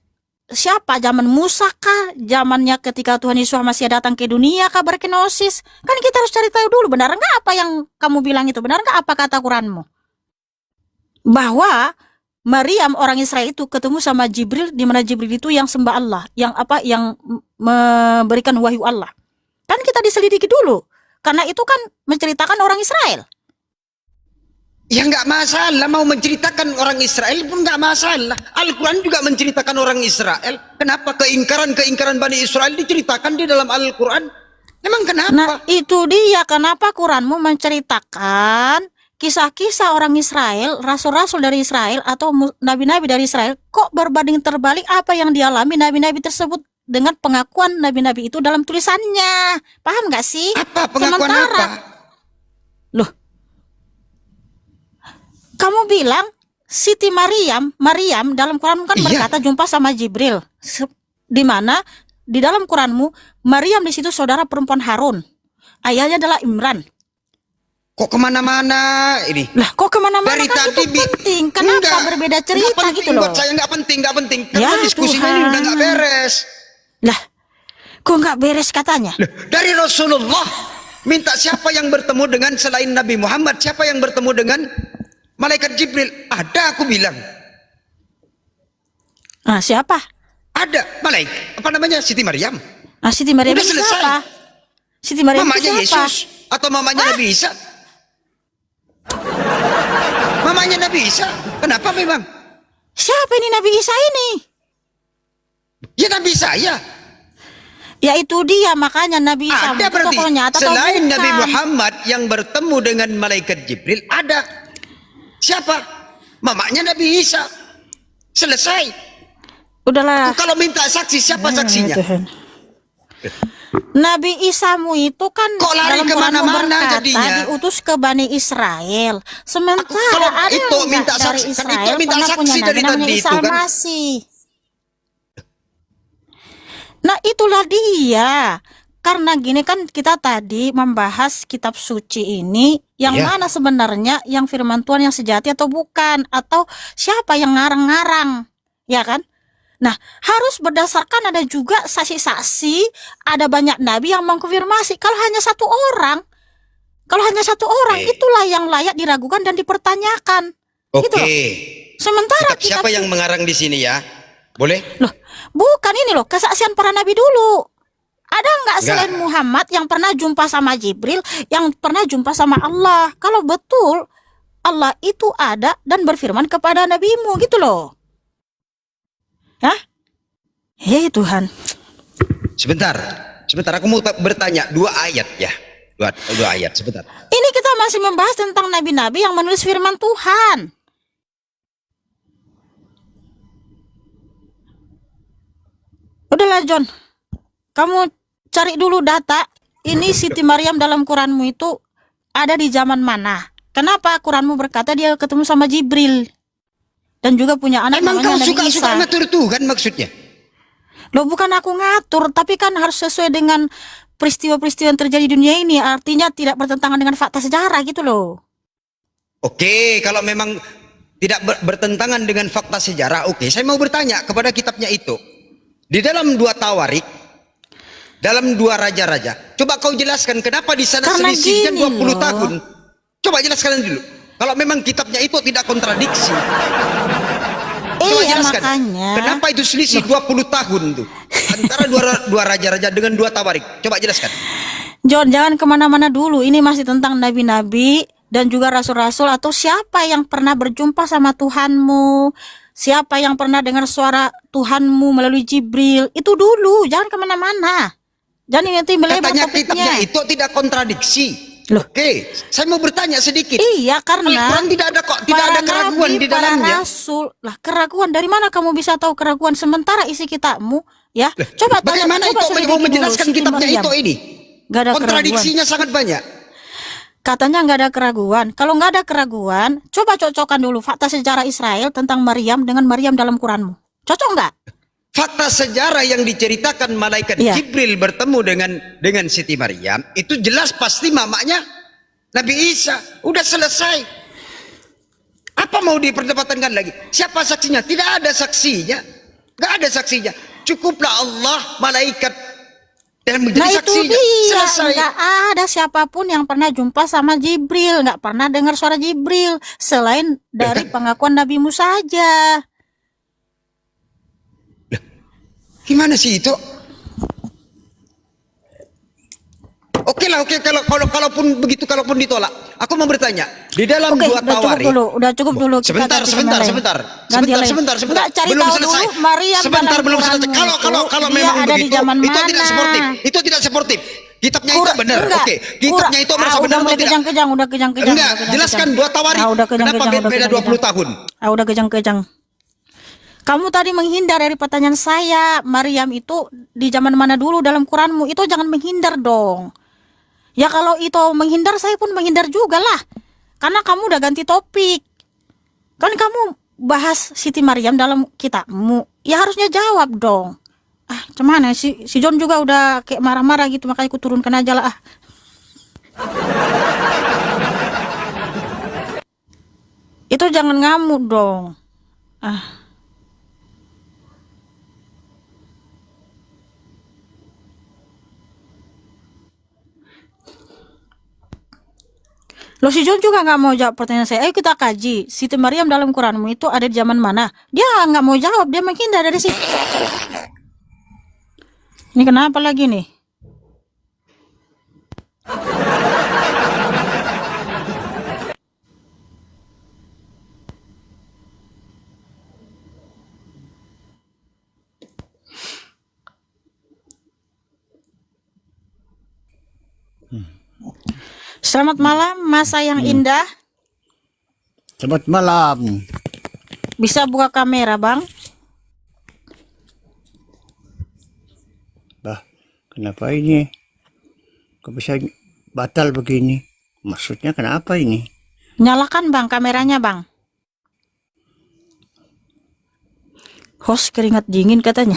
siapa? Zaman Musa kah? Zamannya ketika Tuhan Yesus masih datang ke dunia kah berkenosis? Kan kita harus cari tahu dulu, benar nggak apa yang kamu bilang itu? Benar nggak apa kata Quranmu? Bahwa Maryam orang Israel itu ketemu sama Jibril, di mana Jibril itu yang sembah Allah, yang memberikan wahyu Allah. Kan kita diselidiki dulu, karena itu kan menceritakan orang Israel. Ya nggak masalah mau menceritakan orang Israel pun nggak masalah. Al-Quran juga menceritakan orang Israel. Kenapa keingkaran Bani Israel diceritakan di dalam Al-Quran? Emang kenapa? Nah, itu dia kenapa Quranmu menceritakan kisah-kisah orang Israel, rasul-rasul dari Israel atau nabi-nabi dari Israel, kok berbanding terbalik apa yang dialami nabi-nabi tersebut dengan pengakuan nabi-nabi itu dalam tulisannya. Paham nggak sih? Apa pengakuan Sementara, apa? Loh, kamu bilang Siti Maryam dalam Quran kan Iya. berkata jumpa sama Jibril. Di mana di dalam Quranmu Maryam di situ saudara perempuan Harun. Ayahnya adalah Imran. Kok kemana-mana ini? Lah, kok kemana-mana Dari kan tadi itu penting. Kenapa Enggak. berbeda Nggak cerita penting gitu loh? buat saya nggak penting. Karena Ya, diskusinya ini Tuhan. udah nggak beres. Lah, kok nggak beres katanya? Loh, dari Rasulullah minta siapa yang bertemu dengan selain Nabi Muhammad, siapa yang bertemu dengan malaikat Jibril? Ada, aku bilang. Nah, siapa? Ada malaikat. Apa namanya? Siti Maryam. Nah, Siti Maryam Udah itu selesai. siapa? Siti Maryam itu Mamanya siapa? Yesus atau mamanya Nabi Isa? Mamanya Nabi Isa. Kenapa memang? Siapa ini Nabi Isa ini? Ya Nabi saya. Ya itu dia, makanya Nabi Isa Ada itu berarti tokoh nyata atau selain bukan? Nabi Muhammad yang bertemu dengan malaikat Jibril ada. Siapa? Mamanya Nabi Isa. Selesai. Udahlah. Kalau minta saksi siapa saksinya? Tuhan. Nabi Isamu itu kan Kok lari dalam kemana-mana Quranmu berkata jadinya? diutus ke Bani Israel. Sementara Kalau ada itu yang minta enggak dari saksi, kan Israel itu minta pernah saksi punya dari nabi namanya tadi Isa itu kan? Al-Masih. Nah, itulah dia. Karena gini kan kita tadi membahas kitab suci ini yang Iya. mana sebenarnya yang firman Tuhan yang sejati atau bukan, atau siapa yang ngarang-ngarang. ya kan? Nah, harus berdasarkan ada juga saksi-saksi, ada banyak nabi yang mengkonfirmasi. Kalau hanya satu orang, Oke. itulah yang layak diragukan dan dipertanyakan. Gitu Oke. loh. Sementara Kitab siapa yang mengarang di sini ya? Boleh? loh, bukan ini loh, kesaksian para nabi dulu. Ada nggak Enggak. selain Muhammad yang pernah jumpa sama Jibril, yang pernah jumpa sama Allah? Kalau betul Allah itu ada dan berfirman kepada nabimu gitu loh. Hah? Hei Tuhan. Sebentar. Aku mau bertanya 2 ayat ya. 2 ayat sebentar. Ini kita masih membahas tentang nabi-nabi yang menulis firman Tuhan. Udahlah John, kamu cari dulu data. Ini Siti Maryam dalam Quranmu itu ada di zaman mana? Kenapa Quranmu berkata dia ketemu sama Jibril dan juga punya anak Emang kau namanya Nabi suka Isa? ngatur Tuhan maksudnya? Loh, bukan aku ngatur, tapi kan harus sesuai dengan peristiwa-peristiwa yang terjadi di dunia ini. Artinya tidak bertentangan dengan fakta sejarah gitu loh. Oke, kalau memang tidak bertentangan dengan fakta sejarah, oke. Saya mau bertanya kepada kitabnya itu. Di dalam 2 Tawarik, dalam 2 Raja-Raja, coba kau jelaskan kenapa di sana Karena selisihnya gini 20 loh. tahun. Coba jelaskan dulu. Kalau memang kitabnya itu tidak kontradiksi. Coba Iya jelaskan. makanya. Kenapa itu selisih 20 tahun tuh? Antara 2 Raja-Raja dengan 2 Tawarik. Coba jelaskan. John, jangan kemana-mana dulu. Ini masih tentang nabi-nabi dan juga rasul-rasul atau siapa yang pernah berjumpa sama Tuhanmu, siapa yang pernah dengar suara Tuhanmu melalui Jibril. Itu dulu, jangan kemana-mana. Jangan nanti melebar Katanya topiknya. kitabnya itu tidak kontradiksi. Loh. Oke, saya mau bertanya sedikit. Iya, karena Al-Quran tidak ada kok, tidak para ada keraguan nabi, di para dalamnya. rasul. Lah, keraguan dari mana kamu bisa tahu keraguan sementara isi kitabmu ya? Coba tanya, Bagaimana coba itu selidiki mau dulu, menjelaskan Siti kitabnya Maryam. itu ini? Gak ada keraguan. Kontradiksinya sangat banyak. Katanya nggak ada keraguan. Kalau nggak ada keraguan, coba cocokkan dulu fakta sejarah Israel tentang Maryam dengan Maryam dalam Quranmu. Cocok nggak? Fakta sejarah yang diceritakan malaikat Iya. Jibril bertemu dengan Siti Maryam itu jelas pasti mamanya Nabi Isa. Udah selesai. Apa mau diperdebatkan lagi? Siapa saksinya? Tidak ada saksinya. Nggak ada saksinya. Cukuplah Allah, malaikat dan menjadi Nah itu saksinya. dia, Selesai. nggak ada siapapun yang pernah jumpa sama Jibril, nggak pernah dengar suara Jibril selain dari pengakuan Nabi Musa saja. Gimana sih itu? Oke lah, oke kalaupun begitu, kalaupun ditolak, aku mau bertanya di dalam Oke, 2 Tawarik. udah cukup dulu. Kita Sebentar, ganti sebentar, tema lain. sebentar, Ganti yang lain. sebentar. Nggak, cari Belum tahu selesai. dulu Maryam Sebentar, dalam belum selesai. Quranmu Kalau itu, memang dia ada di begitu, zaman itu tidak mana? sportif. Itu tidak sportif. Kitabnya itu benar. Enggak. Oke, kitabnya itu merasa udah benar mulai atau tidak? kejang-kejang, udah kejang-kejang. Enggak, udah kejang-kejang. jelaskan 2 Tawarik. Udah Kenapa kejang-kejang, udah beda kejang-kejang. 20 tahun? Udah kejang-kejang. Kamu tadi menghindar dari pertanyaan saya. Maryam itu di zaman mana dulu dalam Quranmu? Itu jangan menghindar dong. Ya kalau itu menghindar, saya pun menghindar juga lah. Karena kamu udah ganti topik. Kan kamu bahas Siti Maryam dalam kitabmu. Ya harusnya jawab dong. Ah, cuman si John juga udah kayak marah-marah gitu, makanya aku turunkan aja lah. Itu jangan ngamuk dong. Ah. Loh, si John juga nggak mau jawab pertanyaan saya. Ayo kita kaji. Siti Maryam dalam Quranmu itu ada di zaman mana? Dia nggak mau jawab. Dia menghindar dari situ. Ini kenapa lagi nih? Selamat malam, masa yang indah. Selamat malam. Bisa buka kamera, Bang? Bah, kenapa ini? Kok bisa batal begini? Maksudnya kenapa ini? Nyalakan, Bang, kameranya, Bang. Host keringat dingin katanya.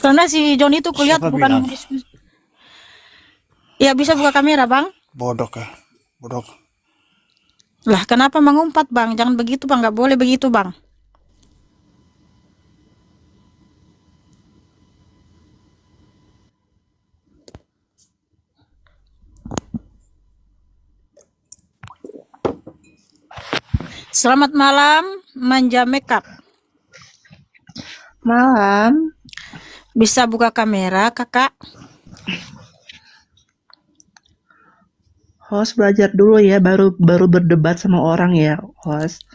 Karena si John itu kulihat Siapa bukan bilang? diskusi. Ya bisa buka kamera, Bang. Bodoh kah? Bodoh. Lah kenapa mengumpat, Bang? Jangan begitu, Bang. Nggak boleh begitu, Bang. Selamat malam, Manja Makeup. Malam. Bisa buka kamera, Kakak? Host belajar dulu ya, baru berdebat sama orang ya, host.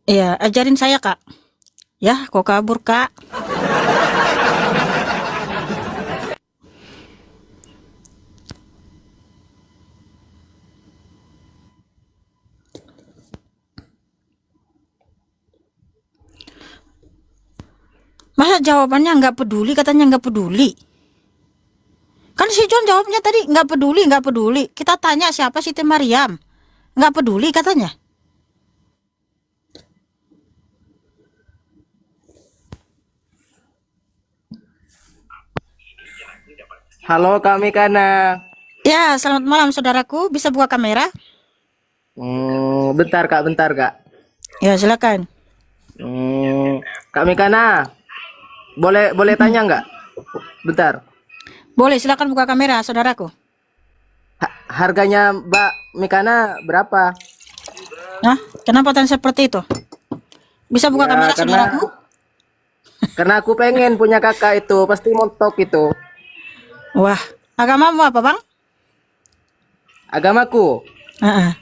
Iya, ajarin saya, Kak. Ya, kok kabur, Kak? Masa jawabannya nggak peduli, katanya nggak peduli. Kan si John jawabnya tadi nggak peduli, nggak peduli. Kita tanya siapa Siti Maryam. Nggak peduli katanya. Halo Kak Mikana. Ya, selamat malam saudaraku. Bisa buka kamera? Bentar Kak. Ya, silakan. Kak Mikana, boleh tanya nggak? Bentar. Boleh, silakan buka kamera, saudaraku. Harganya Mbak Mikana berapa? Nah, kenapa tanya seperti itu? Bisa buka Ya, kamera, saudaraku? Karena aku pengen punya kakak itu, pasti montok itu. Wah, agamamu apa, Bang? Agamaku, Heeh.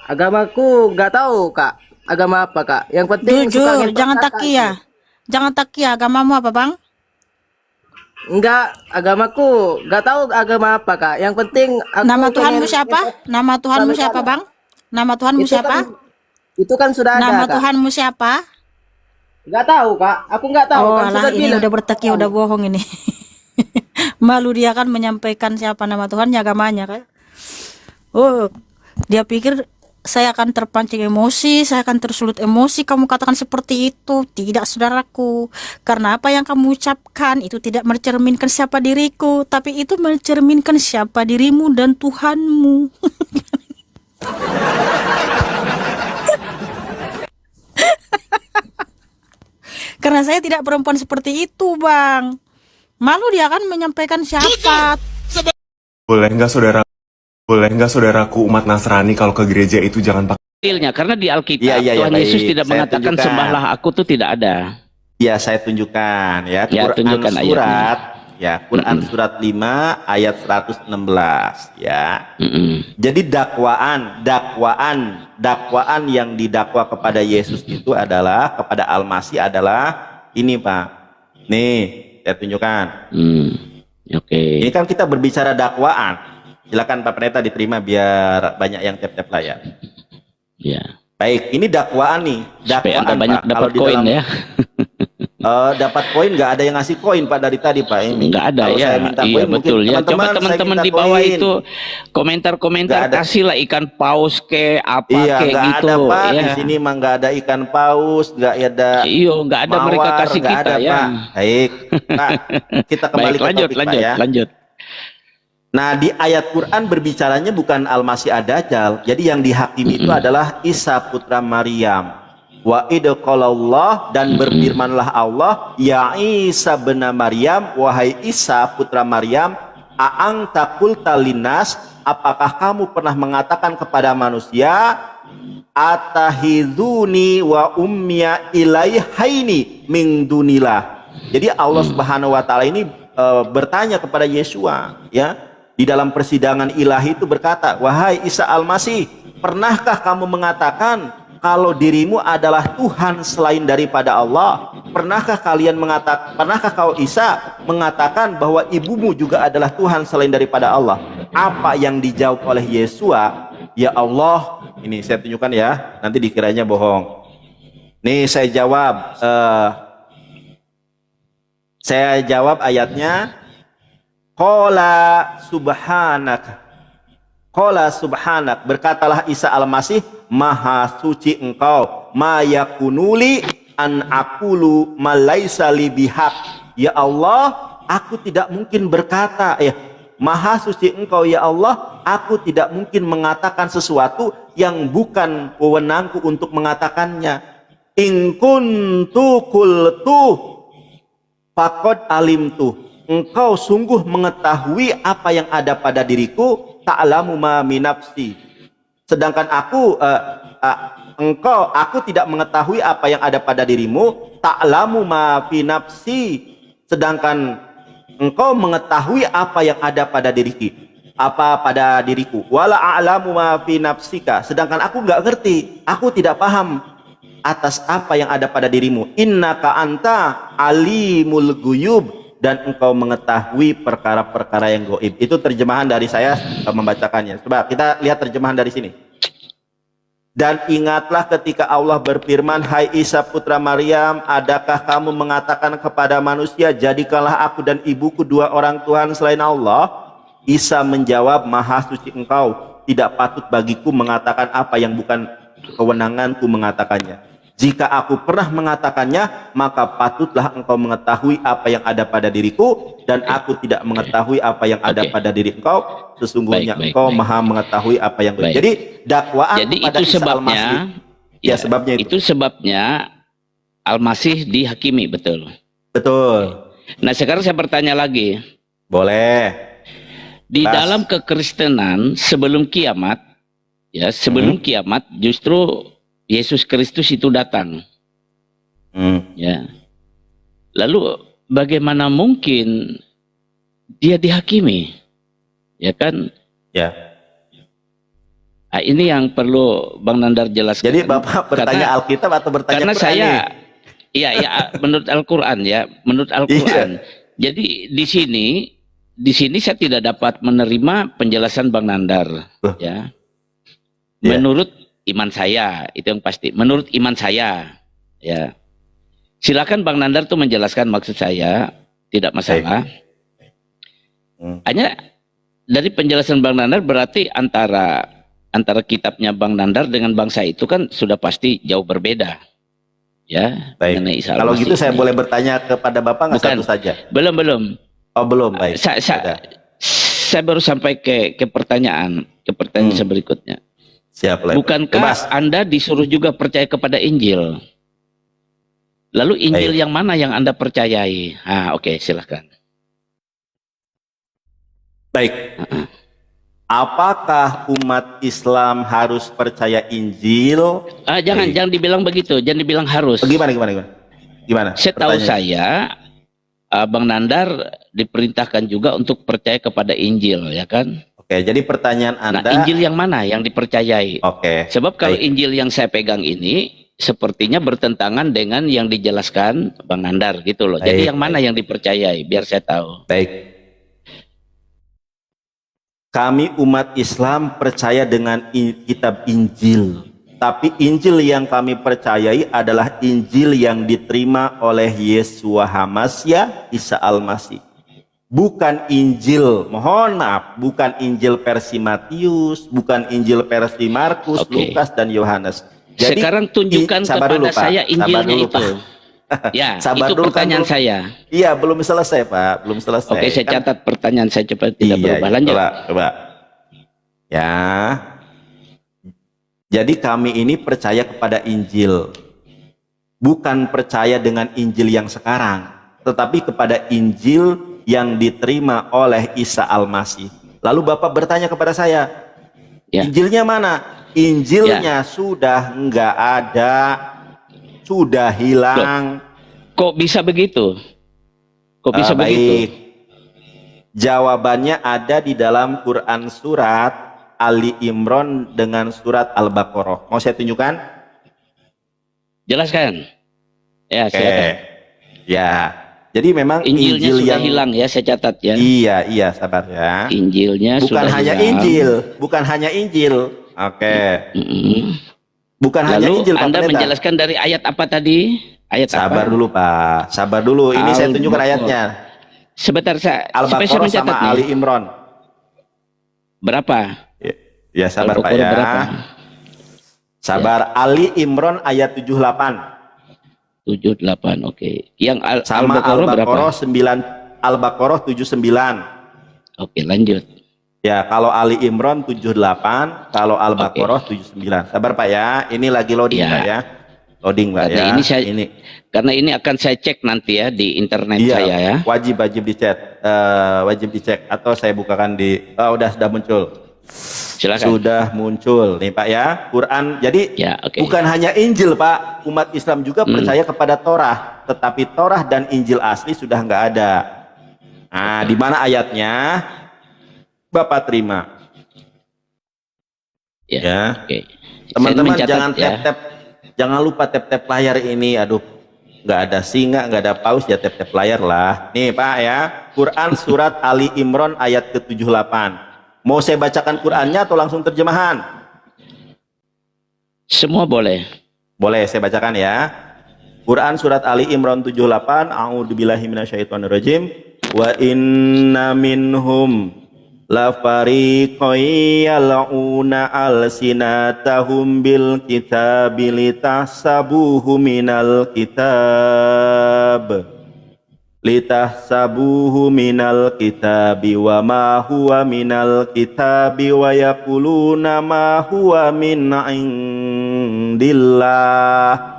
agamaku nggak tahu Kak. Agama apa Kak? Yang penting suka Jujur, ngentot jangan kakak takia. itu. Jangan takia, agamamu apa, Bang? Enggak, agamaku nggak tahu agama apa Kak. Yang penting aku Nama Tuhanmu pengen siapa? ngentot Nama Tuhanmu Kak siapa, Mikana. Bang? Nama Tuhanmu Itu siapa? kan itu kan sudah ada Nama Kak. Tuhanmu siapa? Nggak tahu Kak. Aku nggak tahu Oh, kan alah, sudah ini bilang. udah berteki, udah bohong ini. Malu dia kan menyampaikan siapa nama Tuhannya, agamanya, kan? Oh, dia pikir saya akan terpancing emosi, saya akan tersulut emosi. Kamu katakan seperti itu. Tidak, saudaraku. Karena apa yang kamu ucapkan itu tidak mencerminkan siapa diriku, tapi itu mencerminkan siapa dirimu dan Tuhanmu. Karena saya tidak perempuan seperti itu, Bang. Malu dia kan menyampaikan siapa. Boleh nggak saudara? Boleh nggak saudaraku umat Nasrani kalau ke gereja itu jangan pakai Dalilnya, karena di Alkitab Iya, iya, iya, Tuhan Yesus baik. tidak Saya mengatakan tunjukkan. sembahlah aku tuh tidak ada. Ya, saya tunjukkan ya. Ya, Quran tunjukkan surat ya, Quran surat 5 ayat 116 ya. Jadi dakwaan yang didakwa kepada Yesus itu adalah kepada Al-Masih adalah ini, Pak. Nih, saya tunjukkan. Oke. Ini kan kita berbicara dakwaan. Silakan Pak Pendeta diterima biar banyak yang tap-tap lah ya. Ya. Baik, ini dakwaan nih. Supaya Dakwaan Anda banyak Pak. dapat Kalau di koin dalam- ya. Dapat koin nggak ada yang ngasih koin Pak dari tadi Pak ini. Enggak ada Kalau ya. saya minta Iya koin, betul mungkin ya. Coba teman-teman saya teman-teman minta di bawah koin. itu komentar-komentar Nggak ada. kasihlah ikan paus ke apa Iya kayak nggak gitu ada Pak ya. di sini mah nggak ada ikan paus, nggak ada Iya, nggak ada mereka mawar, kasih nggak kita ada, ya. Pak. Baik, Pak. Kita kembali Baik, ke lanjut, topik Pak lanjut, ya. lanjut. Nah di ayat Quran berbicaranya bukan Al-Masih Ad-Dajjal. Jadi yang dihakimi itu adalah Isa putra Maryam. Wa idqalallah dan berfirmanlah Allah, ya Isa bin Maryam, wahai Isa putra Maryam, a'anta qulta linnas, apakah kamu pernah mengatakan kepada manusia, atahiduni wa ummiya ilaihaini min dunillah. Jadi Allah Subhanahu wa taala ini bertanya kepada Yesua ya. Di dalam persidangan ilahi itu berkata, wahai Isa Al-Masih, pernahkah kamu mengatakan kalau dirimu adalah Tuhan selain daripada Allah? Pernahkah kau Isa mengatakan bahwa ibumu juga adalah Tuhan selain daripada Allah? Apa yang dijawab oleh Yesua? Ya Allah, ini saya tunjukkan ya, nanti dikiranya bohong. Nih saya jawab ayatnya. Qala subhanak, berkatalah Isa Al-Masih, maha suci engkau, ma yakunuli an aqulu ma laisa li bihaq. Ya Allah, aku tidak mungkin berkata, maha suci engkau ya Allah, aku tidak mungkin mengatakan sesuatu yang bukan wewenangku untuk mengatakannya. In kuntu qultu faqad alimtu, engkau sungguh mengetahui apa yang ada pada diriku, ta'lamu ma min nafsi, sedangkan aku tidak mengetahui apa yang ada pada dirimu, ta'lamu ma fi nafsi, sedangkan engkau mengetahui apa yang ada pada diriku, wala a'lamu ma fi nafsika, sedangkan aku nggak ngerti, aku tidak paham atas apa yang ada pada dirimu. Innaka anta alimul guyub, dan engkau mengetahui perkara-perkara yang gaib. Itu terjemahan dari saya membacakannya. Coba kita lihat terjemahan dari sini. Dan ingatlah ketika Allah berfirman, hai Isa putra Maryam, adakah kamu mengatakan kepada manusia, jadikanlah aku dan ibuku dua orang Tuhan selain Allah? Isa menjawab, maha suci engkau, tidak patut bagiku mengatakan apa yang bukan kewenanganku mengatakannya. Jika aku pernah mengatakannya, maka patutlah engkau mengetahui apa yang ada pada diriku, dan aku tidak mengetahui apa yang ada pada diri engkau. Sesungguhnya engkau maha mengetahui apa yang gaib. Jadi dakwaan kepada Isa Al-Masih, sebabnya itu sebabnya Al-Masih dihakimi, betul. Betul. Nah, sekarang saya bertanya lagi. Boleh. Di dalam kekristenan sebelum kiamat, ya, sebelum kiamat justru Yesus Kristus itu datang. Ya. Lalu bagaimana mungkin dia dihakimi? Ya kan? Ya. Nah, ini yang perlu Bang Nandar jelaskan. Jadi Bapak bertanya Alkitab atau bertanya karena Quran saya nih? ya menurut Al-Qur'an ya, menurut Al-Qur'an. Jadi di sini saya tidak dapat menerima penjelasan Bang Nandar, ya. Menurut iman saya, itu yang pasti. Menurut iman saya, ya. Silakan Bang Nandar tuh menjelaskan maksud saya, tidak masalah. Hanya dari penjelasan Bang Nandar berarti antara kitabnya Bang Nandar dengan bangsa itu kan sudah pasti jauh berbeda. Ya. Baik. Kalau gitu saya boleh bertanya kepada Bapak nggak satu saja? Belum. Oh, belum. Baik. Saya baru sampai ke pertanyaan berikutnya. Siap, bukankah Anda disuruh juga percaya kepada Injil? Lalu Injil yang mana yang Anda percayai? Oke, silahkan. Baik. Apakah umat Islam harus percaya Injil? Jangan dibilang begitu, jangan dibilang harus. Gimana? Setahu saya, Bang Nandar diperintahkan juga untuk percaya kepada Injil, ya kan? Oke, jadi pertanyaan Anda... Nah, Injil yang mana yang dipercayai? Oke. Sebab kalau Injil yang saya pegang ini, sepertinya bertentangan dengan yang dijelaskan Bang Nandar, gitu loh. Jadi yang mana yang dipercayai, biar saya tahu. Baik. Kami umat Islam percaya dengan kitab Injil. Tapi Injil yang kami percayai adalah Injil yang diterima oleh Yesua Hamasya, Isa Al-Masih. Bukan Injil, mohon maaf, bukan Injil versi Matius, bukan Injil versi Markus, Lukas, dan Yohanes. Jadi, sekarang tunjukkan kepada saya Injilnya itu. Ya, itu pertanyaan saya. Iya, belum selesai, Pak. Belum selesai. Oke, saya catat pertanyaan saya cepat tidak berubah. Lanjut. Coba. Ya. Jadi kami ini percaya kepada Injil. Bukan percaya dengan Injil yang sekarang, tetapi kepada Injil yang diterima oleh Isa Al-Masih. Lalu Bapak bertanya kepada saya, Injilnya mana? Injilnya sudah enggak ada, sudah hilang. Kok bisa begitu? Kok bisa begitu? Jawabannya ada di dalam Quran surat Ali Imran dengan surat Al-Baqarah. Mau saya tunjukkan? Jelaskan. Ya, silakan. Ya. Jadi memang Injilnya Injil sudah yang hilang ya, saya catat ya. Iya, sabar ya. Injilnya bukan sudah hanya hilang. bukan hanya Injil. Oke. Bukan Lalu hanya Injil, Pak Anda Pendeta. menjelaskan dari ayat apa tadi? Ayat Sabar apa? dulu, Pak. Sabar dulu. Ini saya tunjukkan ayatnya. Sebentar, saya Al-Baqarah mencatat sama nih. Ali Imran. Berapa? Ya, sabar Pak Al-Baqarah ya. berapa? Sabar. Ali Imran ayat 78. 78, oke. Yang Sama Al-Baqarah berapa? Al-Baqarah 79. Oke, lanjut. Ya, kalau Ali Imran 78, kalau Al-Baqarah 79. Sabar Pak ya. Ini lagi loading Pak ya. Loading Pak Karena ya. Karena ini akan saya cek nanti ya di internet saya ya. Wajib dicek. Wajib dicek atau saya bukakan di sudah muncul. Silakan. Sudah muncul nih Pak ya. Quran. Jadi Ya, oke. bukan hanya Injil Pak. Umat Islam juga percaya kepada Torah. Tetapi Torah dan Injil asli sudah nggak ada. Nah, di mana ayatnya? Bapak terima. Ya. Oke. Teman-teman Saya mencatat, jangan ya. tap-tap. Jangan lupa tap-tap layar ini. Aduh, nggak ada singa, nggak ada paus, ya tap-tap layar lah. Nih Pak ya. Quran surat Ali Imran ayat ke-78. Mau saya bacakan Qurannya atau langsung terjemahan? Semua boleh. Boleh saya bacakan ya. Quran surat Ali Imran 78. A'udzubillahi minasyaitonirrajim. Wa inna minhum la fariqan yal'una alsinatahum bil kitabi litahsabuhu minal kitabi wa ma huwa minal kitabi wa yaquluna ma huwa min indillah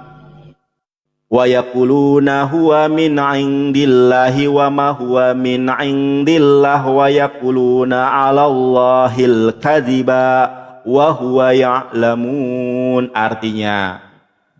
wa yaquluna huwa min indillahi wa ma huwa min indillah wa yaquluna 'alallahil kadhiba wa huwa ya'lamun. Artinya,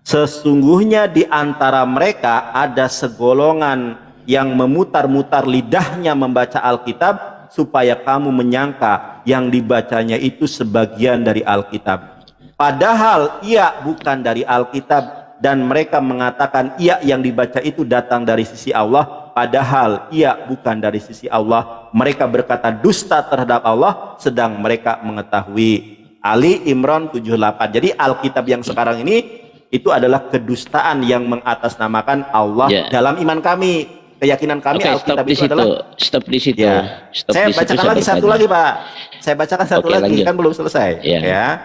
sesungguhnya di antara mereka ada segolongan yang memutar-mutar lidahnya membaca Alkitab supaya kamu menyangka yang dibacanya itu sebagian dari Alkitab. Padahal ia bukan dari Alkitab, dan mereka mengatakan ia yang dibaca itu datang dari sisi Allah, padahal ia bukan dari sisi Allah. Mereka berkata dusta terhadap Allah, sedang mereka mengetahui. Ali Imran 78. Jadi Alkitab yang sekarang ini itu adalah kedustaan yang mengatasnamakan Allah dalam iman kami. Keyakinan kami Alkitab itu adalah stop di situ. Ya. Stop Saya di situ bacakan lagi sampai satu tadi. lagi Pak. Saya bacakan satu Oke, lagi, lanjut. kan belum selesai. Ya. Ya.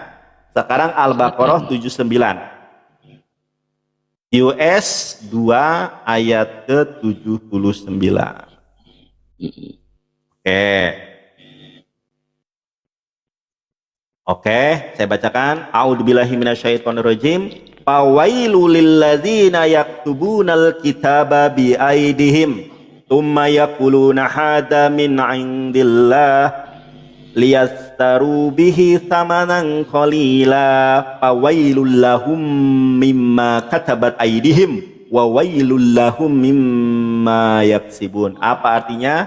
Sekarang Al-Baqarah 79. US 2 ayat ke-79. Oke, saya bacakan. A'udzubillahi minasyaitonirrajim. Fawailul lilladzina yaktubunal kitaba bi aidihim thumma yaquluna hadza min 'indillah liyastaru bihi thamanan qalila fawailul lahum mimma katabat aidihim wa wailul lahum mimma yaksibun. Apa artinya?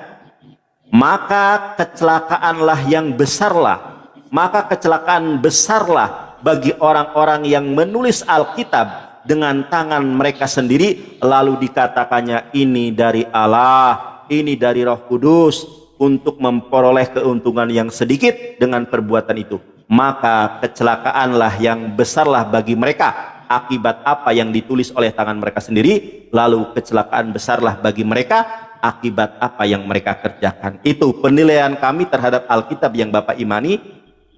Maka kecelakaanlah yang besarlah, maka kecelakaan besarlah bagi orang-orang yang menulis Alkitab dengan tangan mereka sendiri, lalu dikatakannya ini dari Allah, ini dari Roh Kudus, untuk memperoleh keuntungan yang sedikit dengan perbuatan itu. Maka kecelakaanlah yang besarlah bagi mereka akibat apa yang ditulis oleh tangan mereka sendiri, lalu kecelakaan besarlah bagi mereka akibat apa yang mereka kerjakan. Itu penilaian kami terhadap Alkitab yang Bapak imani.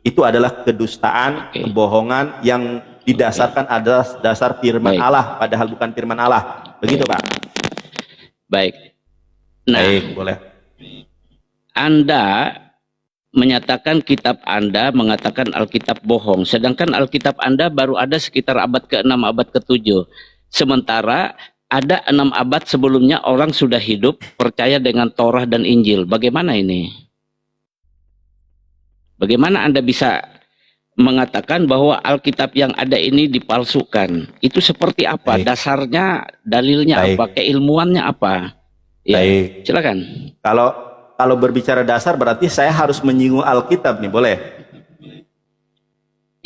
Itu adalah kedustaan, kebohongan yang didasarkan adalah dasar firman Allah, padahal bukan firman Allah. Begitu Pak. Baik. Nah, boleh. Anda menyatakan kitab Anda mengatakan Alkitab bohong, sedangkan Alkitab Anda baru ada sekitar abad ke-6, abad ke-7. Sementara ada 6 abad sebelumnya orang sudah hidup percaya dengan Torah dan Injil. Bagaimana ini? Bagaimana Anda bisa mengatakan bahwa Alkitab yang ada ini dipalsukan? Itu seperti apa? Dasarnya, dalilnya apa? Keilmuannya apa? Ya, silakan. Kalau berbicara dasar berarti saya harus menyinggung Alkitab nih, boleh?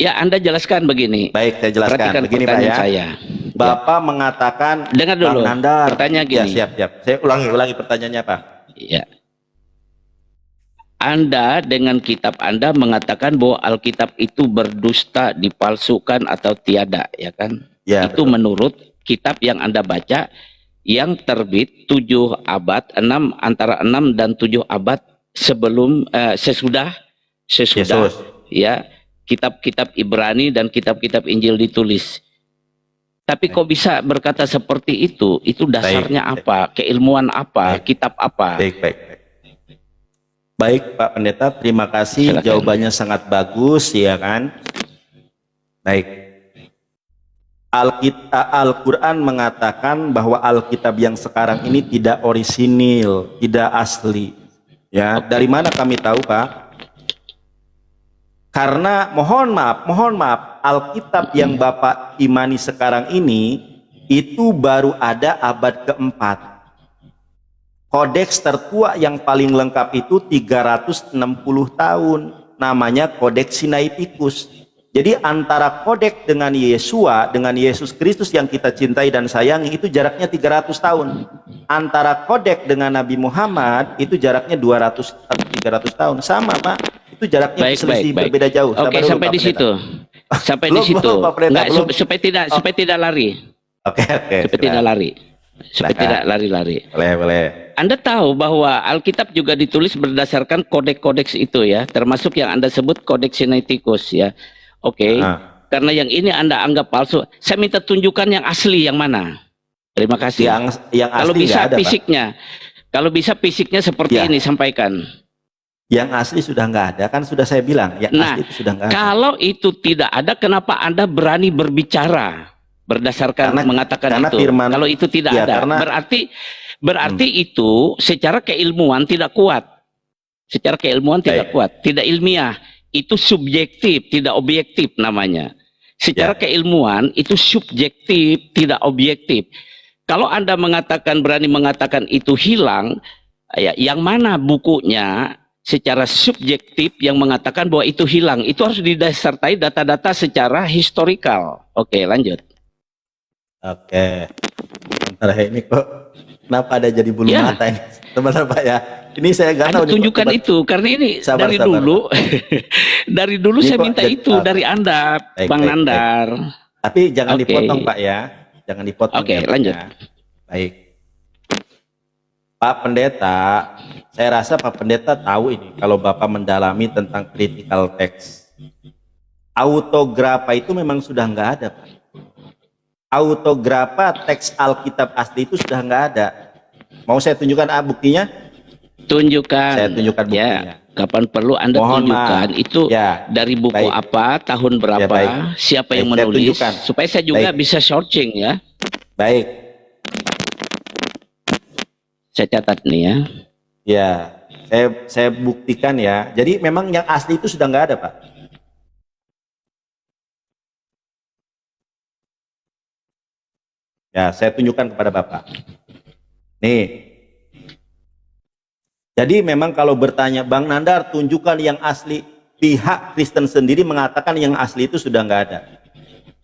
Ya, Anda jelaskan begini. Baik, saya jelaskan. Perhatikan Begini Pak pertanyaan ya. saya. Bapak mengatakan, Dengar dulu. Bang Nandar. Pertanyaan Ya, gini. siap. Saya ulangi pertanyaannya Pak. Ya. Anda dengan kitab Anda mengatakan bahwa Alkitab itu berdusta, dipalsukan atau tiada, ya kan? Ya, itu betul. Menurut kitab yang Anda baca yang terbit 7 abad, antara 6 dan 7 abad sebelum sesudah Yesus. Ya, kitab-kitab Ibrani dan kitab-kitab Injil ditulis. Tapi kok bisa berkata seperti itu? Itu dasarnya apa? Keilmuan apa? Kitab apa? Baik Pak Pendeta, terima kasih. Silakan. Jawabannya sangat bagus, ya kan? Baik. Al-Quran mengatakan bahwa Alkitab yang sekarang ini tidak orisinil, tidak asli. Ya, dari mana kami tahu Pak? Karena mohon maaf, Alkitab yang Bapak imani sekarang ini itu baru ada abad keempat. Kodeks tertua yang paling lengkap itu 360 tahun, namanya Kodeks Sinaiticus. Jadi antara kodeks dengan Yesua, dengan Yesus Kristus yang kita cintai dan sayangi, itu jaraknya 300 tahun. Antara kodeks dengan Nabi Muhammad itu jaraknya 200 atau 300 tahun. Sama, Pak. Itu jaraknya selisih berbeda jauh. Oke, sampai di situ. Sampai di situ. Enggak, supaya tidak lari. Oke. Supaya tidak lari. Supaya tidak lari-lari. Boleh. Anda tahu bahwa Alkitab juga ditulis berdasarkan kodeks-kodeks itu ya, termasuk yang Anda sebut Kodeks Sinaiticus ya. Oke. Karena yang ini Anda anggap palsu, saya minta tunjukkan yang asli yang mana. Terima kasih. Yang asli kalau bisa ada, fisiknya. Pak. Kalau bisa fisiknya seperti ini sampaikan. Yang asli sudah nggak ada, kan sudah saya bilang. Yang asli itu sudah nggak ada. Kalau itu tidak ada, kenapa Anda berani berbicara berdasarkan mengatakan itu? Kalau itu tidak ada, berarti itu secara keilmuan tidak kuat. Secara keilmuan tidak kuat, tidak ilmiah. Itu subjektif, tidak objektif namanya. Secara keilmuan itu subjektif, tidak objektif. Kalau Anda berani mengatakan itu hilang, ya, yang mana bukunya secara subjektif yang mengatakan bahwa itu hilang? Itu harus disertai data-data secara historikal. Oke, lanjut. Oke. Sebentar ini kok kenapa ada jadi bulu mata ini? Sebentar Pak ya. Ini saya nggak tahu. Tunjukkan itu karena ini sabar, dulu, dari dulu ini saya minta itu dari Anda, Bang Nandar. Tapi jangan dipotong Pak ya. Jangan dipotong. Oke, lanjut. Baik. Pak Pendeta, saya rasa Pak Pendeta tahu ini kalau Bapak mendalami tentang critical text. Autografa itu memang sudah nggak ada, Pak. Autografa teks Alkitab asli itu sudah nggak ada. Mau saya tunjukkan buktinya? Tunjukkan. Saya tunjukkan buktinya. Ya, kapan perlu Anda tunjukkan itu dari buku apa, tahun berapa, siapa yang menulis, supaya saya juga bisa searching ya. Baik. Saya catat nih ya. Ya, saya buktikan ya. Jadi memang yang asli itu sudah nggak ada, Pak. Ya, saya tunjukkan kepada Bapak. Nih. Jadi memang kalau bertanya, Bang Nandar, tunjukkan yang asli. Pihak Kristen sendiri mengatakan yang asli itu sudah nggak ada.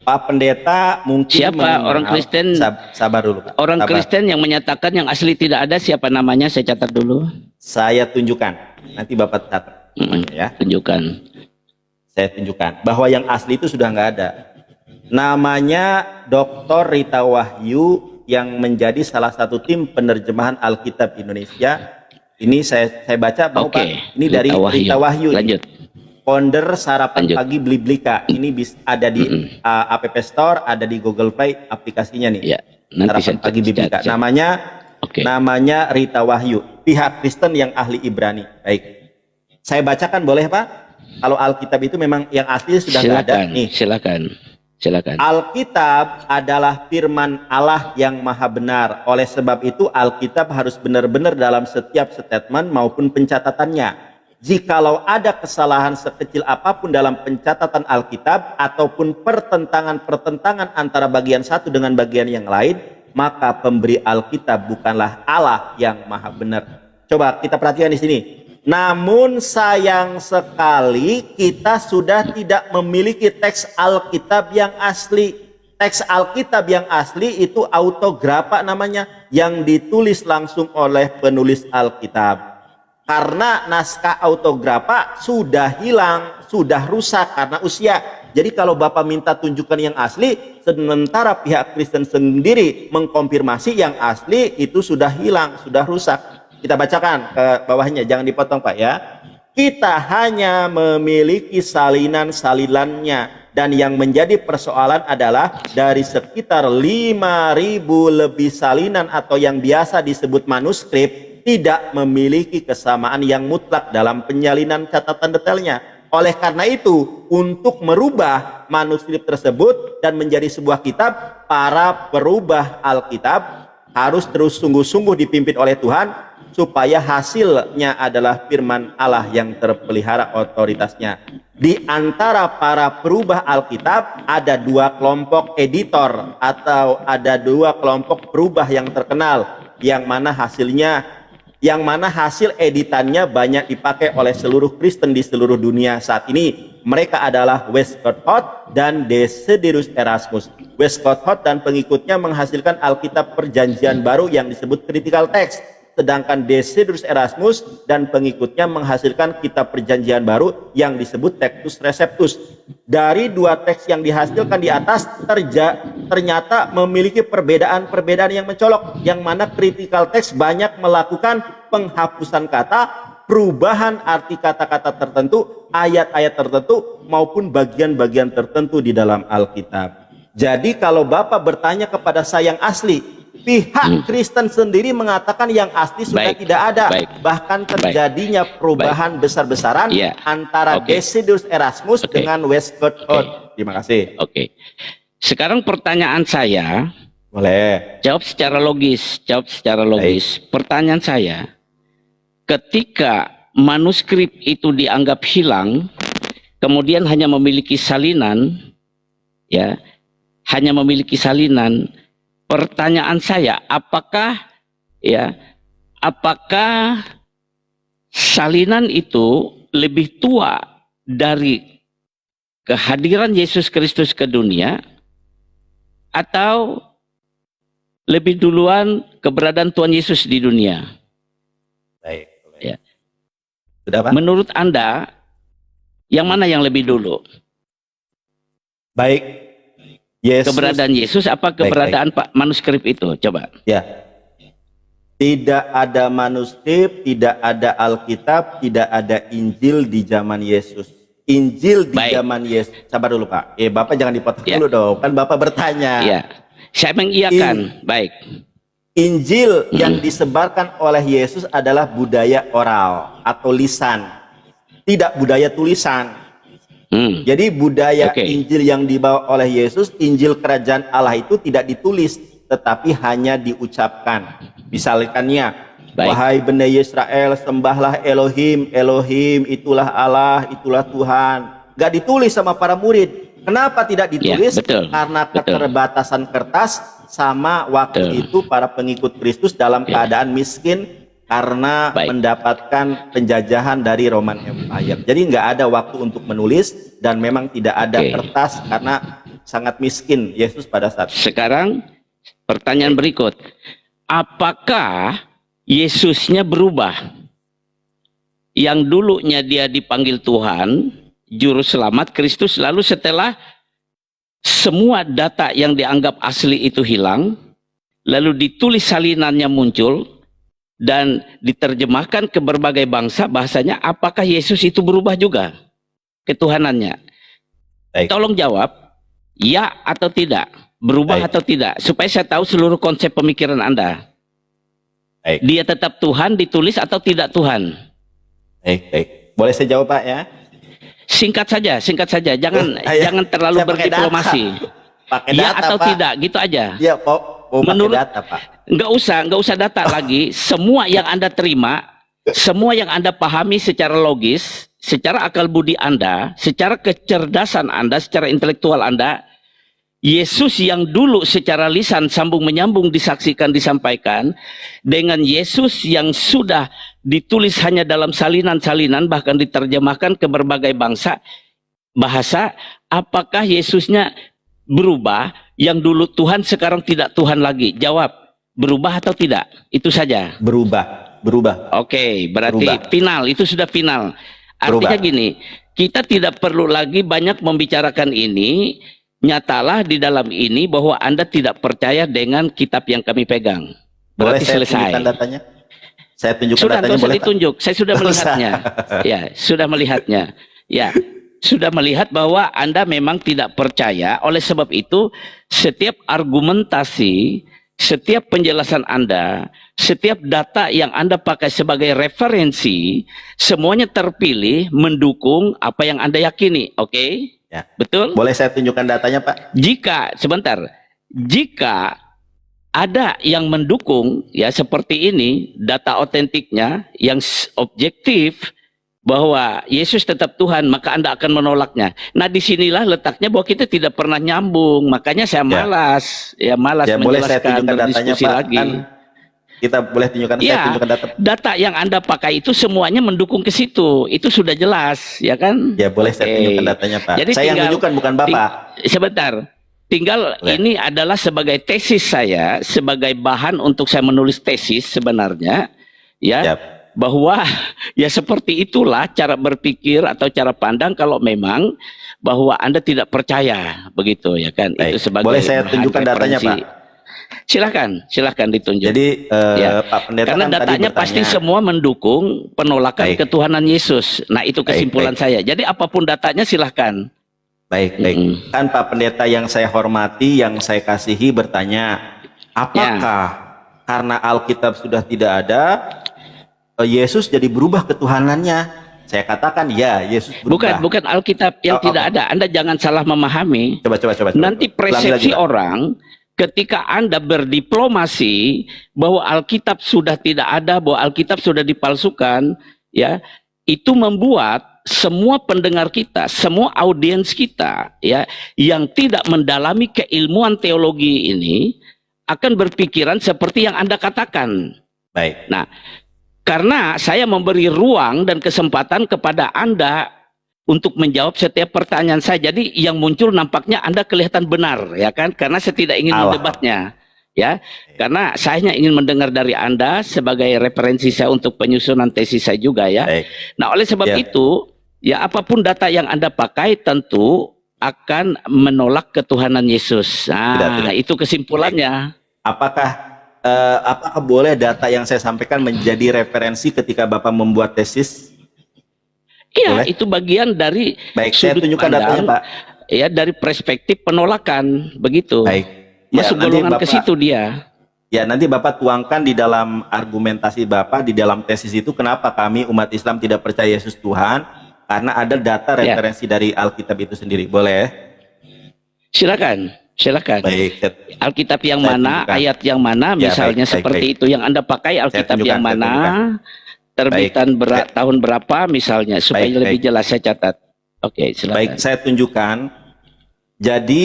Pak Pendeta mungkin siapa orang Kristen? Sabar dulu, Pak. Orang Kristen yang menyatakan yang asli tidak ada, siapa namanya? Saya catat dulu. Saya tunjukkan. Nanti Bapak catat. Ya. Tunjukkan. Saya tunjukkan bahwa yang asli itu sudah nggak ada. Namanya Dr. Rita Wahyu yang menjadi salah satu tim penerjemahan Alkitab Indonesia. Ini saya baca bahwa Pak, ini dari Rita Wahyu. Lanjut. Founder Sarapan Pagi Bliblika. Ini ada di App Store, ada di Google Play aplikasinya nih. Ya, nanti Sarapan Pagi Bliblika. Namanya Rita Wahyu. Pihak Kristen yang ahli Ibrani. Baik. Saya bacakan boleh Pak? Kalau Alkitab itu memang yang asli sudah nggak ada. Nih. Silakan. Alkitab adalah firman Allah yang maha benar. Oleh sebab itu Alkitab harus benar-benar dalam setiap statement maupun pencatatannya. Jikalau ada kesalahan sekecil apapun dalam pencatatan Alkitab ataupun pertentangan antara bagian satu dengan bagian yang lain, maka pemberi Alkitab bukanlah Allah yang maha benar. Coba kita perhatikan di sini. Namun sayang sekali kita sudah tidak memiliki teks Alkitab yang asli. Teks Alkitab yang asli itu autografa namanya, yang ditulis langsung oleh penulis Alkitab. Karena naskah autografa sudah hilang, sudah rusak karena usia. Jadi kalau Bapak minta tunjukkan yang asli, sementara pihak Kristen sendiri mengkonfirmasi yang asli itu sudah hilang, sudah rusak. Kita bacakan ke bawahnya, jangan dipotong Pak ya. Kita hanya memiliki salinan-salinannya, dan yang menjadi persoalan adalah dari sekitar 5.000 lebih salinan atau yang biasa disebut manuskrip, tidak memiliki kesamaan yang mutlak dalam penyalinan catatan detailnya. Oleh karena itu, untuk merubah manuskrip tersebut dan menjadi sebuah kitab, para perubah Alkitab harus terus sungguh-sungguh dipimpin oleh Tuhan supaya hasilnya adalah firman Allah yang terpelihara otoritasnya. Di antara para perubah Alkitab ada dua kelompok editor atau ada dua kelompok perubah yang terkenal, yang mana hasil editannya banyak dipakai oleh seluruh Kristen di seluruh dunia saat ini. Mereka adalah Westcott Hort dan Desiderius Erasmus. Westcott Hort dan pengikutnya menghasilkan Alkitab Perjanjian Baru yang disebut critical text, sedangkan Desiderius Erasmus dan pengikutnya menghasilkan kitab Perjanjian Baru yang disebut Textus Receptus. Dari dua teks yang dihasilkan di atas ternyata memiliki perbedaan-perbedaan yang mencolok, yang mana critical text banyak melakukan penghapusan kata, perubahan arti kata-kata tertentu, ayat-ayat tertentu, maupun bagian-bagian tertentu di dalam Alkitab. Jadi kalau Bapak bertanya kepada saya yang asli, pihak Kristen sendiri mengatakan yang asli sudah tidak ada. Bahkan terjadinya perubahan besar-besaran antara Desiderius Erasmus dengan Westcott Hort. Terima kasih. Sekarang pertanyaan saya, boleh jawab secara logis. Pertanyaan saya, ketika manuskrip itu dianggap hilang, kemudian hanya memiliki salinan, pertanyaan saya, apakah salinan itu lebih tua dari kehadiran Yesus Kristus ke dunia, atau lebih duluan keberadaan Tuhan Yesus di dunia? Sudah, Pak? Menurut Anda, yang mana yang lebih dulu? Keberadaan Yesus apa keberadaan Pak manuskrip itu? Coba. Ya. Tidak ada manuskrip, tidak ada Alkitab, tidak ada Injil di zaman Yesus. Injil di zaman Yesus. Sabar dulu, Pak. Bapak jangan dipotong dulu dong. Kan Bapak bertanya. Saya mengiyakan. Baik. Injil yang disebarkan oleh Yesus adalah budaya oral atau lisan, tidak budaya tulisan. Jadi budaya Injil yang dibawa oleh Yesus, Injil Kerajaan Allah itu tidak ditulis, tetapi hanya diucapkan. Misalkannya, wahai bani Israel, sembahlah Elohim, Elohim itulah Allah, itulah Tuhan. Gak ditulis sama para murid. Kenapa tidak ditulis? Karena keterbatasan kertas, sama waktu itu para pengikut Kristus dalam keadaan miskin karena mendapatkan penjajahan dari Roman Empire. Jadi nggak ada waktu untuk menulis dan memang tidak ada kertas karena sangat miskin Yesus pada saat itu. Sekarang pertanyaan berikut, apakah Yesusnya berubah? Yang dulunya dia dipanggil Tuhan, Juru Selamat Kristus, lalu setelah semua data yang dianggap asli itu hilang, lalu ditulis salinannya muncul dan diterjemahkan ke berbagai bangsa bahasanya, apakah Yesus itu berubah juga ketuhanannya? Tolong jawab ya atau tidak, berubah atau tidak, supaya saya tahu seluruh konsep pemikiran Anda. Dia tetap Tuhan ditulis atau tidak Tuhan? Boleh saya jawab, Pak, ya? Singkat saja, jangan terlalu berdiplomasi. Ya atau Pak. Tidak, gitu aja. Ya, menurut data, Pak. Nggak usah data lagi. Semua yang Anda terima, semua yang Anda pahami secara logis, secara akal budi Anda, secara kecerdasan Anda, secara intelektual Anda, Yesus yang dulu secara lisan sambung menyambung disaksikan disampaikan dengan Yesus yang sudah ditulis hanya dalam salinan-salinan bahkan diterjemahkan ke berbagai bahasa, apakah Yesusnya berubah, yang dulu Tuhan sekarang tidak Tuhan lagi? Jawab, berubah atau tidak? Itu saja. Berubah. Oke, berarti final, itu sudah final. Artinya gini, kita tidak perlu lagi banyak membicarakan ini. Nyatalah di dalam ini bahwa Anda tidak percaya dengan kitab yang kami pegang. Berarti selesai. Tunjukkan datanya? Saya tunjukkan sudah, datanya, boleh, ditunjuk. Saya sudah melihatnya. Ya, sudah melihatnya. Ya, sudah melihat bahwa Anda memang tidak percaya. Oleh sebab itu, setiap argumentasi, setiap penjelasan Anda, setiap data yang Anda pakai sebagai referensi, semuanya terpilih mendukung apa yang Anda yakini. Oke? Ya. Betul? Boleh saya tunjukkan datanya, Pak? Jika ada yang mendukung ya seperti ini, data otentiknya yang objektif bahwa Yesus tetap Tuhan, maka Anda akan menolaknya. Nah, disinilah letaknya bahwa kita tidak pernah nyambung. Makanya saya malas, malas boleh saya menjelaskan, tunjukkan datanya, berdiskusi Pak. lagi. Kan kita boleh tunjukkan, saya Ya, tunjukkan data. data yang Anda pakai itu semuanya mendukung ke situ. Itu sudah jelas, ya kan? Ya, boleh saya tunjukkan datanya, Pak. Jadi Saya yang tunjukkan, bukan Bapak. Sebentar. Tinggal ini adalah sebagai tesis saya, sebagai bahan untuk saya menulis tesis sebenarnya, ya. Yap. Bahwa ya seperti itulah cara berpikir atau cara pandang kalau memang bahwa Anda tidak percaya begitu ya kan. Baik. Itu sebagai Boleh saya bahan tunjukkan datanya, referensi. Pak? Silakan ditunjuk. Jadi Pak Pendeta Karena kan tadi datanya bertanya, pasti semua mendukung penolakan Baik. ketuhanan Yesus. Nah, itu kesimpulan saya. Jadi apapun datanya silahkan. baik. Kan Pak Pendeta yang saya hormati, yang saya kasihi bertanya, apakah karena Alkitab sudah tidak ada, Yesus jadi berubah ketuhanannya? Saya katakan ya, Yesus berubah. Bukan Alkitab yang tidak ada. Anda jangan salah memahami. Coba. Nanti Ulangi persepsi lagi, Pak. orang ketika Anda berdiplomasi bahwa Alkitab sudah tidak ada, bahwa Alkitab sudah dipalsukan, ya, itu membuat semua pendengar kita, semua audiens kita, ya, yang tidak mendalami keilmuan teologi ini akan berpikiran seperti yang Anda katakan. Baik. Nah, karena saya memberi ruang dan kesempatan kepada Anda untuk menjawab setiap pertanyaan saya. Jadi yang muncul nampaknya Anda kelihatan benar, ya kan? Karena saya tidak ingin mendebatnya, ya. Karena saya hanya ingin mendengar dari Anda sebagai referensi saya untuk penyusunan tesis saya juga, ya. Baik. Nah, oleh sebab itu, ya apapun data yang Anda pakai tentu akan menolak ketuhanan Yesus. Nah, Tidak. itu kesimpulannya. Apakah boleh data yang saya sampaikan menjadi referensi ketika Bapak membuat tesis? Iya, Boleh? itu bagian dari Baik, saya sudut tunjukkan datanya, pandang, Pak. ya, dari perspektif penolakan, begitu. Baik. Masuk nanti golongan ke Bapak- situ dia. Ya, nanti Bapak tuangkan di dalam argumentasi Bapak, di dalam tesis itu, kenapa kami umat Islam tidak percaya Yesus Tuhan, karena ada data referensi dari Alkitab itu sendiri. Boleh? Silakan. Baik. Alkitab yang Saya mana, tunjukkan. ayat yang mana, Ya, misalnya baik, seperti baik. itu yang Anda pakai, Alkitab tunjukkan, yang saya mana, tunjukkan. terbitan tahun berapa misalnya, supaya Baik, lebih baik. jelas saya catat. Oke, silakan. Baik, saya tunjukkan. Jadi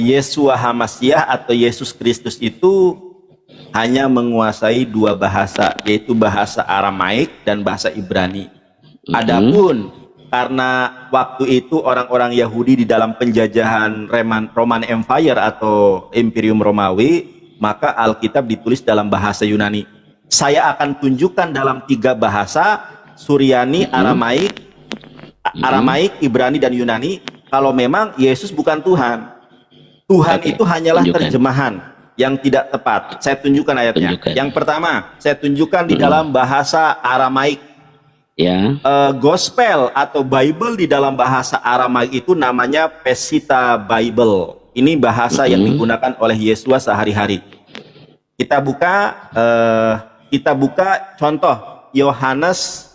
Yeshua HaMasyiah atau Yesus Kristus itu hanya menguasai dua bahasa, yaitu bahasa Aramaik dan bahasa Ibrani. Adapun karena waktu itu orang-orang Yahudi di dalam penjajahan Roman Empire atau Imperium Romawi, maka Alkitab ditulis dalam bahasa Yunani. Saya akan tunjukkan dalam tiga bahasa, Suryani, Aramaik, Ibrani, dan Yunani, kalau memang Yesus bukan Tuhan. Tuhan itu hanyalah terjemahan yang tidak tepat. Saya tunjukkan ayatnya. Yang pertama, saya tunjukkan di dalam bahasa Aramaik. Ya. Gospel atau Bible di dalam bahasa Aramaik itu namanya Pesita Bible. Ini bahasa yang digunakan oleh Yesus sehari-hari. Kita buka contoh Yohanes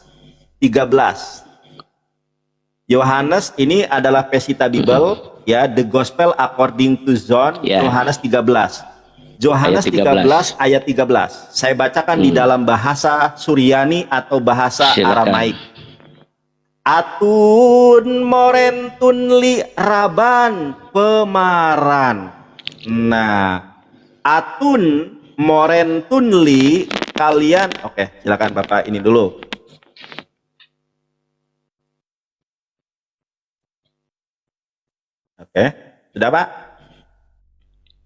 13. Yohanes ini adalah Pesita Bible, ya, The Gospel According to John, Yohanes 13. Yohanes 13 ayat 13. Saya bacakan di dalam bahasa Suryani atau bahasa Aramaik. Atun morentun li raban pemaran. Nah, atun morentun li kalian. Oke, silakan Bapak ini dulu. Oke, sudah Pak?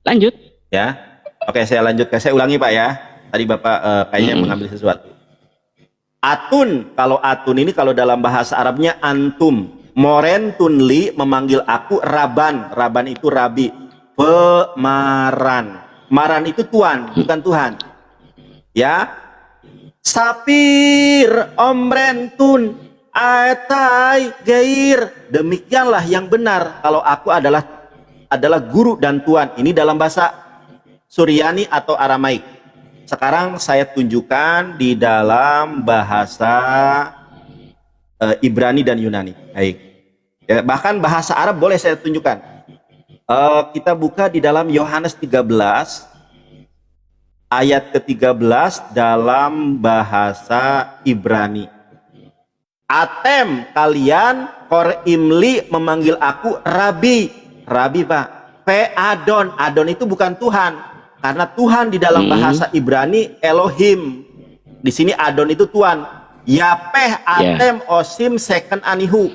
Lanjut. Ya, oke, saya lanjutkan. Saya ulangi Pak ya. Tadi Bapak kayaknya mengambil sesuatu. Atun, kalau atun ini kalau dalam bahasa Arabnya antum. Morentun li memanggil aku raban. Raban itu rabi. Pemaran. Maran itu tuan, bukan Tuhan. Ya. Sapir omrentun atai gair. Demikianlah yang benar kalau aku adalah guru dan tuan. Ini dalam bahasa Suryani atau Aramaik. Sekarang saya tunjukkan di dalam bahasa Ibrani dan Yunani. Baik. Ya, bahkan bahasa Arab boleh saya tunjukkan. Kita buka di dalam Yohanes 13 ayat ke-13 dalam bahasa Ibrani. Atem kalian kor imli memanggil aku Rabi. Rabi Pak. Pe Adon. Adon itu bukan Tuhan. Karena Tuhan di dalam bahasa Ibrani Elohim. Di sini Adon itu Tuhan. Yapeh atem osim second anihu.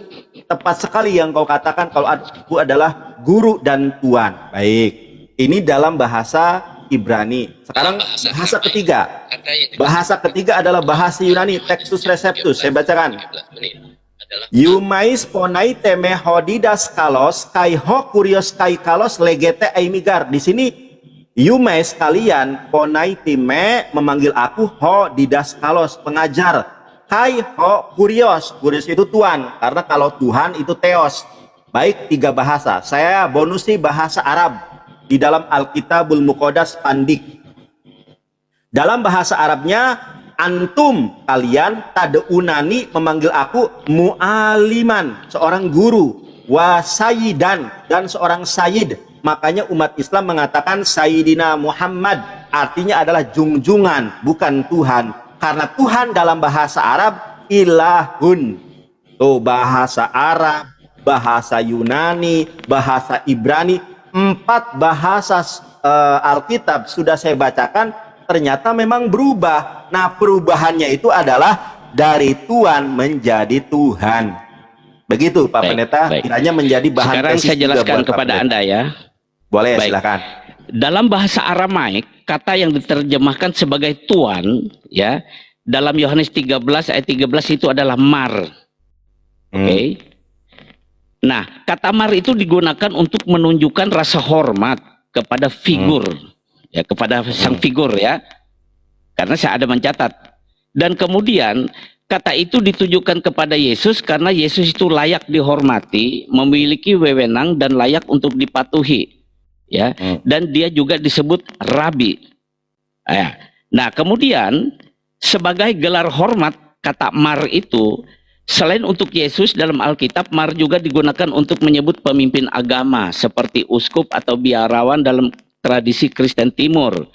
Tepat sekali yang kau katakan kalau aku adalah guru dan Tuhan. Baik. Ini dalam bahasa Ibrani. Sekarang bahasa ketiga. Bahasa ketiga adalah bahasa Yunani, Textus Receptus. Saya bacakan. Yumais ponai teme hodidas kalos kai ho kurios kai kalos legete aimigar. Di sini Yumais kalian ponai time memanggil aku ho didas kalos pengajar. Kai ho kurios. Kurios itu Tuhan. Karena kalau Tuhan itu Theos. Baik, 3 bahasa. Saya bonusi bahasa Arab di dalam Alkitabul Muqaddas Pandik. Dalam bahasa Arabnya, antum kalian tadeunani memanggil aku mu'aliman, seorang guru, wa sayyidan, dan seorang sayyid. Makanya umat Islam mengatakan Sayyidina Muhammad, artinya adalah junjungan, bukan Tuhan. Karena Tuhan dalam bahasa Arab ilahun. Tuh, bahasa Arab, bahasa Yunani, bahasa Ibrani, 4 bahasa Alkitab sudah saya bacakan, ternyata memang berubah. Nah, perubahannya itu adalah dari Tuhan menjadi Tuhan. Begitu Pak Pendeta, kiranya menjadi bahan Sekarang tesis saya jelaskan juga kepada Anda ya. Boleh, Baik. silakan. Dalam bahasa Aramaik, kata yang diterjemahkan sebagai Tuhan, ya, dalam Yohanes 13 ayat 13 itu adalah mar. Oke. Nah, kata mar itu digunakan untuk menunjukkan rasa hormat kepada figur, ya, kepada sang figur, ya. Karena saya ada mencatat. Dan kemudian kata itu ditujukan kepada Yesus karena Yesus itu layak dihormati, memiliki wewenang dan layak untuk dipatuhi, ya. Dan dia juga disebut Rabi. Ya. Nah, kemudian sebagai gelar hormat kata mar itu, selain untuk Yesus dalam Alkitab, mar juga digunakan untuk menyebut pemimpin agama seperti uskup atau biarawan dalam tradisi Kristen Timur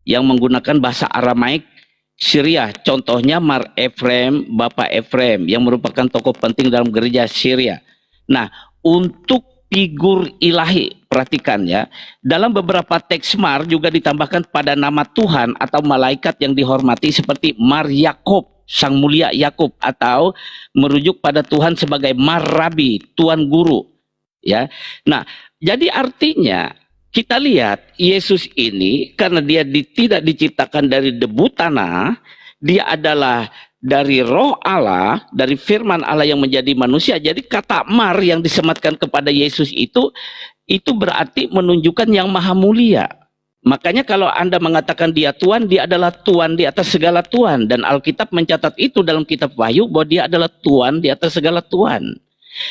yang menggunakan bahasa Aramaik Syria. Contohnya Mar Efrem, Bapak Efrem yang merupakan tokoh penting dalam gereja Syria. Nah, untuk figur ilahi, perhatikan ya, dalam beberapa teks Mar juga ditambahkan pada nama Tuhan atau malaikat yang dihormati seperti Mar Yakob, Sang Mulia Yakub, atau merujuk pada Tuhan sebagai Mar Rabi, Tuan Guru, ya. Nah, jadi artinya kita lihat Yesus ini karena dia tidak diciptakan dari debu tanah, dia adalah dari roh Allah, dari firman Allah yang menjadi manusia. Jadi kata mar yang disematkan kepada Yesus itu berarti menunjukkan yang maha mulia. Makanya kalau Anda mengatakan dia Tuhan, dia adalah Tuhan di atas segala Tuhan. Dan Alkitab mencatat itu dalam kitab Wahyu bahwa dia adalah Tuhan di atas segala Tuhan.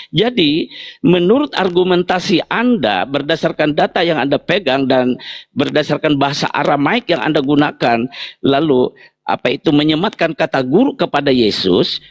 Jadi menurut argumentasi Anda berdasarkan data yang Anda pegang dan berdasarkan bahasa Aramaik yang Anda gunakan, lalu menyematkan kata guru kepada Yesus,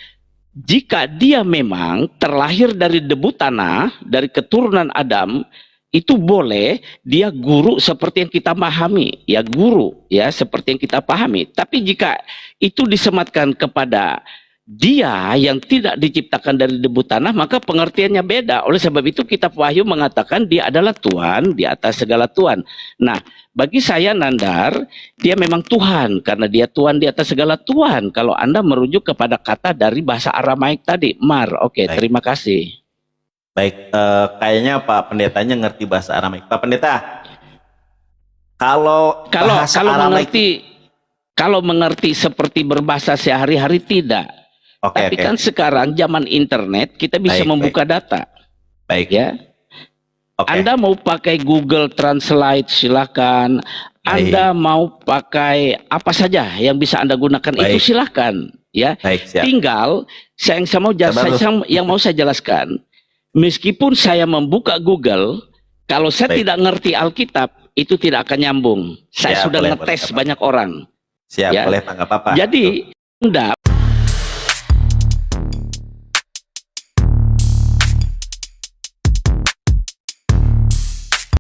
jika dia memang terlahir dari debu tanah, dari keturunan Adam, itu boleh dia guru seperti yang kita pahami, ya guru ya seperti yang kita pahami. Tapi jika itu disematkan kepada dia yang tidak diciptakan dari debu tanah, maka pengertiannya beda. Oleh sebab itu kitab Wahyu mengatakan dia adalah Tuhan di atas segala Tuhan. Nah, bagi saya Nandar, dia memang Tuhan karena dia Tuhan di atas segala Tuhan. Kalau Anda merujuk kepada kata dari bahasa Aramaik tadi, mar. Oke, terima kasih. Baik, kayaknya Pak Pendetanya ngerti bahasa Aramaik. Pak Pendeta, kalau mengerti seperti berbahasa sehari-hari tidak. Tapi kan sekarang zaman internet kita bisa membuka data. Baik. Ya. Anda mau pakai Google Translate silakan. Anda mau pakai apa saja yang bisa Anda gunakan itu silakan. Ya. Tinggal yang mau saya jelaskan. Meskipun saya membuka Google, kalau saya tidak ngerti Alkitab, itu tidak akan nyambung. Saya sudah ngetes banyak orang. Siap, boleh, nggak apa-apa. Jadi Anda